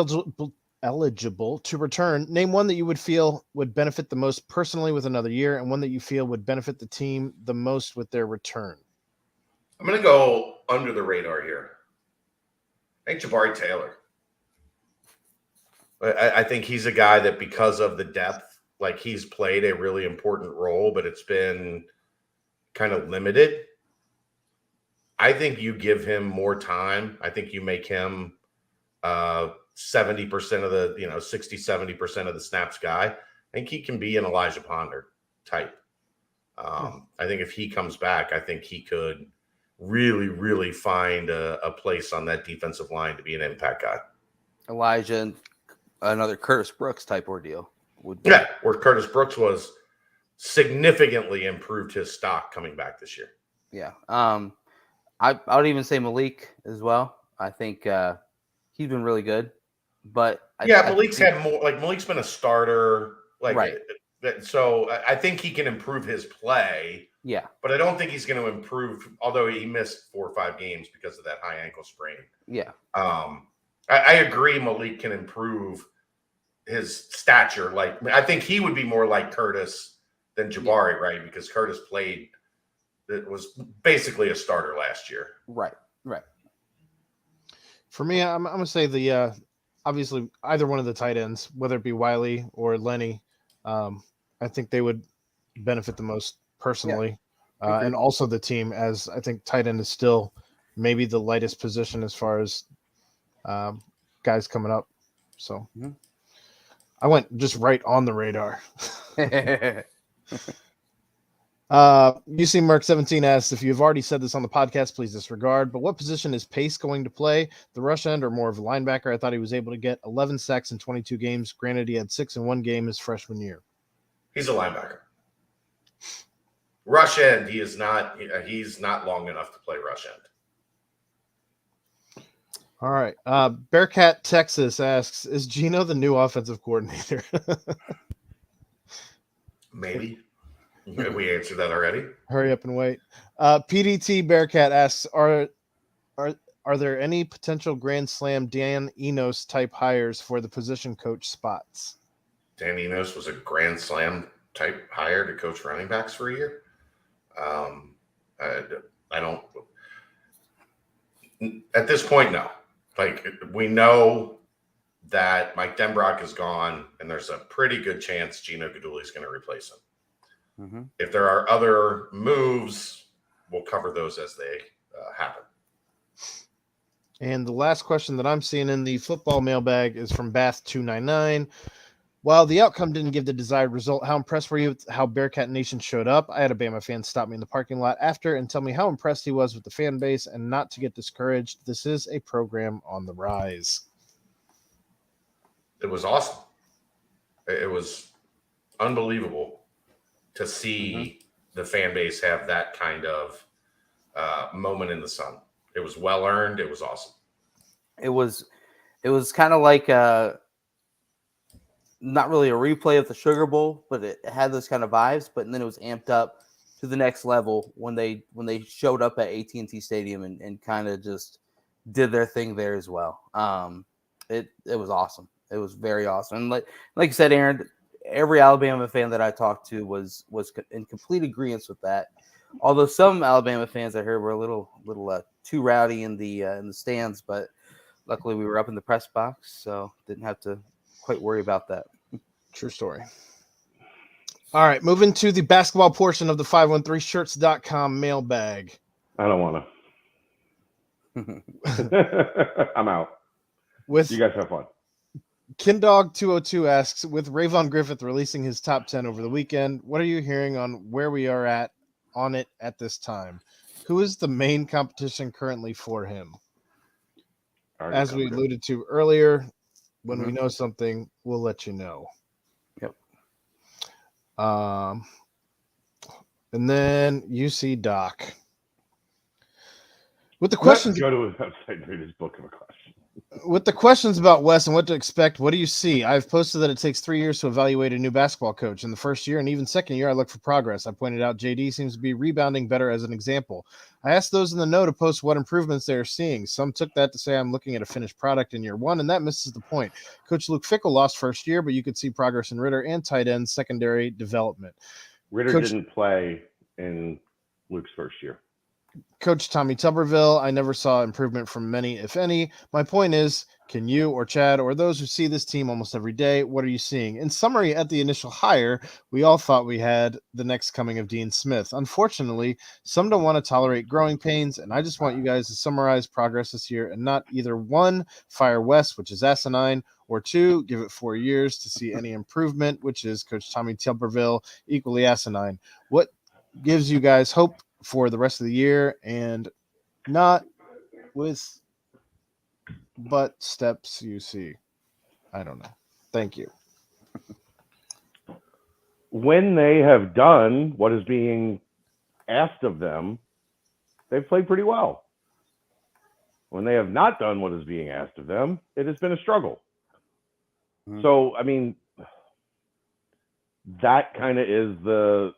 [SPEAKER 5] eligible to return, name one that you would feel would benefit the most personally with another year and one that you feel would benefit the team the most with their return.
[SPEAKER 2] I'm going to go under the radar here. I think Jabari Taylor. I think he's a guy that because of the depth, like he's played a really important role, but it's been kind of limited. I think you give him more time. I think you make him 70% of the, 60, 70% of the snaps guy. I think he can be an Elijah Ponder type. I think if he comes back, I think he could really, really find a place on that defensive line to be an impact guy.
[SPEAKER 1] Elijah and another Curtis Brooks type ordeal.
[SPEAKER 2] Yeah, where Curtis Brooks was significantly improved his stock coming back this year.
[SPEAKER 1] Yeah. I would even say Malik as well. I think he's been really good. But
[SPEAKER 2] Malik's had more. Like Malik's been a starter.
[SPEAKER 1] Right.
[SPEAKER 2] So I think he can improve his play.
[SPEAKER 1] Yeah.
[SPEAKER 2] But I don't think he's going to improve, although he missed 4 or 5 games because of that high ankle sprain.
[SPEAKER 1] Yeah.
[SPEAKER 2] I agree Malik can improve his stature. Like I think he would be more like Curtis than Jabari, right? Because Curtis was basically a starter last year.
[SPEAKER 1] Right.
[SPEAKER 5] For me, I'm going to say the obviously either one of the tight ends, whether it be Wiley or Lenny, I think they would benefit the most personally. Yeah. And also the team, as I think tight end is still maybe the lightest position as far as guys coming up. So I went just right on the radar. UC Merck 17 asks if you've already said this on the podcast, please disregard. But what position is Pace going to play? The rush end or more of a linebacker? I thought he was able to get 11 sacks in 22 games. Granted, he had 6 in one game his freshman year.
[SPEAKER 2] He's a linebacker. Rush end, he's not long enough to play rush end.
[SPEAKER 5] All right. Bearcat Texas asks, is Gino the new offensive coordinator?
[SPEAKER 2] Maybe. We answered that already.
[SPEAKER 5] Hurry up and wait. PDT Bearcat asks, are there any potential Grand Slam Dan Enos type hires for the position coach spots?
[SPEAKER 2] Dan Enos was a Grand Slam type hire to coach running backs for a year. I don't. At this point, no. Like, we know that Mike Denbrock is gone, and there's a pretty good chance Gino Guidugli is going to replace him. Mm-hmm. If there are other moves, we'll cover those as they happen.
[SPEAKER 5] And the last question that I'm seeing in the football mailbag is from Bath299. While the outcome didn't give the desired result, how impressed were you with how Bearcat Nation showed up? I had a Bama fan stop me in the parking lot after and tell me how impressed he was with the fan base and not to get discouraged. This is a program on the rise.
[SPEAKER 2] It was awesome. It was unbelievable to see the fan base have that kind of moment in the sun. It was well earned. It was awesome. It
[SPEAKER 1] was kind of like not really a replay of the Sugar Bowl, but it had those kind of vibes. But then it was amped up to the next level when they showed up at AT&T Stadium and kind of just did their thing there as well. It was awesome. It was very awesome. And like you said, Aaron, every Alabama fan that I talked to was in complete agreement with that. Although some Alabama fans I heard were a little too rowdy in the stands, but luckily we were up in the press box, so didn't have to quite worry about that.
[SPEAKER 5] True story. All right, moving to the basketball portion of the 513shirts.com mailbag.
[SPEAKER 4] I don't want to. I'm out. You guys have fun.
[SPEAKER 5] Kindog202 asks, with Rayvon Griffith releasing his top 10 over the weekend, what are you hearing on where we are on it at this time? Who is the main competition currently for him? As we alluded to earlier, when we know something, we'll let you know.
[SPEAKER 1] Yep.
[SPEAKER 5] And then UC Doc. With the questions,
[SPEAKER 4] go to his website and read his book of a question.
[SPEAKER 5] With the questions about Wes and what to expect, what do you see? I've posted that it takes 3 years to evaluate a new basketball coach. In the first year and even second year, I look for progress. I pointed out JD seems to be rebounding better as an example. I asked those in the know to post what improvements they are seeing. Some took that to say I'm looking at a finished product in year one, and that misses the point. Coach Luke Fickell lost first year, but you could see progress in Ritter and tight end secondary development.
[SPEAKER 4] Ritter didn't play in Luke's first year.
[SPEAKER 5] Coach Tommy Tuberville, I never saw improvement from many, if any. My point is, can you or Chad or those who see this team almost every day, what are you seeing? In summary, at the initial hire, we all thought we had the next coming of Dean Smith. Unfortunately, some don't want to tolerate growing pains, and I just want you guys to summarize progress this year and not either one, fire West, which is asinine, or two, give it 4 years to see any improvement, which is Coach Tommy Tuberville, equally asinine. What gives you guys hope for the rest of the year and not with but steps you see? I don't know. Thank you.
[SPEAKER 4] When they have done what is being asked of them, they've played pretty well. When they have not done what is being asked of them, it has been a struggle. Mm-hmm. So, I mean, that kind of is the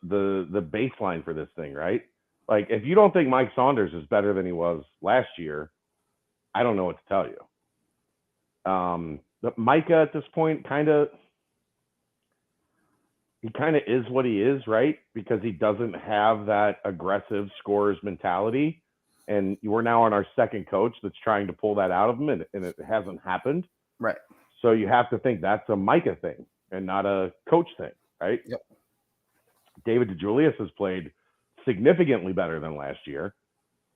[SPEAKER 4] baseline for this thing, right? Like, if you don't think Mike Saunders is better than he was last year, I don't know what to tell you. But Micah at this point he kind of is what he is, right? Because he doesn't have that aggressive scorer's mentality. And we're now on our second coach that's trying to pull that out of him, and it hasn't happened.
[SPEAKER 1] Right.
[SPEAKER 4] So you have to think that's a Micah thing and not a coach thing, right?
[SPEAKER 1] Yep.
[SPEAKER 4] David DeJulius has played significantly better than last year,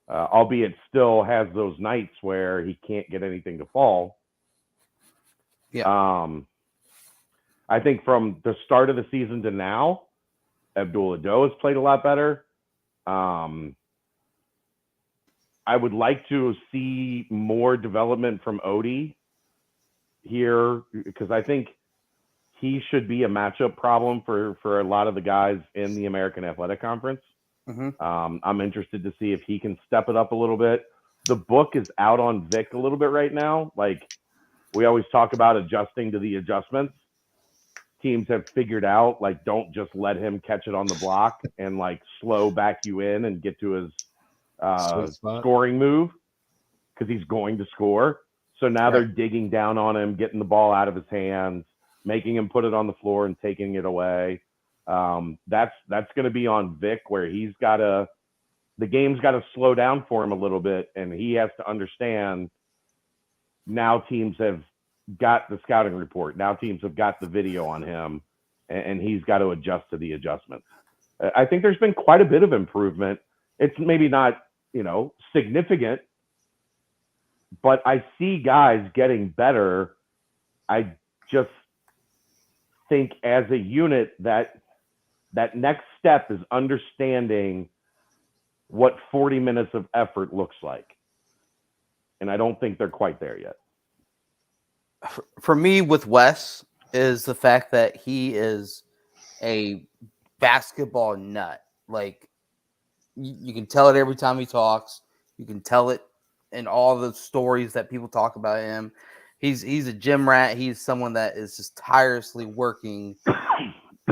[SPEAKER 4] albeit still has those nights where he can't get anything to fall.
[SPEAKER 1] Yeah.
[SPEAKER 4] I think from the start of the season to now, Abdul Ado has played a lot better. I would like to see more development from Odie here, because I think he should be a matchup problem for a lot of the guys in the American Athletic Conference. I'm interested to see if he can step it up a little bit. The book is out on Vic a little bit right now. Like, we always talk about adjusting to the adjustments. Teams have figured out, like, don't just let him catch it on the block and, like, slow back you in and get to his scoring move, because he's going to score. So now they're digging down on him, getting the ball out of his hands, making him put it on the floor and taking it away. That's going to be on Vic, where the game's got to slow down for him a little bit, and he has to understand now teams have got the scouting report. Now teams have got the video on him, and he's got to adjust to the adjustments. I think there's been quite a bit of improvement. It's maybe not, significant, but I see guys getting better. I just think as a unit that next step is understanding what 40 minutes of effort looks like. And I don't think they're quite there yet.
[SPEAKER 1] For me, with Wes, is the fact that he is a basketball nut. Like, you can tell it every time he talks. You can tell it in all the stories that people talk about him. He's a gym rat. He's someone that is just tirelessly working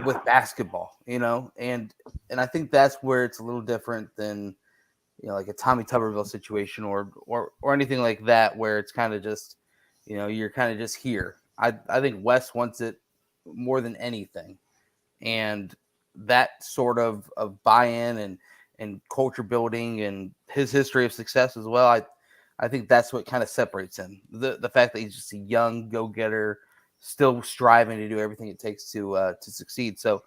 [SPEAKER 1] with basketball, and I think that's where it's a little different than, like a Tommy Tuberville situation or anything like that, where it's kind of just, you're kind of just here. I think Wes wants it more than anything. And that sort of buy-in and culture building and his history of success as well, I think that's what kind of separates him. The fact that he's just a young go-getter, still striving to do everything it takes to succeed. So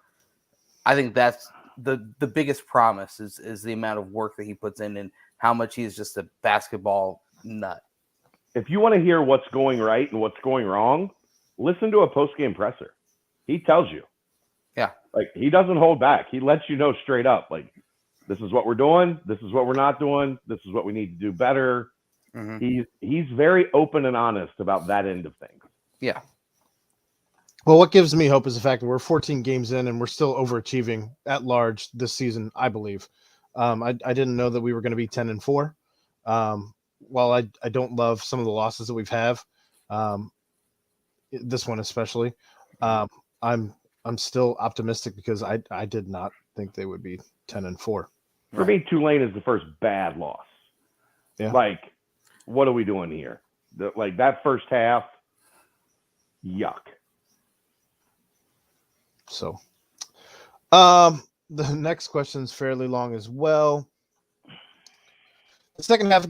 [SPEAKER 1] I think that's the biggest promise is the amount of work that he puts in and how much he is just a basketball nut.
[SPEAKER 4] If you want to hear what's going right and what's going wrong, listen to a post-game presser. He tells you.
[SPEAKER 1] Yeah.
[SPEAKER 4] Like, he doesn't hold back. He lets you know straight up, like, this is what we're doing. This is what we're not doing. This is what we need to do better. Mm-hmm. He's very open and honest about that end of things.
[SPEAKER 1] Yeah.
[SPEAKER 5] Well, what gives me hope is the fact that we're 14 games in and we're still overachieving at large this season, I believe. I didn't know that we were going to be 10-4. While I don't love some of the losses that we've have, this one especially, I'm still optimistic because I did not think they would be 10-4.
[SPEAKER 4] For me, Tulane is the first bad loss.
[SPEAKER 5] Yeah.
[SPEAKER 4] Like, what are we doing here? That first half, yuck.
[SPEAKER 5] So, the next question is fairly long as well. The second half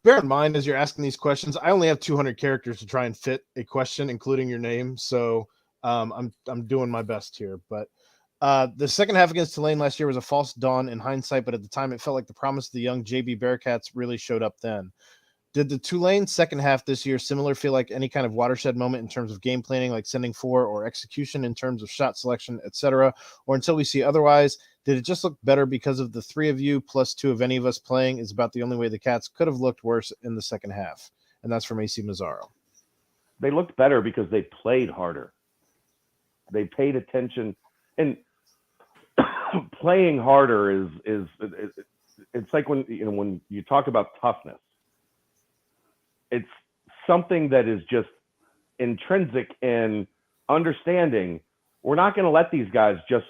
[SPEAKER 5] bear in mind as you're asking these questions, I only have 200 characters to try and fit a question, including your name. So, I'm doing my best here. But the second half against Tulane last year was a false dawn in hindsight, but at the time it felt like the promise of the young JB Bearcats really showed up then. Did the Tulane second half this year feel like any kind of watershed moment in terms of game planning, like sending four, or execution in terms of shot selection, etc.? Or until we see otherwise, did it just look better because of the three of you plus two of any of us playing is about the only way the Cats could have looked worse in the second half? And that's from AC Mazzaro.
[SPEAKER 4] They looked better because they played harder. They paid attention, and playing harder is it's like when you talk about toughness. It's something that is just intrinsic in understanding. We're not going to let these guys just,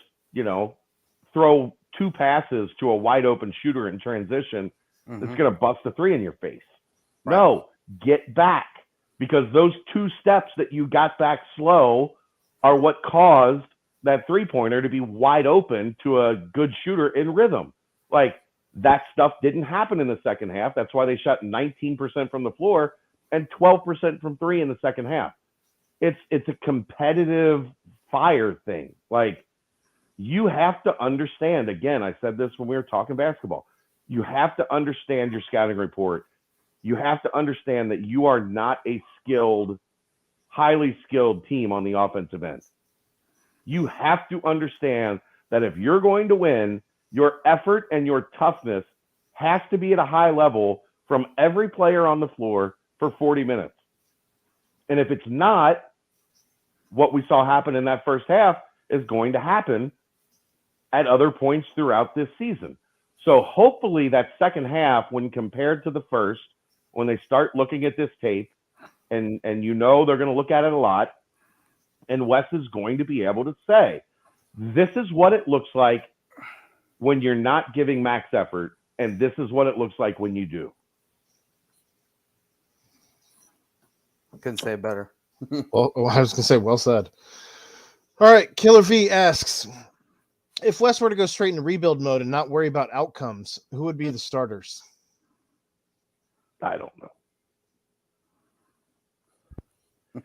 [SPEAKER 4] throw two passes to a wide open shooter in transition that's going to bust a three in your face. Right. No, get back, because those two steps that you got back slow are what caused that three-pointer to be wide open to a good shooter in rhythm. Like, that stuff didn't happen in the second half. That's why they shot 19% from the floor and 12% from three in the second half. It's a competitive fire thing. Like, you have to understand, again, I said this when we were talking basketball, you have to understand your scouting report. You have to understand that you are not a highly skilled team on the offensive end. You have to understand that if you're going to win, your effort and your toughness has to be at a high level from every player on the floor for 40 minutes. And if it's not, what we saw happen in that first half is going to happen at other points throughout this season. So hopefully that second half, when compared to the first, when they start looking at this tape, and you know they're going to look at it a lot, and Wes is going to be able to say, this is what it looks like when you're not giving max effort, and this is what it looks like when you do.
[SPEAKER 1] Couldn't say it better.
[SPEAKER 5] Well, I was going to say, well said. All right. Killer V asks, if Wes were to go straight into rebuild mode and not worry about outcomes, who would be the starters?
[SPEAKER 4] I don't know.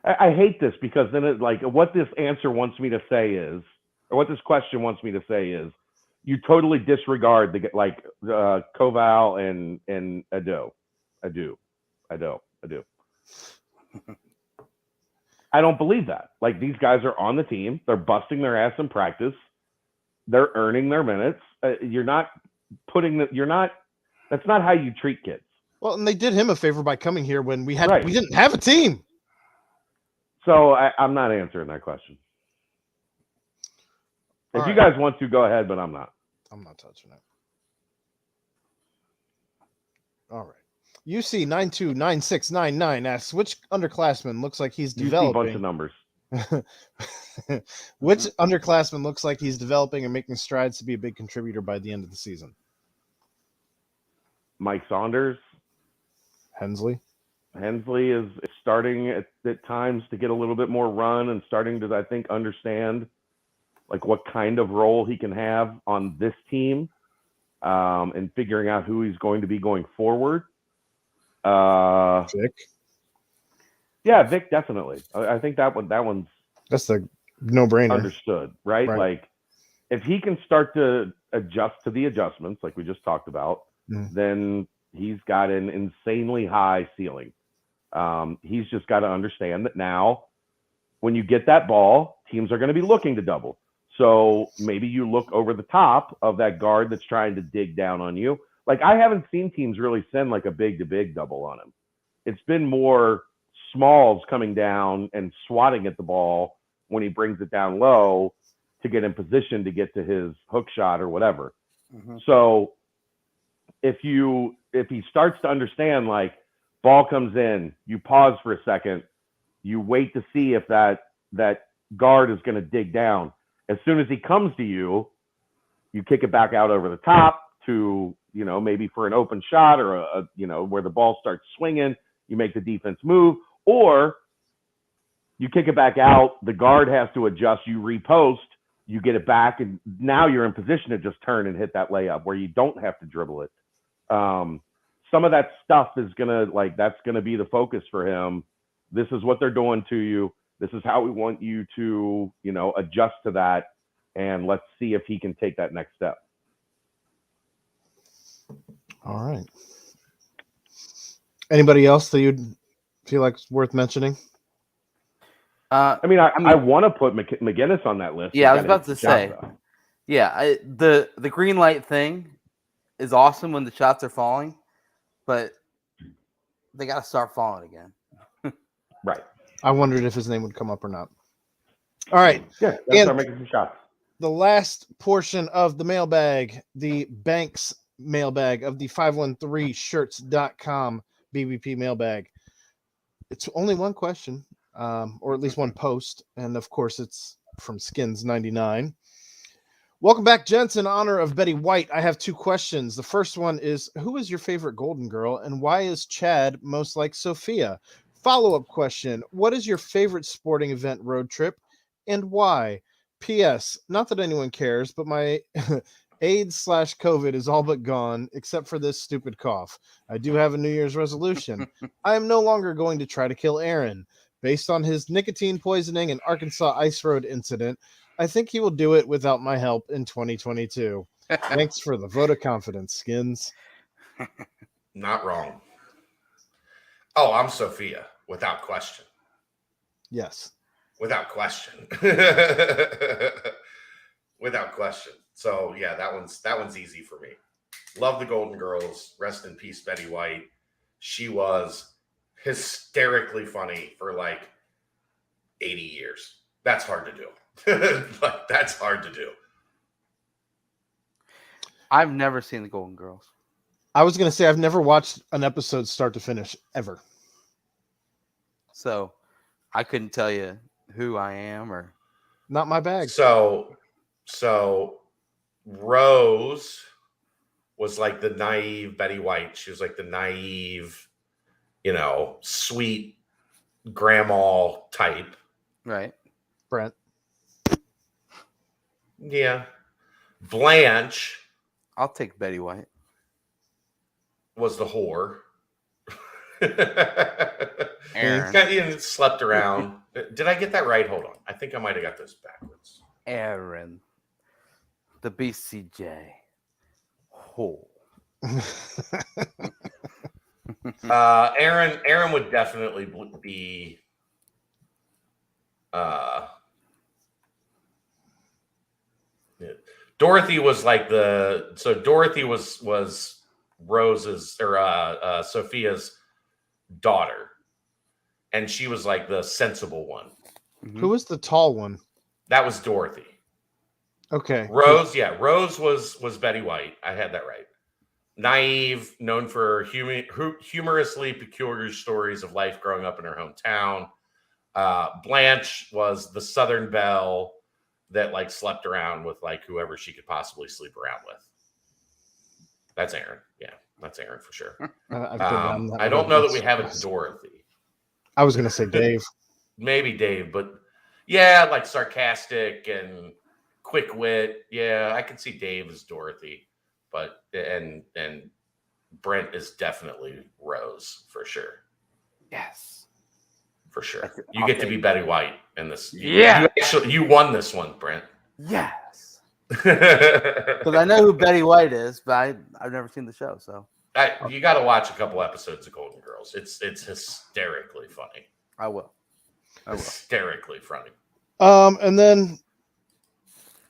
[SPEAKER 4] I hate this because then it, like, what this answer wants me to say is, or what this question wants me to say is, you totally disregard the Koval and Ado. I do. I don't believe that. Like, these guys are on the team. They're busting their ass in practice. They're earning their minutes. That's not how you treat kids.
[SPEAKER 5] Well, and they did him a favor by coming here when we didn't have a team.
[SPEAKER 4] So I'm not answering that question. If you guys want to, go ahead, but I'm not.
[SPEAKER 5] I'm not touching it. All right. UC929699 asks, which underclassman looks like he's developing?
[SPEAKER 4] A bunch of numbers.
[SPEAKER 5] Which underclassman looks like he's developing and making strides to be a big contributor by the end of the season?
[SPEAKER 4] Mike Saunders.
[SPEAKER 5] Hensley
[SPEAKER 4] is starting at times to get a little bit more run and starting to, I think, understand like what kind of role he can have on this team, and figuring out who he's going to be going forward.
[SPEAKER 5] Vic.
[SPEAKER 4] Yeah, Vic, definitely. I think that's
[SPEAKER 5] the no-brainer.
[SPEAKER 4] Understood, right? Like, if he can start to adjust to the adjustments, like we just talked about, then he's got an insanely high ceiling. He's just got to understand that now, when you get that ball, teams are going to be looking to double. So maybe you look over the top of that guard that's trying to dig down on you. Like, I haven't seen teams really send like a big-to-big double on him. It's been more smalls coming down and swatting at the ball when he brings it down low to get in position to get to his hook shot or whatever. So if he starts to understand, like, ball comes in, you pause for a second, you wait to see if that guard is going to dig down. As soon as he comes to you, you kick it back out over the top to, maybe for an open shot or where the ball starts swinging, you make the defense move, or you kick it back out, the guard has to adjust, you repost, you get it back, and now you're in position to just turn and hit that layup where you don't have to dribble it. Some of that stuff is that's gonna be the focus for him. This is what they're doing to you. This is how we want you to, adjust to that, and let's see if he can take that next step.
[SPEAKER 5] All right. Anybody else that you'd feel like it's worth mentioning?
[SPEAKER 4] I want to put McGinnis on that list.
[SPEAKER 1] Yeah, I was about to say. Yeah, the green light thing is awesome when the shots are falling, but they got to start falling again.
[SPEAKER 4] Right.
[SPEAKER 5] I wondered if his name would come up or not. All right.
[SPEAKER 4] Yeah, let's start making some shots.
[SPEAKER 5] The last portion of the mailbag, the Banks mailbag of the 513shirts.com BBP mailbag. It's only one question, or at least one post, and of course it's from Skins99. Welcome back, gents. In honor of Betty White, I have two questions. The first one is, who is your favorite Golden Girl, and why is Chad most like Sophia? Follow-up question, what is your favorite sporting event road trip, and why? P.S. Not that anyone cares, but my AIDS/COVID is all but gone, except for this stupid cough. I do have a New Year's resolution. I am no longer going to try to kill Aaron. Based on his nicotine poisoning and Arkansas Ice Road incident, I think he will do it without my help in 2022. Thanks for the vote of confidence, Skins.
[SPEAKER 2] Not wrong. Oh, I'm Sophia, without question.
[SPEAKER 5] Yes.
[SPEAKER 2] Without question. Without question. So yeah, that one's easy for me. Love the Golden Girls. Rest in peace, Betty White. She was hysterically funny for like 80 years. That's hard to do. Like, that's hard to do.
[SPEAKER 1] I've never seen the Golden Girls.
[SPEAKER 5] I was going to say I've never watched an episode start to finish ever.
[SPEAKER 1] So I couldn't tell you who I am or
[SPEAKER 5] not my bag.
[SPEAKER 2] So Rose was like the naive Betty White. She was like the naive, sweet grandma type.
[SPEAKER 1] Right.
[SPEAKER 5] Brent.
[SPEAKER 2] Yeah. Blanche.
[SPEAKER 1] I'll take Betty White.
[SPEAKER 2] Was the whore.
[SPEAKER 1] Aaron.
[SPEAKER 2] Slept around. Did I get that right? Hold on. I think I might have got this backwards.
[SPEAKER 1] Aaron. The BCJ. Whore.
[SPEAKER 2] Aaron would definitely be Dorothy was like Dorothy was Rose's or Sophia's daughter, and she was like the sensible one.
[SPEAKER 5] Mm-hmm. Who was the tall one?
[SPEAKER 2] That was Dorothy.
[SPEAKER 5] Okay.
[SPEAKER 2] Rose was Betty White. I had that right. Naive, known for humorously peculiar stories of life growing up in her hometown. Blanche was the Southern belle that like slept around with like whoever she could possibly sleep around with. That's Aaron. Yeah, that's Aaron for sure. I don't know that we have a Dorothy.
[SPEAKER 5] I was going to say Dave.
[SPEAKER 2] Maybe Dave, but yeah, like sarcastic and quick wit. Yeah, I can see Dave as Dorothy. But and Brent is definitely Rose for sure.
[SPEAKER 1] Yes,
[SPEAKER 2] for sure. You get to be Betty White in this.
[SPEAKER 1] Yeah,
[SPEAKER 2] you won this one, Brent.
[SPEAKER 1] Yes, because I know who Betty White is, but I've never seen the show. So
[SPEAKER 2] you got to watch a couple episodes of Golden Girls. It's hysterically funny.
[SPEAKER 1] I will.
[SPEAKER 2] Hysterically funny.
[SPEAKER 5] And then,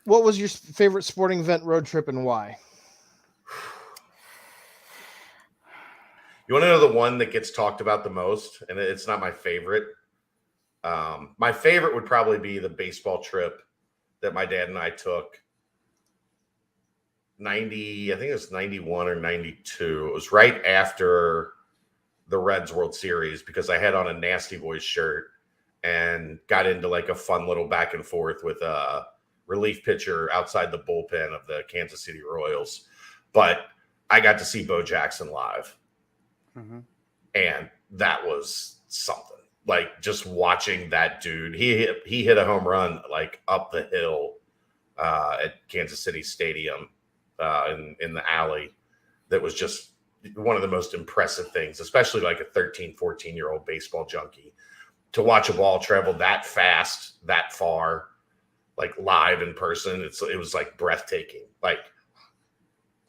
[SPEAKER 5] what was your favorite sporting event road trip and why?
[SPEAKER 2] You want to know the one that gets talked about the most? And it's not my favorite. My favorite would probably be the baseball trip that my dad and I took. I think it was 91 or 92. It was right after the Reds World Series because I had on a Nasty Boys shirt and got into like a fun little back and forth with a relief pitcher outside the bullpen of the Kansas City Royals. But I got to see Bo Jackson live. Mm-hmm. And that was something. Like just watching that dude, he hit a home run like up the hill at Kansas City Stadium in the alley. That was just one of the most impressive things, especially like a 13, 14-year-old baseball junkie, to watch a ball travel that fast, that far, like live in person. It was like breathtaking. Like,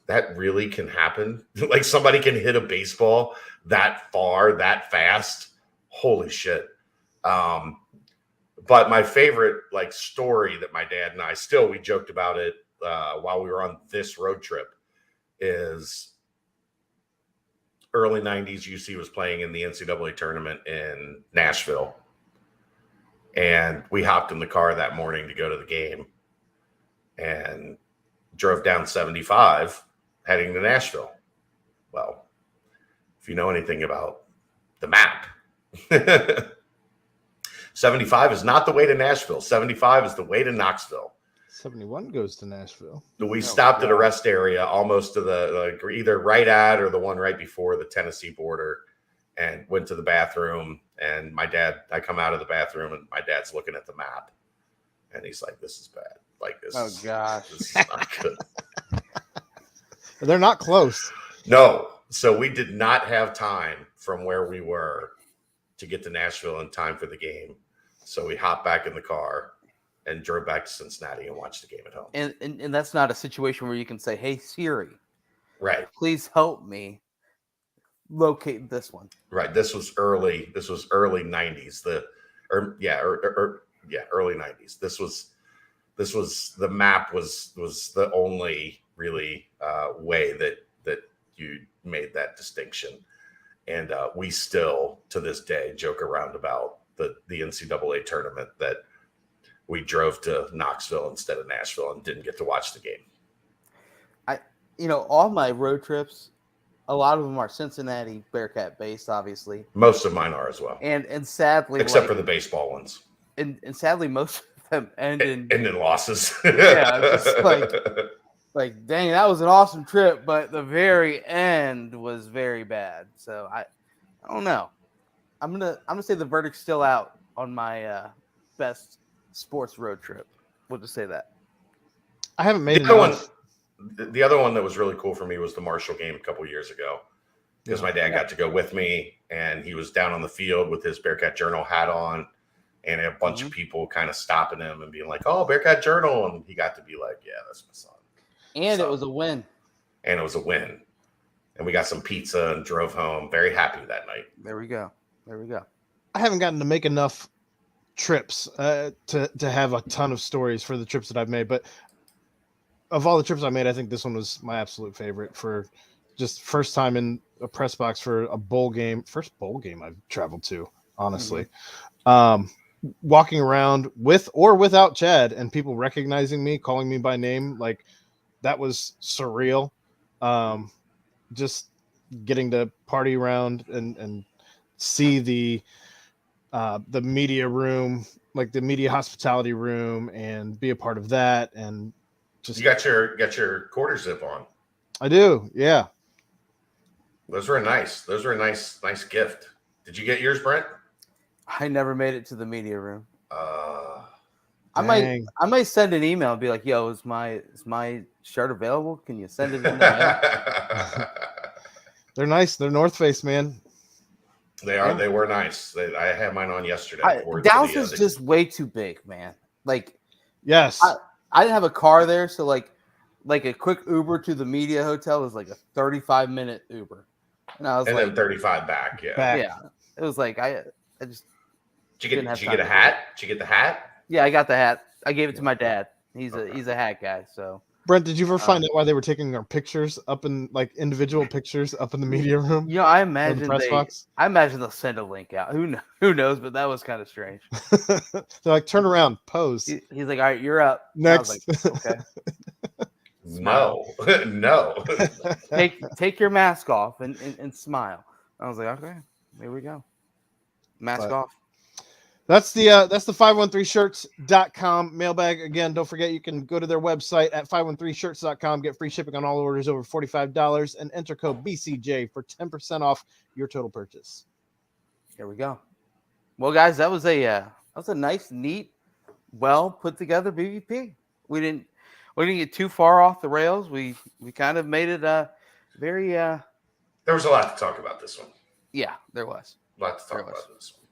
[SPEAKER 2] that really can happen. Like somebody can hit a baseball that far, that fast. Holy shit. But my favorite like story that my dad and I we joked about it while we were on this road trip is early 90s. UC was playing in the NCAA tournament in Nashville. And we hopped in the car that morning to go to the game and drove down 75 heading to Nashville. Well, if you know anything about the map, 75 is not the way to Nashville. 75 is the way to Knoxville.
[SPEAKER 5] 71 goes to Nashville.
[SPEAKER 2] We stopped at a rest area almost to the either right at or the one right before the Tennessee border and went to the bathroom. And I come out of the bathroom and my dad's looking at the map and he's like, this is bad. Like this.
[SPEAKER 1] Oh gosh.
[SPEAKER 2] This is not good.
[SPEAKER 5] They're not close.
[SPEAKER 2] No. So we did not have time from where we were to get to Nashville in time for the game. So we hopped back in the car and drove back to Cincinnati and watched the game at home.
[SPEAKER 1] And that's not a situation where you can say, hey, Siri,
[SPEAKER 2] right,
[SPEAKER 1] please help me locate this one.
[SPEAKER 2] Right. This was early 90s. Early 90s. This was this was the map was the only really way that you made that distinction. And we still, to this day, joke around about the NCAA tournament that we drove to Knoxville instead of Nashville and didn't get to watch the game.
[SPEAKER 1] All my road trips, a lot of them are Cincinnati Bearcat based, obviously.
[SPEAKER 2] Most of mine are as well.
[SPEAKER 1] And sadly,
[SPEAKER 2] except for the baseball ones.
[SPEAKER 1] And sadly, most of them end in
[SPEAKER 2] losses.
[SPEAKER 1] Yeah, just like dang, that was an awesome trip, but the very end was very bad. So I don't know. I'm gonna say the verdict's still out on my best sports road trip. We'll just say that.
[SPEAKER 5] I haven't made
[SPEAKER 2] the other one that was really cool for me was the Marshall game a couple years ago, because my dad got to go with me, and he was down on the field with his Bearcat Journal hat on, and a bunch of people kind of stopping him and being like, "Oh, Bearcat Journal," and he got to be like, "Yeah, that's my son."
[SPEAKER 1] And it was a win.
[SPEAKER 2] And it was a win. And we got some pizza and drove home. Very happy that night.
[SPEAKER 1] There we go.
[SPEAKER 5] I haven't gotten to make enough trips to have a ton of stories for the trips that I've made, but of all the trips I made, I think this one was my absolute favorite for just first time in a press box for a bowl game. First bowl game I've traveled to, honestly. Walking around with or without Chad and people recognizing me, calling me by name, like that was surreal. Just getting to party around and see the media room, like the media hospitality room, and be a part of that. And just
[SPEAKER 2] you got your quarter zip on.
[SPEAKER 5] I do, yeah.
[SPEAKER 2] Those were nice. Those were a nice gift. Did you get yours, Brent?
[SPEAKER 1] I never made it to the media room.
[SPEAKER 5] I
[SPEAKER 1] might send an email and be like, "Yo, is my shirt available? Can you send it in the mail?"
[SPEAKER 5] They're nice. They're North Face, man.
[SPEAKER 2] They are. They were nice. I had mine on yesterday.
[SPEAKER 1] Dallas is just way too big, man. Like,
[SPEAKER 5] yes,
[SPEAKER 1] I didn't have a car there, so like a quick Uber to the media hotel was like a 35-minute Uber, and I was
[SPEAKER 2] then 35 back. Yeah,
[SPEAKER 1] yeah. It was like I just.
[SPEAKER 2] Did you get a hat? Did you get the hat?
[SPEAKER 1] Yeah, I got the hat. I gave it to my dad. He's a hat guy. So
[SPEAKER 5] Brent, did you ever find out why they were taking our pictures up in like individual pictures up in the media room?
[SPEAKER 1] I imagine
[SPEAKER 5] I
[SPEAKER 1] imagine they'll send a link out. Who knows? But that was kind of strange.
[SPEAKER 5] They're like, turn around, pose.
[SPEAKER 1] He's like, all right, you're up.
[SPEAKER 5] Next.
[SPEAKER 1] Like, okay.
[SPEAKER 2] No.
[SPEAKER 1] Take your mask off and smile. I was like, okay, there we go. Mask off.
[SPEAKER 5] That's the 513shirts.com mailbag. Again, don't forget you can go to their website at 513shirts.com, get free shipping on all orders over $45, and enter code BCJ for 10% off your total purchase.
[SPEAKER 1] Here we go. Well, guys, that was a nice, neat, well put together BBP. We didn't get too far off the rails. We kind of made it very. There
[SPEAKER 2] was a lot to talk about this one.
[SPEAKER 1] Yeah, there was
[SPEAKER 2] a lot to talk about this one.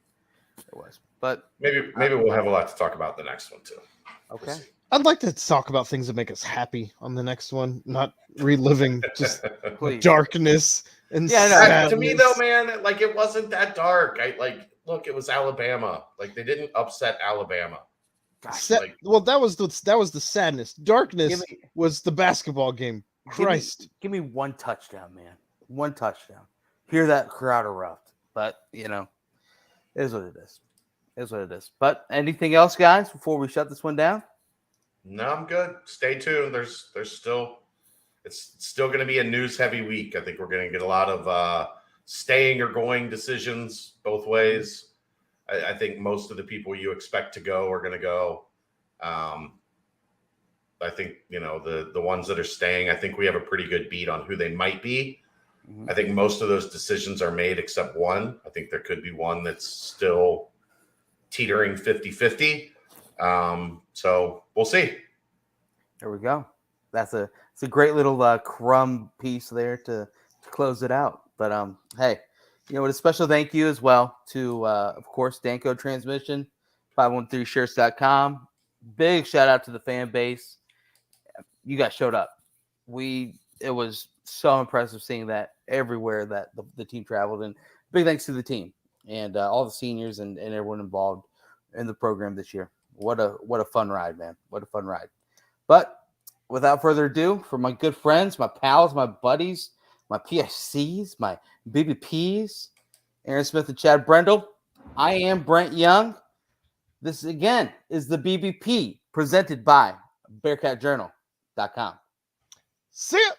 [SPEAKER 1] There was. But
[SPEAKER 2] maybe we'll have a lot to talk about the next one too.
[SPEAKER 1] Okay.
[SPEAKER 5] I'd like to talk about things that make us happy on the next one, not reliving just darkness and sadness.
[SPEAKER 2] To me though, man, like it wasn't that dark. Look, it was Alabama. Like they didn't upset Alabama.
[SPEAKER 5] Gosh, that was the sadness. Darkness was the basketball game. Christ.
[SPEAKER 1] Give me one touchdown, man. One touchdown. Hear that crowd erupt. But it is what it is. But anything else, guys, before we shut this one down?
[SPEAKER 2] No, I'm good. Stay tuned. It's still going to be a news heavy week. I think we're going to get a lot of staying or going decisions both ways. I think most of the people you expect to go are going to go. I think, the ones that are staying, I think we have a pretty good beat on who they might be. I think most of those decisions are made except one. I think there could be one that's still teetering 50-50. So we'll see.
[SPEAKER 1] There we go. It's a great little crumb piece there to close it out. But hey, a special thank you as well to of course Danco Transmission, 513shirts.com. Big shout out to the fan base. You guys showed up. It was so impressive seeing that everywhere that the team traveled, and big thanks to the team and all the seniors and everyone involved in the program this year. What a fun ride, man. What a fun ride. But without further ado, for my good friends, my pals, my buddies, my PSCs, my BBPs, Aaron Smith and Chad Brendel, I am Brent Young. This, again, is the BBP presented by BearcatJournal.com.
[SPEAKER 3] See ya.